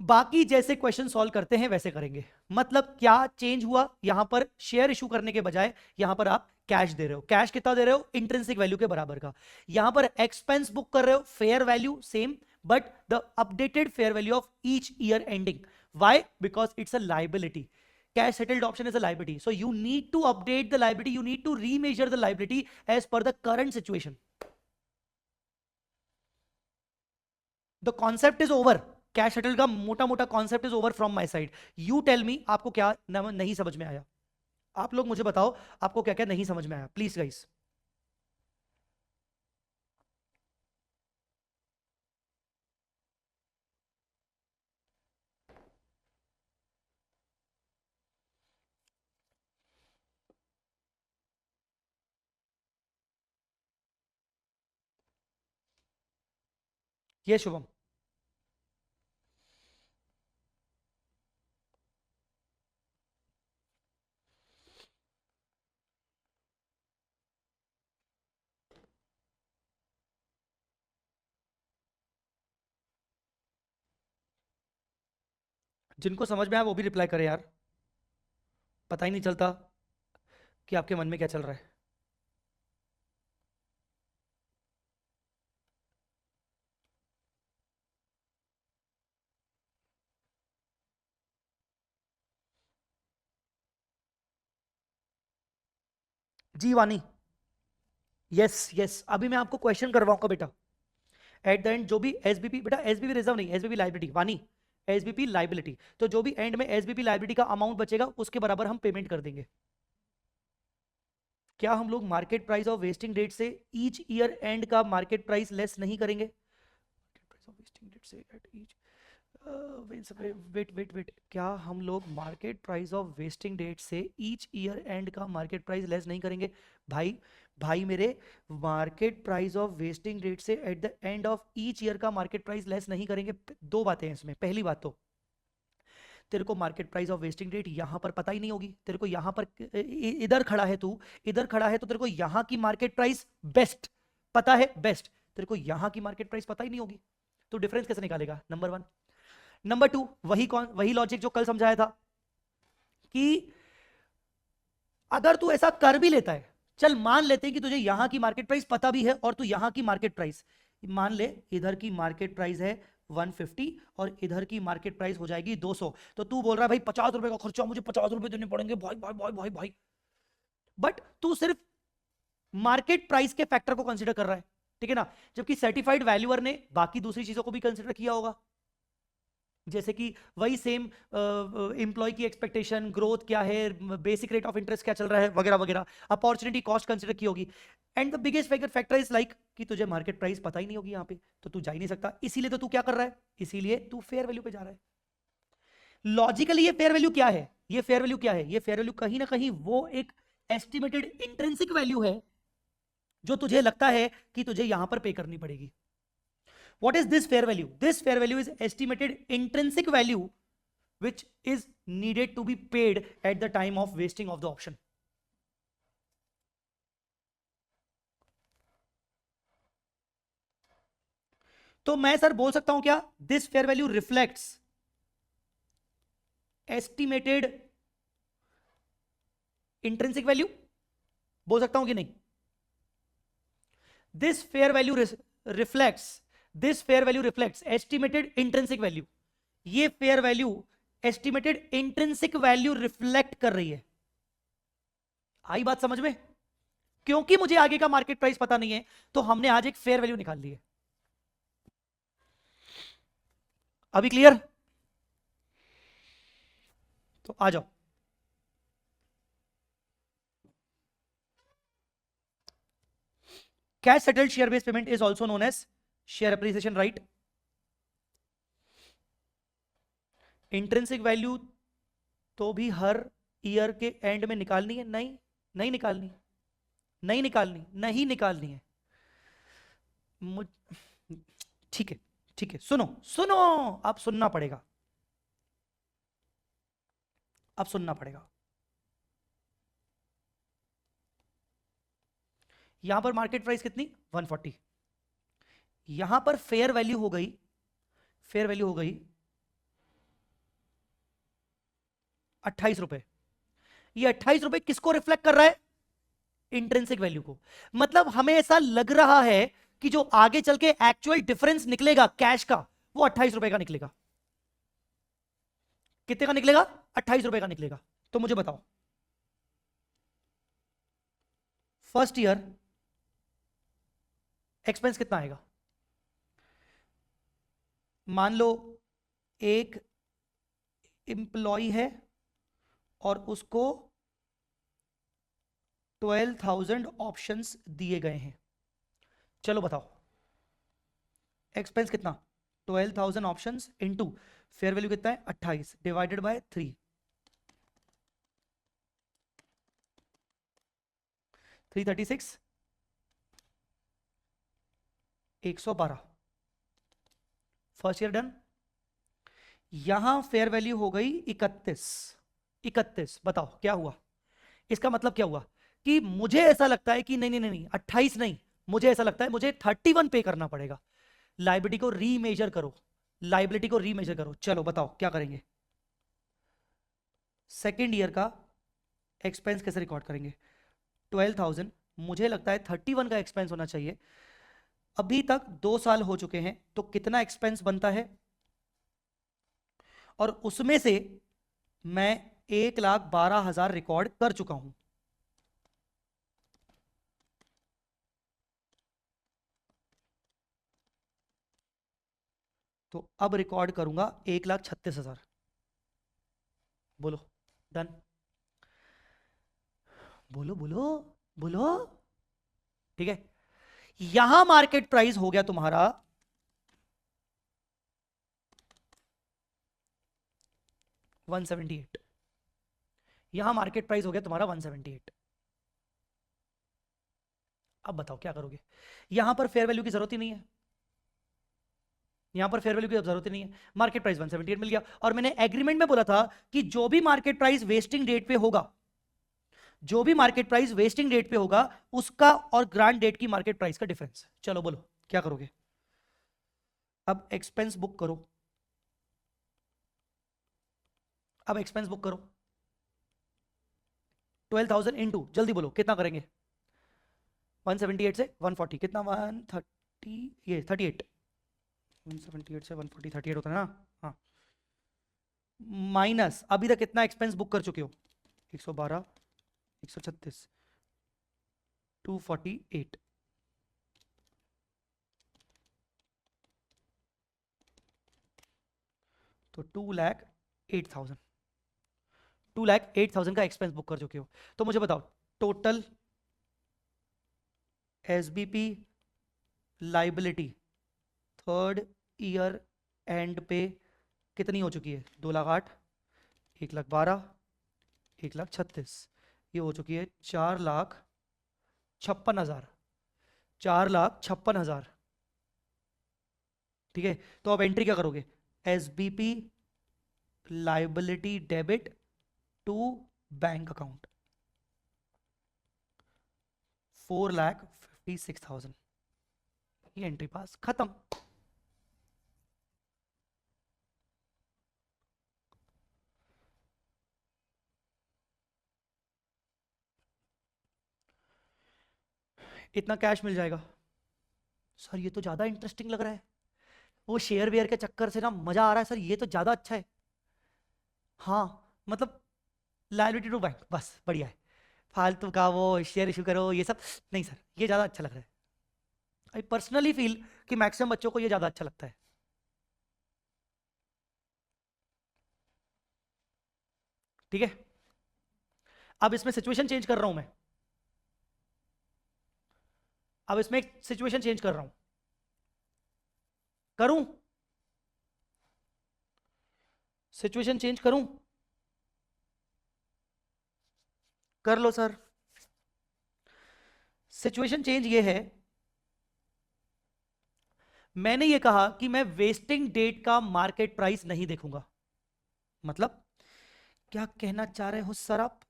बाकी जैसे क्वेश्चन सॉल्व करते हैं वैसे करेंगे। मतलब क्या चेंज हुआ, यहां पर शेयर इशू करने के बजाय यहां पर आप कैश दे रहे हो, कैश कितना दे रहे हो, इंट्रिंसिक वैल्यू के बराबर का। यहां पर एक्सपेंस बुक कर रहे हो, fair value same but the updated fair value of each year ending. Why? Because it's a liability. Cash settled option is a liability. So you need to update the liability. You need to remeasure the liability as per the current situation. The concept is over. Cash settled का मोटा मोटा concept is over from my side. You tell me आपको क्या नहीं समझ में आया, आप लोग मुझे बताओ आपको क्या क्या नहीं समझ में आया, प्लीज गाइस। ये शुभम, जिनको समझ में आया वो भी रिप्लाई करे यार, पता ही नहीं चलता कि आपके मन में क्या चल रहा है। जी वानी, यस यस, अभी मैं आपको क्वेश्चन करवाऊंगा बेटा। एट द एंड जो भी एसबीपी, बेटा एसबीपी रिजर्व नहीं, एसबीपी लाइबिलिटी, वानी एसबीपी लाइबिलिटी, तो जो भी एंड में एसबीपी लाइबिलिटी का अमाउंट बचेगा उसके बराबर हम पेमेंट कर देंगे। क्या हम लोग market price of vesting date से ईच ईयर एंड का मार्केट प्राइस लेस नहीं करेंगे, प्राइस ऑफ वेस्टिंग डेट से at each, wait wait wait, क्या हम लोग market price of vesting date से ईच ईयर एंड का मार्केट प्राइस लेस नहीं करेंगे? भाई भाई मेरे, market price of vesting date से at the end of each year का मार्केट प्राइस लेस नहीं करेंगे। दो बातें हैं इसमें। पहली बात तो तेरे को market price of vesting date यहां पर पता ही नहीं होगी, तेरे को यहां पर इधर खड़ा है तू, इधर खड़ा है तो तेरे को यहां की मार्केट प्राइस बेस्ट पता है, बेस्ट, तेरे को यहां की मार्केट प्राइस पता ही नहीं होगी, तो डिफरेंस कैसे निकालेगा? Number one. नंबर 2, वही लॉजिक जो कल समझाया था कि अगर तू ऐसा कर भी लेता है, चल मान लेते हैं कि तुझे यहां की मार्केट प्राइस पता भी है और तू यहां की मार्केट प्राइस मान ले, इधर की मार्केट प्राइस है 150 और इधर की मार्केट प्राइस हो जाएगी 200, तो तू बोल रहा है भाई 50 रुपए का खर्चा, मुझे 50 रुपए देने पड़ेंगे भाई भाई भाई भाई भाई। बट तू सिर्फ मार्केट प्राइस के फैक्टर को कंसीडर कर रहा है, ठीक है ना, जबकि सर्टिफाइड वैल्यूअर ने बाकी दूसरी चीजों को भी कंसीडर किया होगा, जैसे कि वही सेम एम्प्लॉय की एक्सपेक्टेशन, ग्रोथ क्या है, बेसिक रेट ऑफ इंटरेस्ट क्या चल रहा है, वगैरह वगैरह, अपॉर्चुनिटी कॉस्ट कंसीडर की होगी। And the biggest factor is like कि तुझे मार्केट प्राइस पता ही नहीं होगी यहाँ पे, तो तू जा ही नहीं सकता, इसीलिए तो तू क्या कर रहा है, इसीलिए तू फेयर वैल्यू पे जा रहा है। लॉजिकली ये फेयर वैल्यू क्या है, ये फेयर वैल्यू क्या है, ये फेयर वैल्यू कहीं ना कहीं वो एक एस्टिमेटेड इंट्रिंसिक वैल्यू है जो तुझे लगता है कि तुझे यहां पर पे करनी पड़ेगी। What is this fair value? This fair value is estimated intrinsic value which is needed to be paid at the time of vesting of the option. तो मैं सर बोल सकता हूं क्या, this fair value reflects estimated intrinsic value, बोल सकता हूं कि नहीं? This fair value reflects estimated intrinsic value. ये fair value estimated intrinsic value reflect कर रही है। आई बात समझ में? क्योंकि मुझे आगे का मार्केट प्राइस पता नहीं है, तो हमने आज एक फेयर वैल्यू निकाल ली है। अभी क्लियर? तो आ जाओ, cash settled share based payment is also known as share appreciation right. Intrinsic value तो भी हर ईयर के एंड में निकालनी है? नहीं, नहीं निकालनी, नहीं निकालनी, नहीं निकालनी है। ठीक है, ठीक है, सुनो सुनो, अब सुनना पड़ेगा, अब सुनना पड़ेगा। यहां पर मार्केट प्राइस कितनी, 140, यहां पर फेयर वैल्यू हो गई, फेयर वैल्यू हो गई 28 रुपए। ये 28 रुपए किसको रिफ्लेक्ट कर रहा है, इंट्रिंसिक वैल्यू को। मतलब हमें ऐसा लग रहा है कि जो आगे चल के एक्चुअल डिफरेंस निकलेगा कैश का, वो 28 रुपए का निकलेगा। कितने का निकलेगा, 28 रुपए का निकलेगा। तो मुझे बताओ, फर्स्ट ईयर एक्सपेंस कितना आएगा? मान लो एक एम्प्लॉय है और उसको 12,000 ऑप्शंस दिए गए हैं। चलो बताओ एक्सपेंस कितना, 12,000 ऑप्शंस इनटू फेयर वैल्यू कितना है 28 divided by 3, 336, 112। First year done. यहां फेयर वैल्यू हो गई 31, 31। बताओ क्या हुआ, इसका मतलब क्या हुआ कि मुझे ऐसा लगता है कि नहीं नहीं नहीं, नहीं 28 नहीं, मुझे ऐसा लगता है मुझे 31 पे करना पड़ेगा। लाइबिलिटी को रीमेजर करो, लाइबिलिटी को रीमेजर करो। चलो बताओ क्या करेंगे, सेकेंड ईयर का एक्सपेंस कैसे रिकॉर्ड करेंगे, 12,000, मुझे लगता है 31 का एक्सपेंस होना चाहिए। अभी तक 2 साल हो चुके हैं, तो कितना एक्सपेंस बनता है, और उसमें से मैं 1,12,000 रिकॉर्ड कर चुका हूं। तो अब रिकॉर्ड करूंगा 1,36,000। बोलो डन, बोलो बोलो बोलो। ठीक है, यहां मार्केट प्राइस हो गया तुम्हारा 178, यहां मार्केट प्राइस हो गया तुम्हारा 178। अब बताओ क्या करोगे, यहां पर फेयर वैल्यू की जरूरत ही नहीं है, यहां पर फेयर वैल्यू की जरूरत ही नहीं है, मार्केट प्राइस 178 मिल गया। और मैंने एग्रीमेंट में बोला था कि जो भी मार्केट प्राइस वेस्टिंग डेट पे होगा, जो भी मार्केट प्राइस वेस्टिंग डेट पे होगा, उसका और ग्रांट डेट की मार्केट प्राइस का डिफरेंस। चलो बोलो क्या करोगे, अब एक्सपेंस बुक करो, अब एक्सपेंस बुक करो, 12,000 इंटू, जल्दी बोलो कितना करेंगे, 178 से 140 कितना, 130, ये 38, 178 से 140 38 होता है ना, हाँ, माइनस अभी तक कितना एक्सपेंस बुक कर चुके हो, 112, 136, 248, तो 2,08,000, 2,08,000 का एक्सपेंस बुक कर चुके हो। तो मुझे बताओ total SBP liability third year and पे कितनी हो चुकी है, 2,08,000, 1,12,000, 1,36,000, ये हो चुकी है 4,56,000, 4,56,000। ठीक है, तो अब एंट्री क्या करोगे, SBP liability debit to bank account 4,56,000, ये एंट्री पास, खत्म। इतना कैश मिल जाएगा। सर ये तो ज्यादा इंटरेस्टिंग लग रहा है, वो शेयर वेयर के चक्कर से ना मजा आ रहा है सर, ये तो ज्यादा अच्छा है। हाँ, मतलब लायबिलिटी टू बैंक, बस बढ़िया है, फालतू का वो शेयर इशू करो ये सब नहीं सर, ये ज्यादा अच्छा लग रहा है। आई पर्सनली फील कि मैक्सिमम बच्चों को ये ज्यादा अच्छा लगता है। ठीक है, अब इसमें सिचुएशन चेंज कर रहा हूं मैं, अब इसमें एक सिचुएशन चेंज कर रहा हूं, करूं, सिचुएशन चेंज करूं, कर लो सर। सिचुएशन चेंज ये है, मैंने ये कहा कि मैं वेस्टिंग डेट का मार्केट प्राइस नहीं देखूंगा। मतलब क्या कहना चाह रहे हो सर आप,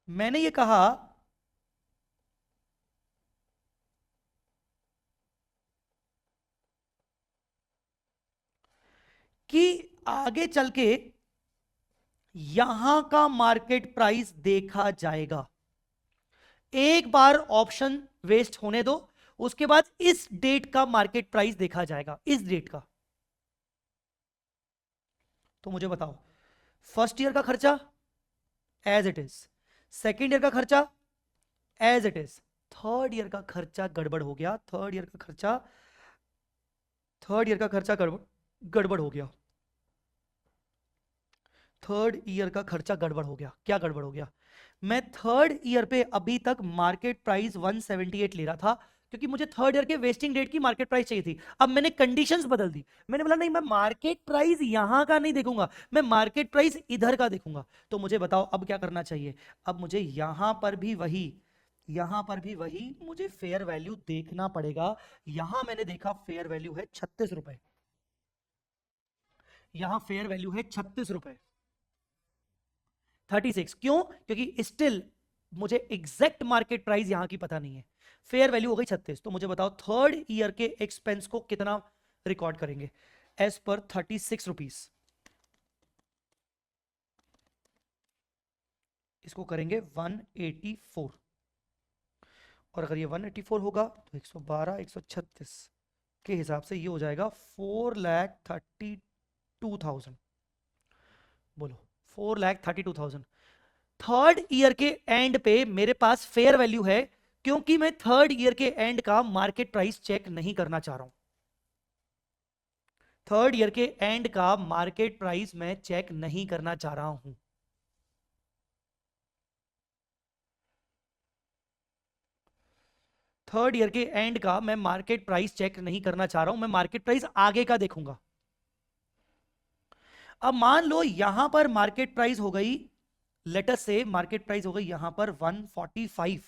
मैंने ये कहा कि आगे चल के यहां का मार्केट प्राइस देखा जाएगा, एक बार ऑप्शन वेस्ट होने दो, उसके बाद इस डेट का मार्केट प्राइस देखा जाएगा, इस डेट का। तो मुझे बताओ, फर्स्ट ईयर का खर्चा as it is, second year का खर्चा as it is, third year का खर्चा गड़बड़ हो गया, थर्ड ईयर का खर्चा गड़बड़ गड़बड़ हो गया, थर्ड ईयर का खर्चा गड़बड़ हो गया। क्या गड़बड़ हो गया, मैं थर्ड ईयर पे अभी तक मार्केट प्राइस 178 ले रहा था, क्योंकि मुझे थर्ड ईयर के वेस्टिंग डेट की मार्केट प्राइस चाहिए थी। अब मैंने कंडीशंस बदल दी, मैंने बोला नहीं, मैं मार्केट प्राइस यहां का नहीं देखूंगा, मैं मार्केट प्राइस इधर का देखूंगा। तो मुझे बताओ अब क्या करना चाहिए, अब मुझे यहां पर भी वही, यहां पर भी वही मुझे फेयर वैल्यू देखना पड़ेगा। यहां मैंने देखा फेयर वैल्यू है 36 रुपए, यहां फेयर वैल्यू है 36 रुपए, 36, क्यों, क्योंकि स्टिल मुझे एग्जैक्ट मार्केट प्राइस यहां की पता नहीं है, फेयर वैल्यू हो गई 36। तो मुझे बताओ थर्ड ईयर के एक्सपेंस को कितना रिकॉर्ड करेंगे, एज पर 36 रुपीज, इसको करेंगे 184, और अगर ये 184 होगा तो 112, 136 के हिसाब से ये हो जाएगा 4,32,000। बोलो 4,32,000। थर्ड ईयर के एंड पे मेरे पास फेयर वैल्यू है, क्योंकि मैं थर्ड ईयर के एंड का मार्केट प्राइस चेक नहीं करना चाह रहा हूं, थर्ड ईयर के एंड का मार्केट प्राइस मैं चेक नहीं करना चाह रहा हूं। थर्ड ईयर के एंड का मैं मार्केट प्राइस चेक नहीं करना चाह रहा हूं, मैं मार्केट प्राइस आगे का देखूंगा। अब मान लो यहां पर मार्केट प्राइस हो गई, लेटर से मार्केट प्राइस हो गई यहां पर 145,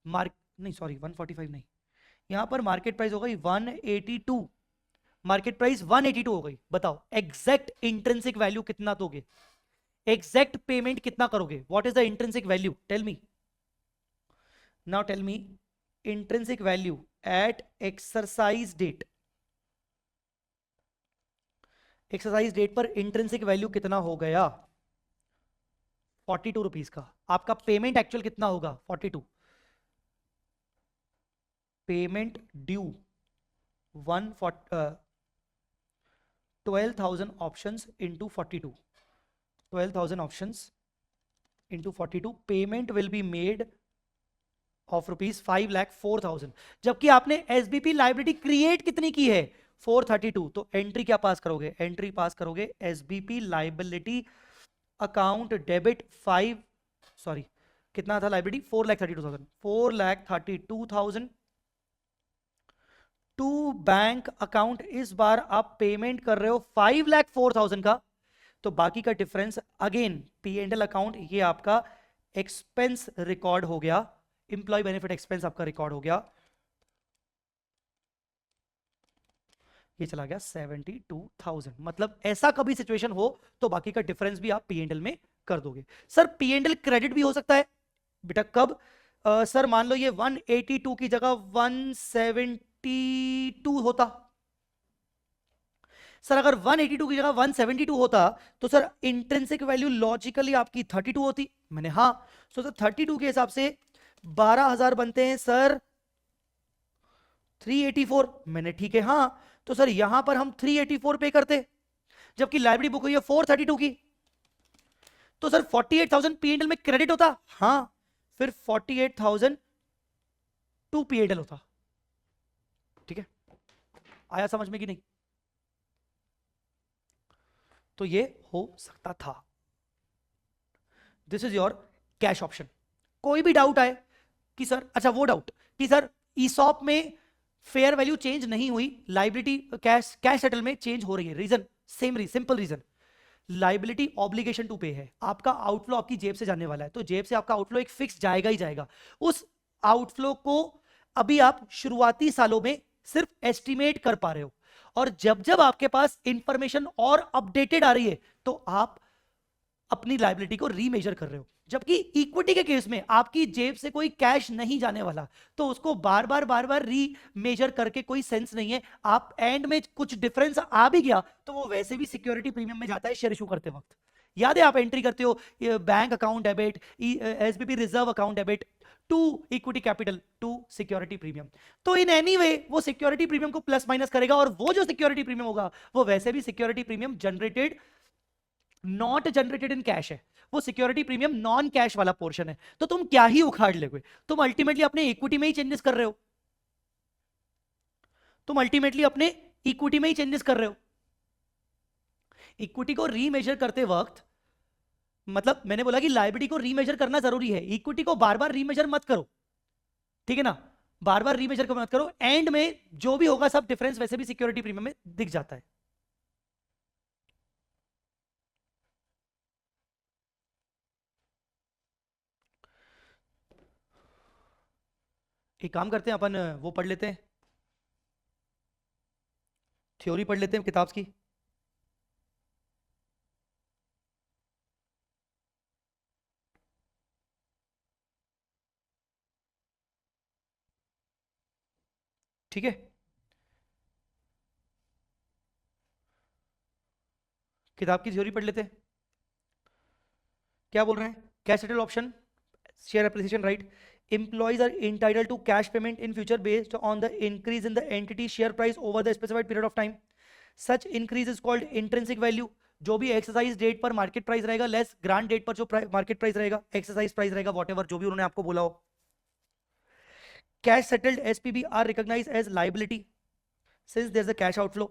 मार्क नहीं सॉरी 145 नहीं, यहां पर मार्केट प्राइस हो गई 182, मार्केट प्राइस 182 हो गई। बताओ एग्जैक्ट इंट्रिंसिक वैल्यू कितना दोगे, एग्जैक्ट पेमेंट कितना करोगे, what is the intrinsic value, tell me now, tell me intrinsic value at exercise date, exercise date पर इंट्रिंसिक वैल्यू कितना हो गया? 42 रुपीज का। आपका पेमेंट एक्चुअल कितना होगा? 42। Payment due 12,000 options into 42। 12,000 options into 42। Payment will be made of rupees 5,04,000। जबकि आपने एसबीपी लाइबिलिटी क्रिएट कितनी की है? 432। तो एंट्री क्या पास करोगे? एंट्री पास करोगे SBP liability account debit 5, sorry कितना था लाइबिलिटी? 4,32,000। 4,32,000 to bank account. इस बार आप पेमेंट कर रहे हो 5,04,000 का, तो बाकी का difference again P and L account, ये आपका एक्सपेंस रिकॉर्ड हो गया, इंप्लॉय बेनिफिट एक्सपेंस आपका रिकॉर्ड हो गया, ये चला गया 72,000। मतलब ऐसा कभी सिचुएशन हो तो बाकी का डिफरेंस भी आप पी एंड एल में कर दोगे। Sir P and L credit भी हो सकता है बेटा, कब? सर मान लो ये 182 की जगह 172 होता। सर अगर 182 की जगह 172 होता तो सर इंट्रिंसिक वैल्यू लॉजिकली आपकी 32 होती। मैंने हाँ, सो सर 32 के हिसाब से 12,000 बनते हैं सर 384। मैंने ठीक है हाँ, तो सर यहां पर हम 384 पे करते, जबकि लाइब्रेरी बुक हुई है 432 की, तो सर 48,000 पीएनएल में क्रेडिट होता। हाँ, फिर 48,000 टू पीएनएल होता। ठीक है, आया समझ में कि नहीं? तो ये हो सकता था। This is your cash option. कोई भी डाउट आए कि सर, अच्छा वो डाउट कि सर ईसॉप में फेयर वैल्यू चेंज नहीं हुई, लाइबिलिटी कैश सेटल में चेंज हो रही है। Reason same, simple reason, liability obligation to pay है। आपका आउटफ्लो आपकी जेब से जाने वाला है, तो जेब से आपका आउटफ्लो एक फिक्स जाएगा ही जाएगा। उस आउटफ्लो को अभी आप शुरुआती सालों में सिर्फ एस्टिमेट कर पा रहे हो, और जब जब आपके पास इंफॉर्मेशन और अपडेटेड आ रही है तो आप अपनी लाइबिलिटी को रीमेजर कर रहे हो। जबकि इक्विटी के केस में आपकी जेब से कोई कैश नहीं जाने वाला, तो उसको बार बार रीमेजर करके कोई सेंस नहीं है। आप एंड में कुछ डिफरेंस आ भी गया तो वो वैसे भी सिक्योरिटी प्रीमियम में जाता है शेयर इशू करते वक्त। याद है आप एंट्री करते हो bank account debit, SBP reserve account debit to equity capital to security premium. तो इन एनी वे वो सिक्योरिटी प्रीमियम को प्लस माइनस करेगा, और वो जो सिक्योरिटी प्रीमियम होगा वो वैसे भी security premium generated, not generated in cash है। वो सिक्योरिटी प्रीमियम नॉन कैश वाला पोर्शन है। तो तुम क्या ही उखाड़ लोगे, तुम अल्टीमेटली अपने इक्विटी में ही चेंजेस कर रहे हो। तुम अल्टीमेटली अपने इक्विटी में ही चेंजेस कर रहे हो। इक्विटी को रीमेजर करते वक्त, मतलब मैंने बोला कि लायबिलिटी को रीमेजर करना जरूरी है, इक्विटी को बार बार रीमेजर मत करो, ठीक है ना? बार बार रीमेजर मत करो, एंड में जो भी होगा सब डिफरेंस वैसे भी सिक्योरिटी प्रीमियम में दिख जाता है। एक काम करते हैं अपन, वो पढ़ लेते हैं, थ्योरी पढ़ लेते हैं किताब की। ठीक है, किताब की थ्योरी पढ़ लेते हैं। क्या बोल रहे हैं? Cash settle option, share appreciation right, employees are entitled to cash payment in future based on the increase in the entity share price over the specified period of time. Such increase is called intrinsic value. जो भी exercise date पर market price रहेगा less grant date पर जो market price रहेगा, exercise price रहेगा, whatever जो भी उन्होंने आपको बोला हो। Cash settled SBP are recognised as liability since there's a cash outflow.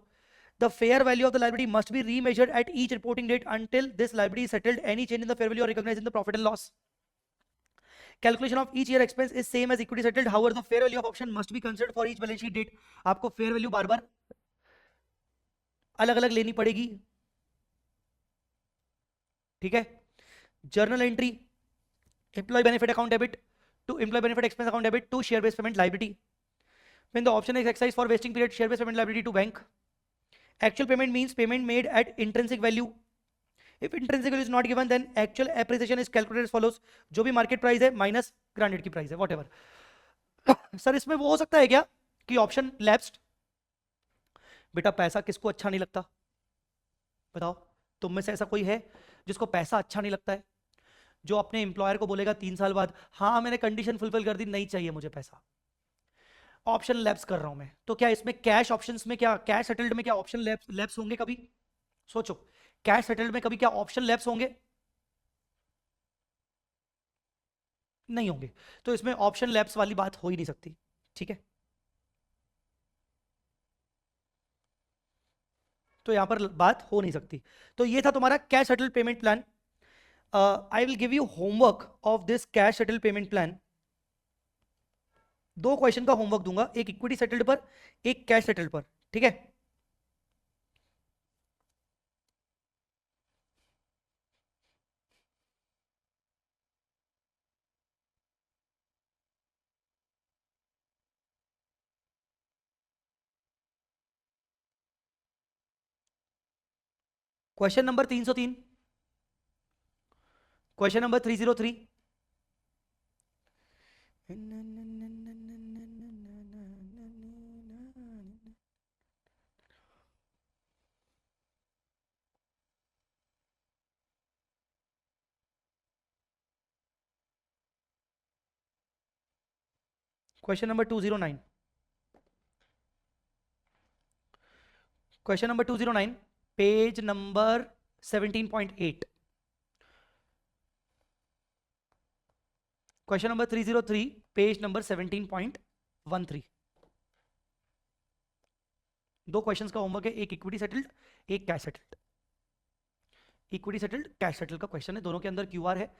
The fair value of the liability must be remeasured at each reporting date until this liability is settled. Any change in the fair value are recognized in the profit and loss. Calculation of each year expense is same as equity settled. However, the fair value of option must be considered for each balance sheet date. आपको fair value बार बार अलग अलग लेनी पड़ेगी, ठीक है? Journal entry, employee benefit account debit to employee benefit expense account debit to share based payment liability. When the option is exercised for vesting period, share based payment liability to bank. Actual payment means payment made at intrinsic value. If intrinsic value is not given, then actual appreciation is calculated as follows. जो भी market price है minus granted की price है, whatever. Sir इसमें वो हो सकता है क्या कि ऑप्शन लैप्स्ड? बेटा पैसा किसको अच्छा नहीं लगता? बताओ, तुम में से ऐसा कोई है जिसको पैसा अच्छा नहीं लगता है, जो अपने एम्प्लॉयर को बोलेगा 3 साल बाद, हाँ मैंने कंडीशन फुलफिल कर दी, नहीं चाहिए मुझे पैसा, ऑप्शन लैप्स कर रहा हूं मैं, तो क्या इसमें कैश ऑप्शंस में, क्या कैश सेटल्ड में क्या ऑप्शन लैप्स होंगे कभी? सोचो, कैश सेटल्ड में कभी क्या ऑप्शन लैप्स होंगे? नहीं होंगे। तो इसमें ऑप्शन लैप्स वाली बात हो ही नहीं सकती, ठीक है। तो यहां पर बात हो नहीं सकती। तो ये था तुम्हारा cash settle payment plan. I will give you homework of this cash settle payment plan. 2 question का होमवर्क दूंगा, एक इक्विटी सेटल्ड पर, एक कैश सेटल्ड पर, ठीक है। Question number 303, question number 303। Question number 209, question number 209, page number 17.8। Question number 303, page number 17.13। 2 questions का homework है, एक इक्विटी सेटल्ड, एक cash settled. Equity settled, cash settled का क्वेश्चन है, दोनों के अंदर क्यूआर है।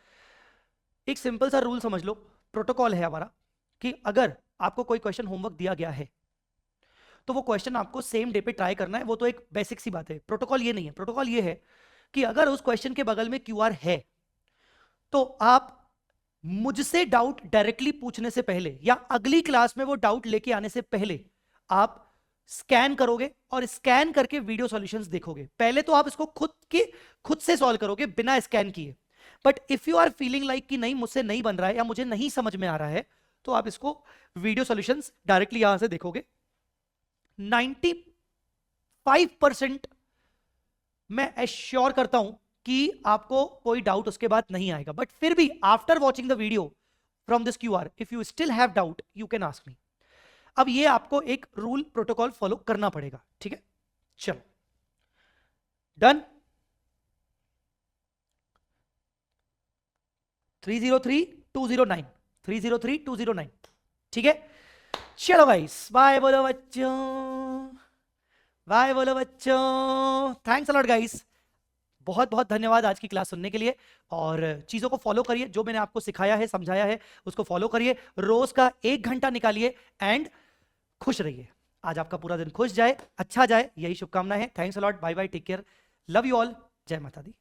एक सिंपल सा रूल समझ लो, प्रोटोकॉल है हमारा, कि अगर आपको कोई क्वेश्चन होमवर्क दिया गया है तो वो क्वेश्चन आपको सेम डे पे ट्राई करना है। वो तो एक बेसिक सी बात है, प्रोटोकॉल ये नहीं है। प्रोटोकॉल ये है कि अगर उस क्वेश्चन के बगल में क्यूआर है तो आप मुझसे डाउट डायरेक्टली पूछने से पहले या अगली क्लास में वो डाउट लेके आने से पहले आप स्कैन करोगे और स्कैन करके वीडियो सॉल्यूशंस देखोगे। पहले तो आप इसको खुद से सॉल्व करोगे बिना स्कैन किए। But if you are feeling like कि नहीं मुझसे नहीं बन रहा है या मुझे नहीं समझ में आ रहा है, तो आप इसको वीडियो सॉल्यूशंस डायरेक्टली यहां से देखोगे। 95% मैं एश्योर करता हूं कि आपको कोई डाउट उसके बाद नहीं आएगा। बट फिर भी after watching the video from this QR, if you still have doubt you can ask me. अब ये आपको एक रूल प्रोटोकॉल फॉलो करना पड़ेगा, ठीक है। चलो डन। 303-209, 303-209, ठीक है। चलो गाइस, बाय बोलो बच्चों, बाय बोलो बच्चों। थैंक्स अलॉट गाइस, बहुत बहुत धन्यवाद आज की क्लास सुनने के लिए। और चीज़ों को फॉलो करिए, जो मैंने आपको सिखाया है समझाया है उसको फॉलो करिए। रोज का 1 घंटा निकालिए एंड खुश रहिए। आज आपका पूरा दिन खुश जाए, अच्छा जाए, यही शुभकामनाएं हैं। Thanks a lot, bye bye, take care, love you all, जय माता दी।